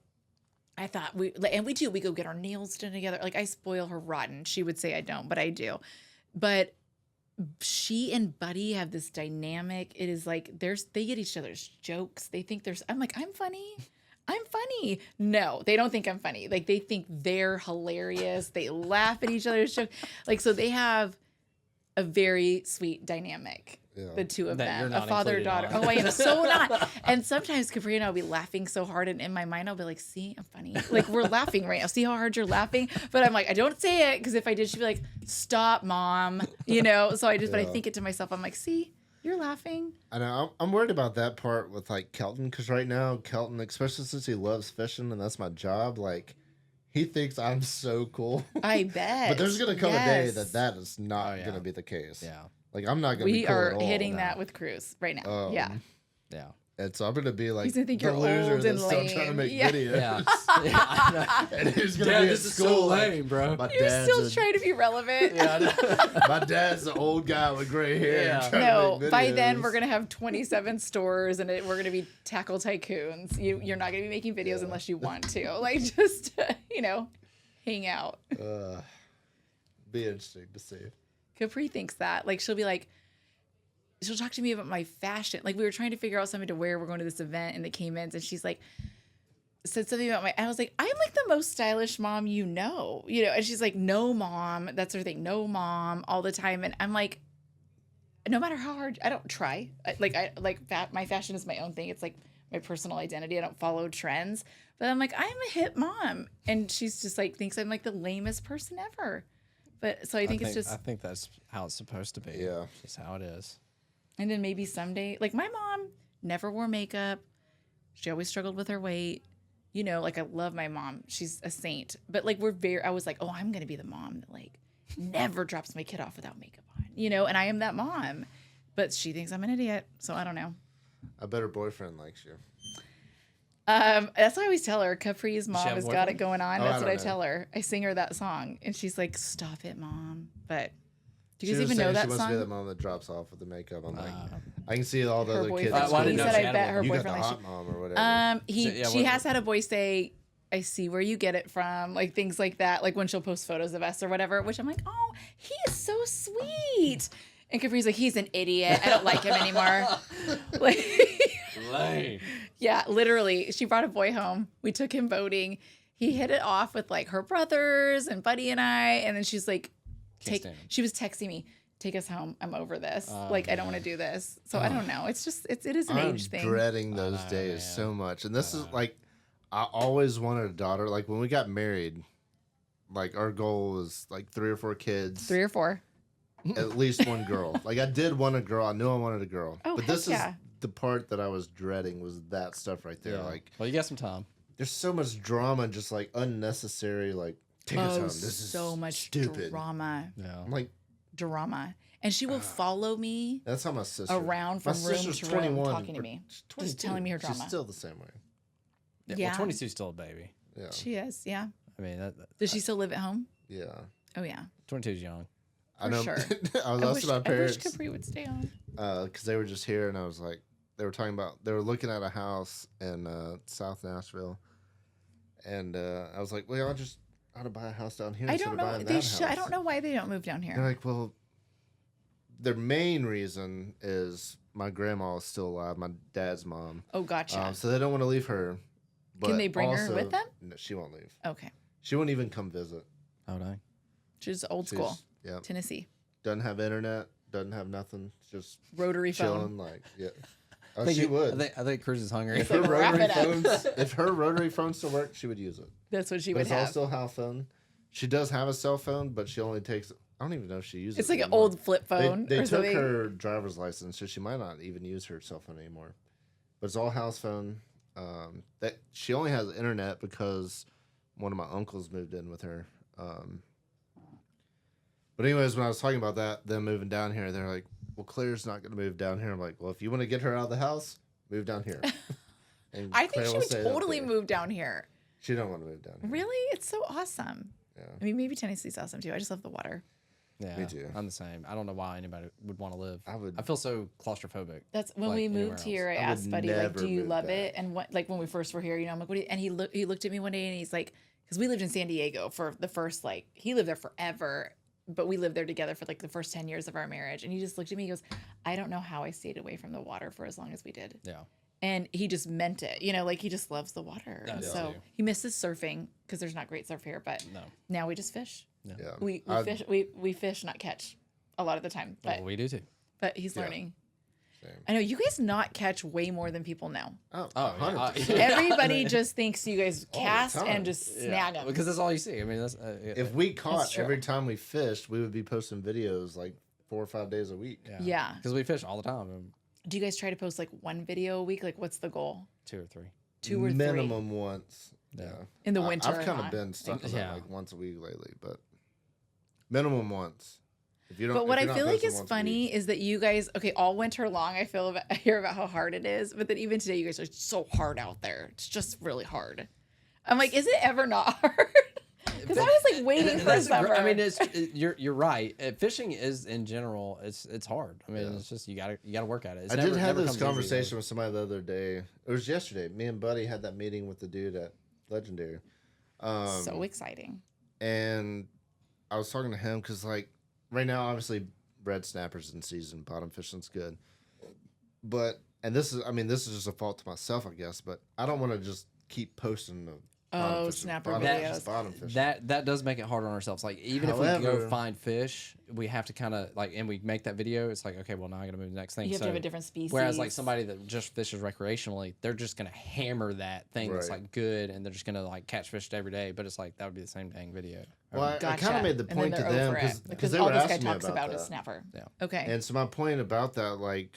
Speaker 3: I thought we go get our nails done together. Like, I spoil her rotten. She would say I don't, but I do. But she and Buddy have this dynamic. It is like they get each other's jokes. They think I'm like, I'm funny. No, they don't think I'm funny. Like, they think they're hilarious. They laugh at each other's jokes. Like, so they have a very sweet dynamic.
Speaker 2: yeah.
Speaker 3: The two of
Speaker 1: That you're
Speaker 3: them, a
Speaker 1: not
Speaker 3: father
Speaker 1: included
Speaker 3: daughter.
Speaker 1: on.
Speaker 3: Oh, I am so not. And sometimes Capri and I will be laughing so hard, and in my mind I'll be like, "See, I'm funny." Like, we're laughing right now. See how hard you're laughing? But I'm like, I don't say it because if I did, she'd be like, "Stop, mom." So I just, but I
Speaker 2: Yeah.
Speaker 3: think it to myself. I'm like, "See, you're laughing."
Speaker 2: I know. I'm worried about that part with like Kelton, because right now Kelton, especially since he loves fishing and that's my job, like he thinks I'm so cool.
Speaker 3: I bet.
Speaker 2: But there's gonna come a day
Speaker 3: Yes.
Speaker 2: that is not
Speaker 1: Oh, yeah.
Speaker 2: gonna be the case.
Speaker 1: Yeah.
Speaker 2: Like I'm not gonna. be
Speaker 3: We
Speaker 2: cool
Speaker 3: are
Speaker 2: at all.
Speaker 3: hitting that with Cruz right now. Yeah.
Speaker 1: Yeah.
Speaker 2: And so I'm gonna be like
Speaker 3: He's gonna think
Speaker 2: the
Speaker 3: you're
Speaker 2: loser
Speaker 3: old
Speaker 2: that's
Speaker 3: and
Speaker 2: still trying to
Speaker 3: lame.
Speaker 2: make
Speaker 3: Yeah.
Speaker 2: videos.
Speaker 1: Yeah. I know.
Speaker 2: And he's gonna
Speaker 1: Dad,
Speaker 2: be at
Speaker 1: this is
Speaker 2: school
Speaker 1: so
Speaker 2: like,
Speaker 1: lame, bro.
Speaker 2: My
Speaker 3: You're
Speaker 2: dad's
Speaker 3: still
Speaker 2: a-
Speaker 3: trying to be relevant.
Speaker 1: Yeah, I know.
Speaker 2: my dad's the old guy with gray hair.
Speaker 1: Yeah.
Speaker 2: trying to
Speaker 3: No,
Speaker 2: make
Speaker 3: by then
Speaker 2: videos.
Speaker 3: we're gonna have 27 stores and we're gonna be tackle tycoons. You're not gonna be making videos unless you want to. Like just hang out.
Speaker 2: Be interesting to see.
Speaker 3: Capri thinks that. Like she'll be like, she'll talk to me about my fashion. Like we were trying to figure out something to wear. We're going to this event in the Caymans, and she's like, said something about I was like, I'm like the most stylish mom you know. And she's like, no mom. That's her thing. No mom all the time. And I'm like, no matter how hard, I don't try. My fashion is my own thing. It's like my personal identity. I don't follow trends. But I'm like, I'm a hip mom. And she's just like, thinks I'm like the lamest person ever. But so I think it's just.
Speaker 1: I think that's how it's supposed to be.
Speaker 2: Yeah.
Speaker 1: Just how it is.
Speaker 3: And then maybe someday, like my mom never wore makeup. She always struggled with her weight. Like I love my mom. She's a saint. But like I was like, oh, I'm going to be the mom that like never drops my kid off without makeup on, and I am that mom. But she thinks I'm an idiot. So I don't know.
Speaker 2: I bet her boyfriend likes you.
Speaker 3: That's what I always tell her. Capri's mom
Speaker 1: have
Speaker 3: has
Speaker 1: a
Speaker 3: got it
Speaker 1: boyfriend?
Speaker 3: going on.
Speaker 2: Oh,
Speaker 3: That's
Speaker 2: I
Speaker 3: what I
Speaker 2: don't know.
Speaker 3: tell her. I sing her that song. And she's like, stop it, mom. But do you
Speaker 2: She
Speaker 3: guys
Speaker 2: was
Speaker 3: even know
Speaker 2: saying
Speaker 3: that
Speaker 2: she wants to be the
Speaker 3: song?
Speaker 2: mom that drops off with the makeup. I'm like, I can see all the
Speaker 3: Her
Speaker 2: other kids.
Speaker 3: boyfriend.
Speaker 2: at
Speaker 1: Why
Speaker 2: school.
Speaker 1: didn't
Speaker 3: He
Speaker 1: know
Speaker 3: said
Speaker 1: she
Speaker 3: I
Speaker 1: had
Speaker 3: bet
Speaker 1: a
Speaker 3: her
Speaker 2: You got the
Speaker 3: boyfriend likes
Speaker 2: hot
Speaker 3: you.
Speaker 2: mom or whatever.
Speaker 1: Yeah,
Speaker 3: She
Speaker 1: what-
Speaker 3: has had a boy say, I see where you get it from, like things like that, like when she'll post photos of us or whatever, which I'm like, oh, he is so sweet. And Capri's like, he's an idiot. I don't like him anymore. Like,
Speaker 1: Lame.
Speaker 3: yeah, literally. She brought a boy home. We took him boating. He hit it off with like her brothers and Buddy and I. And then she's like,
Speaker 1: stand him.
Speaker 3: she was texting me, take us home. I'm over this. Like, I don't want to do this. So I don't know. It's just, it is an
Speaker 2: I'm
Speaker 3: age thing.
Speaker 2: dreading those days
Speaker 1: man.
Speaker 2: so much. And this is like, I always wanted a daughter. Like when we got married, like our goal was like 3 or 4 kids,
Speaker 3: 3 or 4.
Speaker 2: at least one girl. Like I did want a girl. I knew I wanted a girl.
Speaker 3: Oh,
Speaker 2: but
Speaker 3: heck
Speaker 2: this
Speaker 3: yeah.
Speaker 2: is the part that I was dreading was that stuff right there.
Speaker 1: Yeah.
Speaker 2: Like
Speaker 1: Well, you got some time.
Speaker 2: there's so much drama and just like unnecessary. Like take us home. This is
Speaker 3: so much
Speaker 2: stupid.
Speaker 3: drama.
Speaker 1: Yeah.
Speaker 2: I'm like,
Speaker 3: And she will follow me
Speaker 2: that's how my sister
Speaker 3: around from
Speaker 2: my
Speaker 3: room
Speaker 2: sister's
Speaker 3: to room
Speaker 2: 21,
Speaker 3: talking to
Speaker 2: or
Speaker 3: me.
Speaker 2: she's
Speaker 3: Just telling me her
Speaker 2: She's
Speaker 3: drama.
Speaker 2: still the same way.
Speaker 1: Yeah. Well, 22 is still a baby.
Speaker 2: Yeah.
Speaker 3: She is, yeah.
Speaker 1: I mean,
Speaker 3: Does she still live at home?
Speaker 2: Yeah.
Speaker 3: Oh, yeah.
Speaker 1: 22 is young.
Speaker 2: I know.
Speaker 3: sure.
Speaker 2: I was
Speaker 3: I
Speaker 2: asking
Speaker 3: wish,
Speaker 2: my
Speaker 3: I wish
Speaker 2: parents
Speaker 3: Capri would stay home.
Speaker 2: because they were just here, and I was like, they were looking at a house in South Nashville, and I was like, well, I just ought to buy a house down here.
Speaker 3: I
Speaker 2: instead
Speaker 3: don't
Speaker 2: of
Speaker 3: know.
Speaker 2: buying
Speaker 3: They
Speaker 2: that
Speaker 3: should. I
Speaker 2: house."
Speaker 3: don't know why they don't move down here.
Speaker 2: They're like, well, their main reason is my grandma is still alive, my dad's mom.
Speaker 3: Oh, gotcha.
Speaker 2: So they don't want to leave her. But
Speaker 3: they bring her
Speaker 2: also-
Speaker 3: with them?
Speaker 2: No, she won't leave.
Speaker 3: Okay.
Speaker 2: She won't even come visit.
Speaker 1: Oh, dang.
Speaker 3: She's old
Speaker 2: She's,
Speaker 3: school.
Speaker 2: Yeah.
Speaker 3: Tennessee.
Speaker 2: Doesn't have internet. Doesn't have nothing. Just
Speaker 3: Rotary phone.
Speaker 2: chilling. Like, yeah. Oh, she would.
Speaker 1: I think Cruz is hungry.
Speaker 2: If her
Speaker 3: Like, wrap
Speaker 2: rotary
Speaker 3: it up.
Speaker 2: phones, if her rotary phone still worked, she would use it.
Speaker 3: That's what she
Speaker 2: But
Speaker 3: would
Speaker 2: it's all
Speaker 3: have.
Speaker 2: still house phone. She does have a cell phone, but she only takes. I don't even know if she uses.
Speaker 3: It's
Speaker 2: it
Speaker 3: like an
Speaker 2: anymore.
Speaker 3: old flip phone.
Speaker 2: They
Speaker 3: or
Speaker 2: took
Speaker 3: something.
Speaker 2: her driver's license, so she might not even use her cell phone anymore. But it's all house phone. That she only has internet because one of my uncles moved in with her. But anyways, when I was talking about that, them moving down here, they're like, "Well, Claire's not going to move down here." I'm like, "Well, if you want to get her out of the house, move down here." And
Speaker 3: I think
Speaker 2: Claire
Speaker 3: she
Speaker 2: will
Speaker 3: would
Speaker 2: stay up
Speaker 3: totally
Speaker 2: there.
Speaker 3: move down here.
Speaker 2: She don't want to move down here.
Speaker 3: Really? It's so awesome.
Speaker 2: Yeah.
Speaker 3: I mean, maybe Tennessee's awesome too. I just love the water.
Speaker 1: Yeah,
Speaker 2: Me too.
Speaker 1: I'm the same. I don't know why anybody would want to live.
Speaker 2: I would.
Speaker 1: I feel so claustrophobic.
Speaker 3: That's when
Speaker 1: Like
Speaker 3: we
Speaker 1: anywhere
Speaker 3: moved here. I
Speaker 2: else. I would
Speaker 3: asked Buddy, like,
Speaker 2: never
Speaker 3: "Do you
Speaker 2: move
Speaker 3: love
Speaker 2: back.
Speaker 3: it?" And what, like, when we first were here, I'm like, "What?" And he looked at me one day and he's like, because we lived in San Diego for the first, like, he lived there forever, but we lived there together for like the first 10 years of our marriage. And he just looked at me. He goes, "I don't know how I stayed away from the water for as long as we did."
Speaker 1: Yeah.
Speaker 3: And he just meant it, like he just loves the water. And
Speaker 1: Yeah.
Speaker 3: so
Speaker 1: too.
Speaker 3: he misses surfing because there's not great surf here. But
Speaker 1: No.
Speaker 3: now we just fish.
Speaker 2: Yeah.
Speaker 3: We
Speaker 2: I'd-
Speaker 3: fish. We fish, not catch, a lot of the time. But
Speaker 1: Well, we do too.
Speaker 3: he's
Speaker 2: Yeah.
Speaker 3: learning.
Speaker 2: Same.
Speaker 3: I know you guys not catch way more than people know.
Speaker 2: Oh,
Speaker 1: Oh,
Speaker 2: 100%.
Speaker 3: Everybody just thinks you guys
Speaker 2: All the
Speaker 3: cast
Speaker 2: time.
Speaker 3: and just snag them.
Speaker 1: Because that's all you see. I mean, that's
Speaker 2: If we caught
Speaker 3: true.
Speaker 2: every time we fished, we would be posting videos like 4 or 5 days a week.
Speaker 3: Yeah.
Speaker 1: Because we fish all the time.
Speaker 3: Do you guys try to post like one video a week? Like, what's the goal?
Speaker 1: 2 or 3.
Speaker 3: 2 or 3
Speaker 2: Minimum once.
Speaker 1: Yeah.
Speaker 2: Yeah.
Speaker 3: in the winter?
Speaker 2: I've kind
Speaker 3: huh?
Speaker 2: of been stuck on
Speaker 1: Yeah.
Speaker 2: that like once a week lately, but minimum once. If you don't,
Speaker 3: But what
Speaker 2: if
Speaker 3: I
Speaker 2: you're not
Speaker 3: feel like
Speaker 2: posting
Speaker 3: is
Speaker 2: once a
Speaker 3: funny
Speaker 2: week-
Speaker 3: is that you guys, okay, all winter long, I hear about how hard it is, but then even today, you guys are so hard out there. It's just really hard. I'm like, is it ever not hard? Because I was like waiting for summer.
Speaker 1: I mean, you're right. Fishing is in general, it's hard. I mean, it's just you gotta work at it. It's
Speaker 2: I
Speaker 1: never,
Speaker 2: did have
Speaker 1: never
Speaker 2: this
Speaker 1: comes easy,
Speaker 2: conversation with somebody the other day. It was yesterday. Me and Buddy had that meeting with the dude at Legendary.
Speaker 3: So exciting.
Speaker 2: And I was talking to him because, like, right now, obviously, red snappers in season, bottom fishing's good. But, and this is just a fault to myself, I guess, but I don't want to just keep posting the bottom fishing,
Speaker 3: snapper
Speaker 2: videos.
Speaker 3: videos.
Speaker 1: That does make it hard on ourselves. Like, even if we
Speaker 2: However-
Speaker 1: go find fish, we have to kind of like, and we make that video. It's like, okay, well, now I gotta move to the next thing.
Speaker 3: You have to have a different species.
Speaker 1: Whereas, like, somebody that just fishes recreationally, they're just gonna hammer that thing that's
Speaker 2: Right.
Speaker 1: like good, and they're just gonna like catch fish every day. But it's like that would be the same dang video.
Speaker 2: Well, I
Speaker 3: Gotcha.
Speaker 2: kind of made the
Speaker 3: And then
Speaker 2: point to
Speaker 3: they're
Speaker 2: them
Speaker 3: over it,
Speaker 2: because they
Speaker 3: all
Speaker 2: were
Speaker 3: this guy
Speaker 2: asking me
Speaker 3: talks
Speaker 2: about
Speaker 3: about is
Speaker 2: that.
Speaker 3: snapper.
Speaker 1: Yeah.
Speaker 3: Okay.
Speaker 2: And so my point about that, like,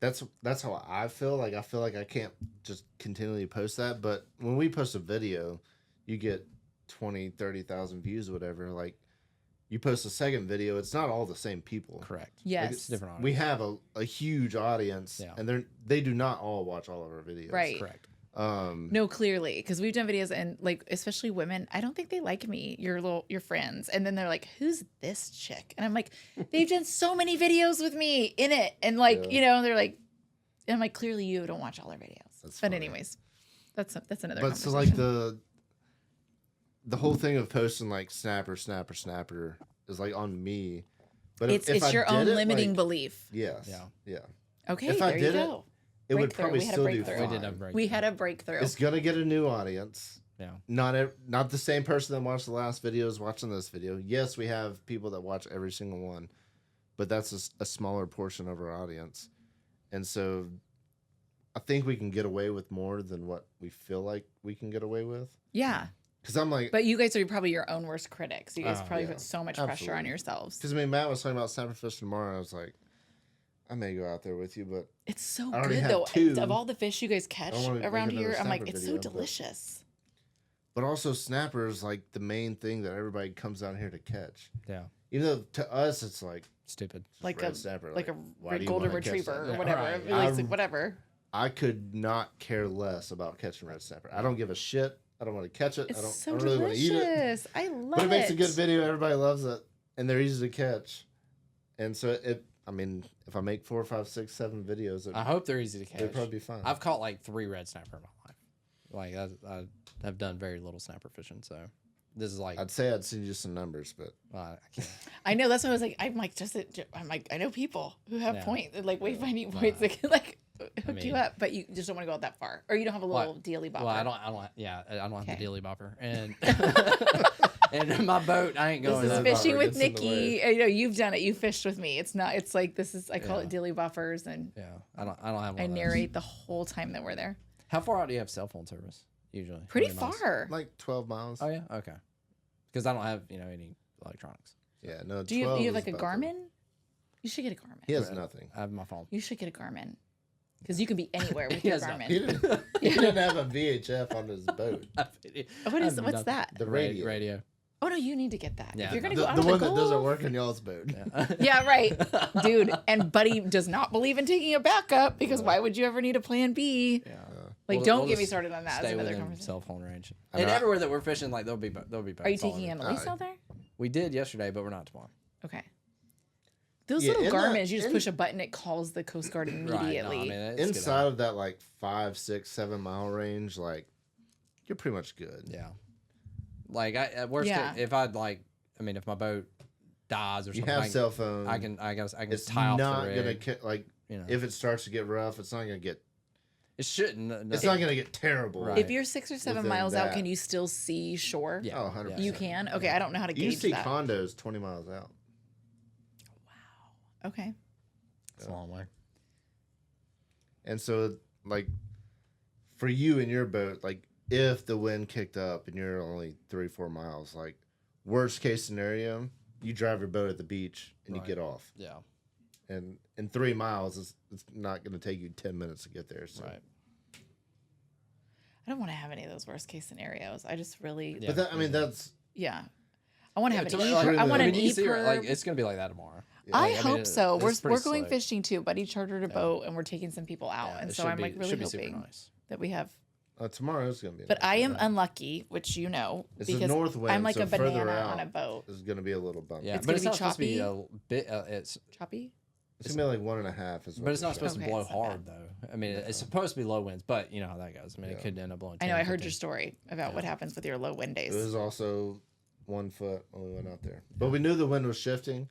Speaker 2: that's how I feel. Like, I feel like I can't just continually post that. But when we post a video, you get 20, 30,000 views or whatever. Like, you post a second video, it's not all the same people.
Speaker 1: Correct.
Speaker 3: Yes.
Speaker 1: It's different. Audience.
Speaker 2: We have a huge audience,
Speaker 1: Yeah.
Speaker 2: and they do not all watch all of our videos.
Speaker 3: Right.
Speaker 1: Correct.
Speaker 3: No, clearly, because we've done videos and like, especially women, I don't think they like me, your friends. And then they're like, who's this chick? And I'm like, they've done so many videos with me in it. And like, they're like, and I'm like, clearly you don't watch all our videos.
Speaker 2: That's
Speaker 3: but
Speaker 2: funny.
Speaker 3: anyways, that's another
Speaker 2: But so,
Speaker 3: conversation.
Speaker 2: like, the whole thing of posting, like, snapper is, like, on me. But
Speaker 3: it's
Speaker 2: if I
Speaker 3: your
Speaker 2: did
Speaker 3: own
Speaker 2: it,
Speaker 3: limiting
Speaker 2: like,
Speaker 3: belief.
Speaker 2: Yes.
Speaker 1: Yeah.
Speaker 2: Yeah.
Speaker 3: Okay,
Speaker 2: if I
Speaker 3: there
Speaker 2: did
Speaker 3: you
Speaker 2: it,
Speaker 3: go.
Speaker 2: It would
Speaker 3: Breakthrough.
Speaker 2: probably
Speaker 3: We had a
Speaker 2: still do
Speaker 3: breakthrough.
Speaker 2: fine.
Speaker 1: We did have a break.
Speaker 3: We had a breakthrough.
Speaker 2: It's gonna get a new audience.
Speaker 1: Yeah.
Speaker 2: Not the same person that watched the last video is watching this video. Yes, we have people that watch every single one, but that's a smaller portion of our audience. And so I think we can get away with more than what we feel like we can get away with.
Speaker 3: Yeah.
Speaker 2: Because I'm like,
Speaker 3: But you guys are probably your own worst critics. You guys probably
Speaker 2: yeah.
Speaker 3: put so much pressure on
Speaker 2: Absolutely.
Speaker 3: yourselves.
Speaker 2: because I mean, Matt was talking about snapper fish tomorrow, and I was like, I may go out there with you, but
Speaker 3: It's so
Speaker 2: I already
Speaker 3: good
Speaker 2: have
Speaker 3: though.
Speaker 2: 2.
Speaker 3: Of all the fish you guys catch
Speaker 2: wanna make
Speaker 3: around
Speaker 2: another
Speaker 3: here, I'm like,
Speaker 2: snapper
Speaker 3: it's so
Speaker 2: video, but-
Speaker 3: delicious.
Speaker 2: also snapper is like the main thing that everybody comes down here to catch.
Speaker 1: Yeah.
Speaker 2: Even though to us it's like
Speaker 1: Stupid.
Speaker 2: just
Speaker 3: Like
Speaker 2: red
Speaker 3: a
Speaker 2: snapper,
Speaker 3: like
Speaker 2: why
Speaker 3: a
Speaker 2: do you
Speaker 3: golden
Speaker 2: wanna catch
Speaker 3: retriever
Speaker 2: that?
Speaker 3: or whatever.
Speaker 1: right.
Speaker 3: Like, whatever.
Speaker 2: I could not care less about catching red snapper. I don't give a shit. I don't want to catch it.
Speaker 3: It's
Speaker 2: I
Speaker 3: so
Speaker 2: don't really want to eat it.
Speaker 3: delicious. I love it.
Speaker 2: But it makes a good video. Everybody loves it, and they're easy to catch. And so I mean, if I make 4, 5, 6, 7 videos,
Speaker 1: I hope they're easy to catch.
Speaker 2: they'd probably be fine.
Speaker 1: I've caught like 3 red snapper in my life. Like I have done very little snapper fishing, so this is like
Speaker 2: I'd say I'd send you some numbers, but
Speaker 1: I can't.
Speaker 3: I know. That's why I was like, I'm like, I know people who have
Speaker 1: Yeah.
Speaker 3: wayfinding points that can like hook you
Speaker 1: mean-
Speaker 3: up, but you just don't want to go out that far, or you don't have a little dealy bopper.
Speaker 1: Well, I don't have the
Speaker 3: Okay.
Speaker 1: dealy bopper, and and my boat, I ain't
Speaker 3: This
Speaker 1: going.
Speaker 3: is
Speaker 2: that
Speaker 1: up.
Speaker 3: fishing
Speaker 2: bopper
Speaker 3: with
Speaker 2: gets in the
Speaker 3: Nikki. You know, you've done it. You fished with me. It's not. It's like this is. I call
Speaker 1: Yeah.
Speaker 3: it dilly buffers, and
Speaker 1: Yeah, I don't have one.
Speaker 3: I
Speaker 1: of those.
Speaker 3: narrate the whole time that we're there.
Speaker 1: How far out do you have cell phone service usually? How
Speaker 3: Pretty
Speaker 1: many miles?
Speaker 3: far.
Speaker 2: like 12 miles.
Speaker 1: Oh yeah, okay. Because I don't have any electronics.
Speaker 2: Yeah, no.
Speaker 3: Do you
Speaker 2: 12
Speaker 3: have
Speaker 2: is
Speaker 3: like a
Speaker 2: about the-
Speaker 3: Garmin? You should get a Garmin.
Speaker 2: He has
Speaker 1: Right.
Speaker 2: nothing.
Speaker 1: I have my phone.
Speaker 3: You should get a Garmin because you can be anywhere with
Speaker 1: He
Speaker 3: your
Speaker 1: has
Speaker 3: Garmin.
Speaker 2: He didn't have a VHF on his boat.
Speaker 3: What's that?
Speaker 2: The radio.
Speaker 1: Radio.
Speaker 3: Oh no, you need to get that.
Speaker 1: Yeah,
Speaker 3: if you're gonna
Speaker 2: The,
Speaker 3: go out
Speaker 2: the
Speaker 3: on
Speaker 2: one
Speaker 3: the
Speaker 2: that doesn't
Speaker 3: Gulf-
Speaker 2: work on y'all's boat.
Speaker 3: Yeah, right, dude. And Buddy does not believe in taking a backup because why would you ever need a plan B?
Speaker 1: Yeah.
Speaker 3: Like,
Speaker 1: We'll-
Speaker 3: don't
Speaker 1: we'll
Speaker 3: get me
Speaker 1: just
Speaker 3: started on that. That's
Speaker 1: Stay
Speaker 3: another
Speaker 1: within
Speaker 3: conversation.
Speaker 1: cell phone range.
Speaker 2: I
Speaker 1: And
Speaker 2: know.
Speaker 1: everywhere that we're fishing, like there'll be boats.
Speaker 3: Are you
Speaker 1: all
Speaker 3: taking
Speaker 1: over.
Speaker 3: Annalise out there?
Speaker 1: We did yesterday, but we're not tomorrow.
Speaker 3: Okay. Those
Speaker 2: Yeah,
Speaker 3: little
Speaker 2: in the-
Speaker 3: Garmins, you just
Speaker 2: in-
Speaker 3: push a button, it calls the Coast Guard
Speaker 1: Right, no,
Speaker 3: immediately.
Speaker 1: I mean, it's good
Speaker 2: Inside
Speaker 1: out.
Speaker 2: of that, like 5, 6, 7 mile range, like you're pretty much good.
Speaker 1: Yeah. Like at worst,
Speaker 3: Yeah.
Speaker 1: if if my boat dies or
Speaker 2: You
Speaker 1: something,
Speaker 2: have cell phone.
Speaker 1: I can
Speaker 2: It's
Speaker 1: tie off
Speaker 2: not
Speaker 1: the
Speaker 2: gonna
Speaker 1: rig.
Speaker 2: like
Speaker 1: You know,
Speaker 2: if it starts to get rough, it's not gonna get.
Speaker 1: it shouldn't. No,
Speaker 2: It's not gonna get terrible.
Speaker 1: Right.
Speaker 3: If you're 6 or 7
Speaker 2: Within
Speaker 3: miles out,
Speaker 2: that.
Speaker 3: can you still see shore?
Speaker 1: Yeah.
Speaker 2: Oh, 100%.
Speaker 3: You can? Okay, I don't know how to
Speaker 2: You
Speaker 3: gauge
Speaker 2: see
Speaker 3: that.
Speaker 2: condos 20 miles out.
Speaker 3: Okay.
Speaker 1: It's a long way.
Speaker 2: And so, like, for you in your boat, like, if the wind kicked up and you're only 3, 4 miles, like, worst case scenario, you drive your boat at the beach and
Speaker 1: Right.
Speaker 2: you get off.
Speaker 1: Yeah.
Speaker 2: And in 3 miles, it's not going to take you 10 minutes to get there. So.
Speaker 1: Right.
Speaker 3: I don't want to have any of those worst case scenarios. I just really,
Speaker 1: Yeah.
Speaker 2: But that, I mean, that's
Speaker 3: yeah. I want to have an
Speaker 2: Like,
Speaker 3: e-perb. I want
Speaker 1: I
Speaker 3: an
Speaker 1: mean, you see, like
Speaker 3: e-perb.
Speaker 1: it's gonna be like that tomorrow.
Speaker 3: I
Speaker 1: Like,
Speaker 3: hope so.
Speaker 1: it's pretty
Speaker 3: We're going
Speaker 1: slick.
Speaker 3: fishing too. Buddy chartered a boat, and we're taking some people out,
Speaker 1: Yeah,
Speaker 3: and
Speaker 1: it
Speaker 3: so
Speaker 1: should
Speaker 3: I'm
Speaker 1: be-
Speaker 3: like really
Speaker 1: should be super
Speaker 3: hoping
Speaker 1: nice.
Speaker 3: that we have.
Speaker 2: Tomorrow's gonna be.
Speaker 3: But
Speaker 2: nice,
Speaker 3: I am
Speaker 2: yeah.
Speaker 3: unlucky, which you know,
Speaker 2: It's a
Speaker 3: because
Speaker 2: north wind,
Speaker 3: I'm like
Speaker 2: so
Speaker 3: a
Speaker 2: further
Speaker 3: banana
Speaker 2: out
Speaker 3: on a boat.
Speaker 2: It's gonna be a little bumpy.
Speaker 1: Yeah,
Speaker 3: It's
Speaker 1: but
Speaker 3: gonna
Speaker 1: it's
Speaker 3: be
Speaker 1: not supposed to be
Speaker 3: choppy?
Speaker 1: a bit. It's
Speaker 3: Choppy.
Speaker 2: It's gonna be like 1.5. Is what
Speaker 1: but it's not
Speaker 2: they're
Speaker 1: supposed
Speaker 2: saying.
Speaker 1: to blow
Speaker 3: it's not
Speaker 1: hard though. I mean, it's supposed to be low winds, but you know how that goes. I mean, it could end up blowing.
Speaker 3: I know.
Speaker 1: 10,
Speaker 3: I heard
Speaker 1: 15.
Speaker 3: your story about what happens with your low wind days.
Speaker 2: It was also 1 foot when we went out there, but we knew the wind was shifting,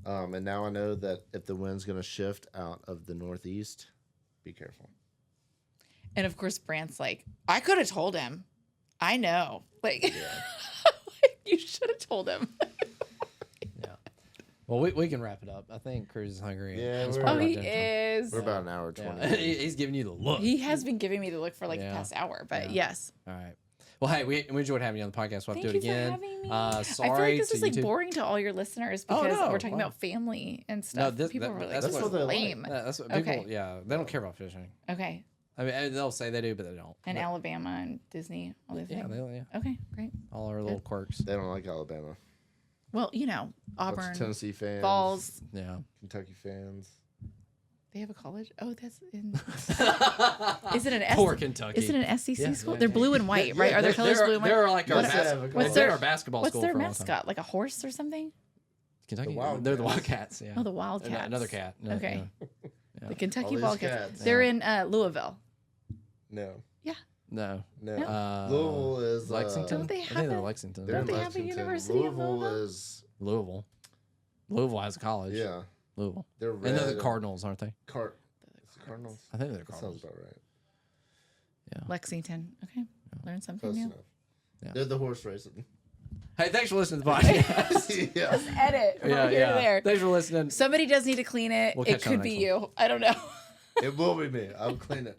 Speaker 2: and now I know that if the wind's gonna shift out of the northeast, be careful.
Speaker 3: And of course, Brant's like, I could have told him. I know. Like, like, you should have told him.
Speaker 1: Yeah. Well, we can wrap it up. I think Cruz is hungry.
Speaker 2: Yeah,
Speaker 1: It's
Speaker 2: we're-
Speaker 3: Oh,
Speaker 1: probably
Speaker 3: he
Speaker 1: about dinner time.
Speaker 3: is.
Speaker 2: We're about an hour 20.
Speaker 1: Yeah. He's giving you the look.
Speaker 3: He has been giving me the look for like
Speaker 1: Yeah.
Speaker 3: the past hour, but
Speaker 1: Yeah.
Speaker 3: yes.
Speaker 1: All right. Well, hey, we enjoyed having you on the podcast. We'll have
Speaker 3: Thank
Speaker 1: to do
Speaker 3: you
Speaker 1: it again.
Speaker 3: for having me.
Speaker 1: Sorry
Speaker 3: I feel like this
Speaker 1: to
Speaker 3: is like
Speaker 1: YouTube.
Speaker 3: boring to all your listeners
Speaker 1: Oh,
Speaker 3: because
Speaker 1: no.
Speaker 3: we're talking
Speaker 1: Wow.
Speaker 3: about family and
Speaker 1: No,
Speaker 3: stuff.
Speaker 1: this,
Speaker 3: People
Speaker 1: that,
Speaker 3: are like,
Speaker 1: that's
Speaker 2: That's
Speaker 3: this
Speaker 2: what
Speaker 3: is
Speaker 2: they like.
Speaker 3: lame.
Speaker 1: That's what
Speaker 3: Okay.
Speaker 1: people. Yeah, they don't care about fishing.
Speaker 3: Okay.
Speaker 1: I mean, they'll say they do, but they don't.
Speaker 3: And
Speaker 1: But-
Speaker 3: Alabama and Disney, all these
Speaker 1: yeah,
Speaker 3: things.
Speaker 1: yeah,
Speaker 3: Okay, great.
Speaker 1: all our little quirks.
Speaker 2: They don't like Alabama.
Speaker 3: Well, you know,
Speaker 2: Lots of
Speaker 3: Auburn,
Speaker 2: Tennessee fans,
Speaker 3: Falls.
Speaker 1: Yeah.
Speaker 2: Kentucky fans.
Speaker 3: They have a college. Oh, that's in. Is it an
Speaker 1: Poor
Speaker 3: S?
Speaker 1: Kentucky.
Speaker 3: Is it an SEC
Speaker 1: Yeah,
Speaker 3: school?
Speaker 1: yeah,
Speaker 3: They're
Speaker 1: yeah.
Speaker 3: blue and white, right? Are their colors blue and white?
Speaker 1: They're like our
Speaker 3: What's
Speaker 1: what's
Speaker 3: their-
Speaker 1: our basketball
Speaker 3: What's
Speaker 1: school
Speaker 3: their
Speaker 1: for a long time.
Speaker 3: mascot? Like a horse or something?
Speaker 1: Kentucky.
Speaker 2: The
Speaker 1: They're the
Speaker 2: Wildcats.
Speaker 1: Wildcats. Yeah.
Speaker 3: Oh, the Wildcats.
Speaker 1: Another cat. No,
Speaker 3: Okay.
Speaker 1: Yeah.
Speaker 3: The Kentucky
Speaker 2: All these
Speaker 3: Wildcats.
Speaker 2: cats.
Speaker 3: They're in Louisville.
Speaker 2: No,
Speaker 1: No.
Speaker 3: No?
Speaker 2: Louisville is
Speaker 1: Lexington.
Speaker 3: Don't they
Speaker 1: I
Speaker 3: have
Speaker 1: think they're
Speaker 3: a-
Speaker 1: Lexington.
Speaker 2: They're in
Speaker 3: Don't they have a
Speaker 2: Lexington.
Speaker 3: university in
Speaker 2: Louisville
Speaker 3: Louisville?
Speaker 2: is
Speaker 1: Louisville has a college.
Speaker 2: yeah.
Speaker 1: Louisville.
Speaker 2: They're
Speaker 1: And
Speaker 2: red.
Speaker 1: they're the Cardinals, aren't they?
Speaker 2: It's the Cardinals.
Speaker 1: I think they're
Speaker 2: That
Speaker 1: Cardinals.
Speaker 2: sounds about right.
Speaker 1: Yeah.
Speaker 3: Lexington. Okay. Learn something
Speaker 2: Close
Speaker 3: new.
Speaker 2: enough.
Speaker 1: Yeah.
Speaker 2: They're the horse racing.
Speaker 1: Hey, thanks for listening to the podcast.
Speaker 2: yeah.
Speaker 3: Edit from
Speaker 1: yeah,
Speaker 3: here
Speaker 1: yeah.
Speaker 3: to there.
Speaker 1: Thanks for listening.
Speaker 3: Somebody does need to clean it.
Speaker 1: We'll
Speaker 3: It
Speaker 1: catch you on
Speaker 3: could
Speaker 1: the
Speaker 3: be
Speaker 1: next
Speaker 3: you. I don't know.
Speaker 2: It will be me. I'll clean it.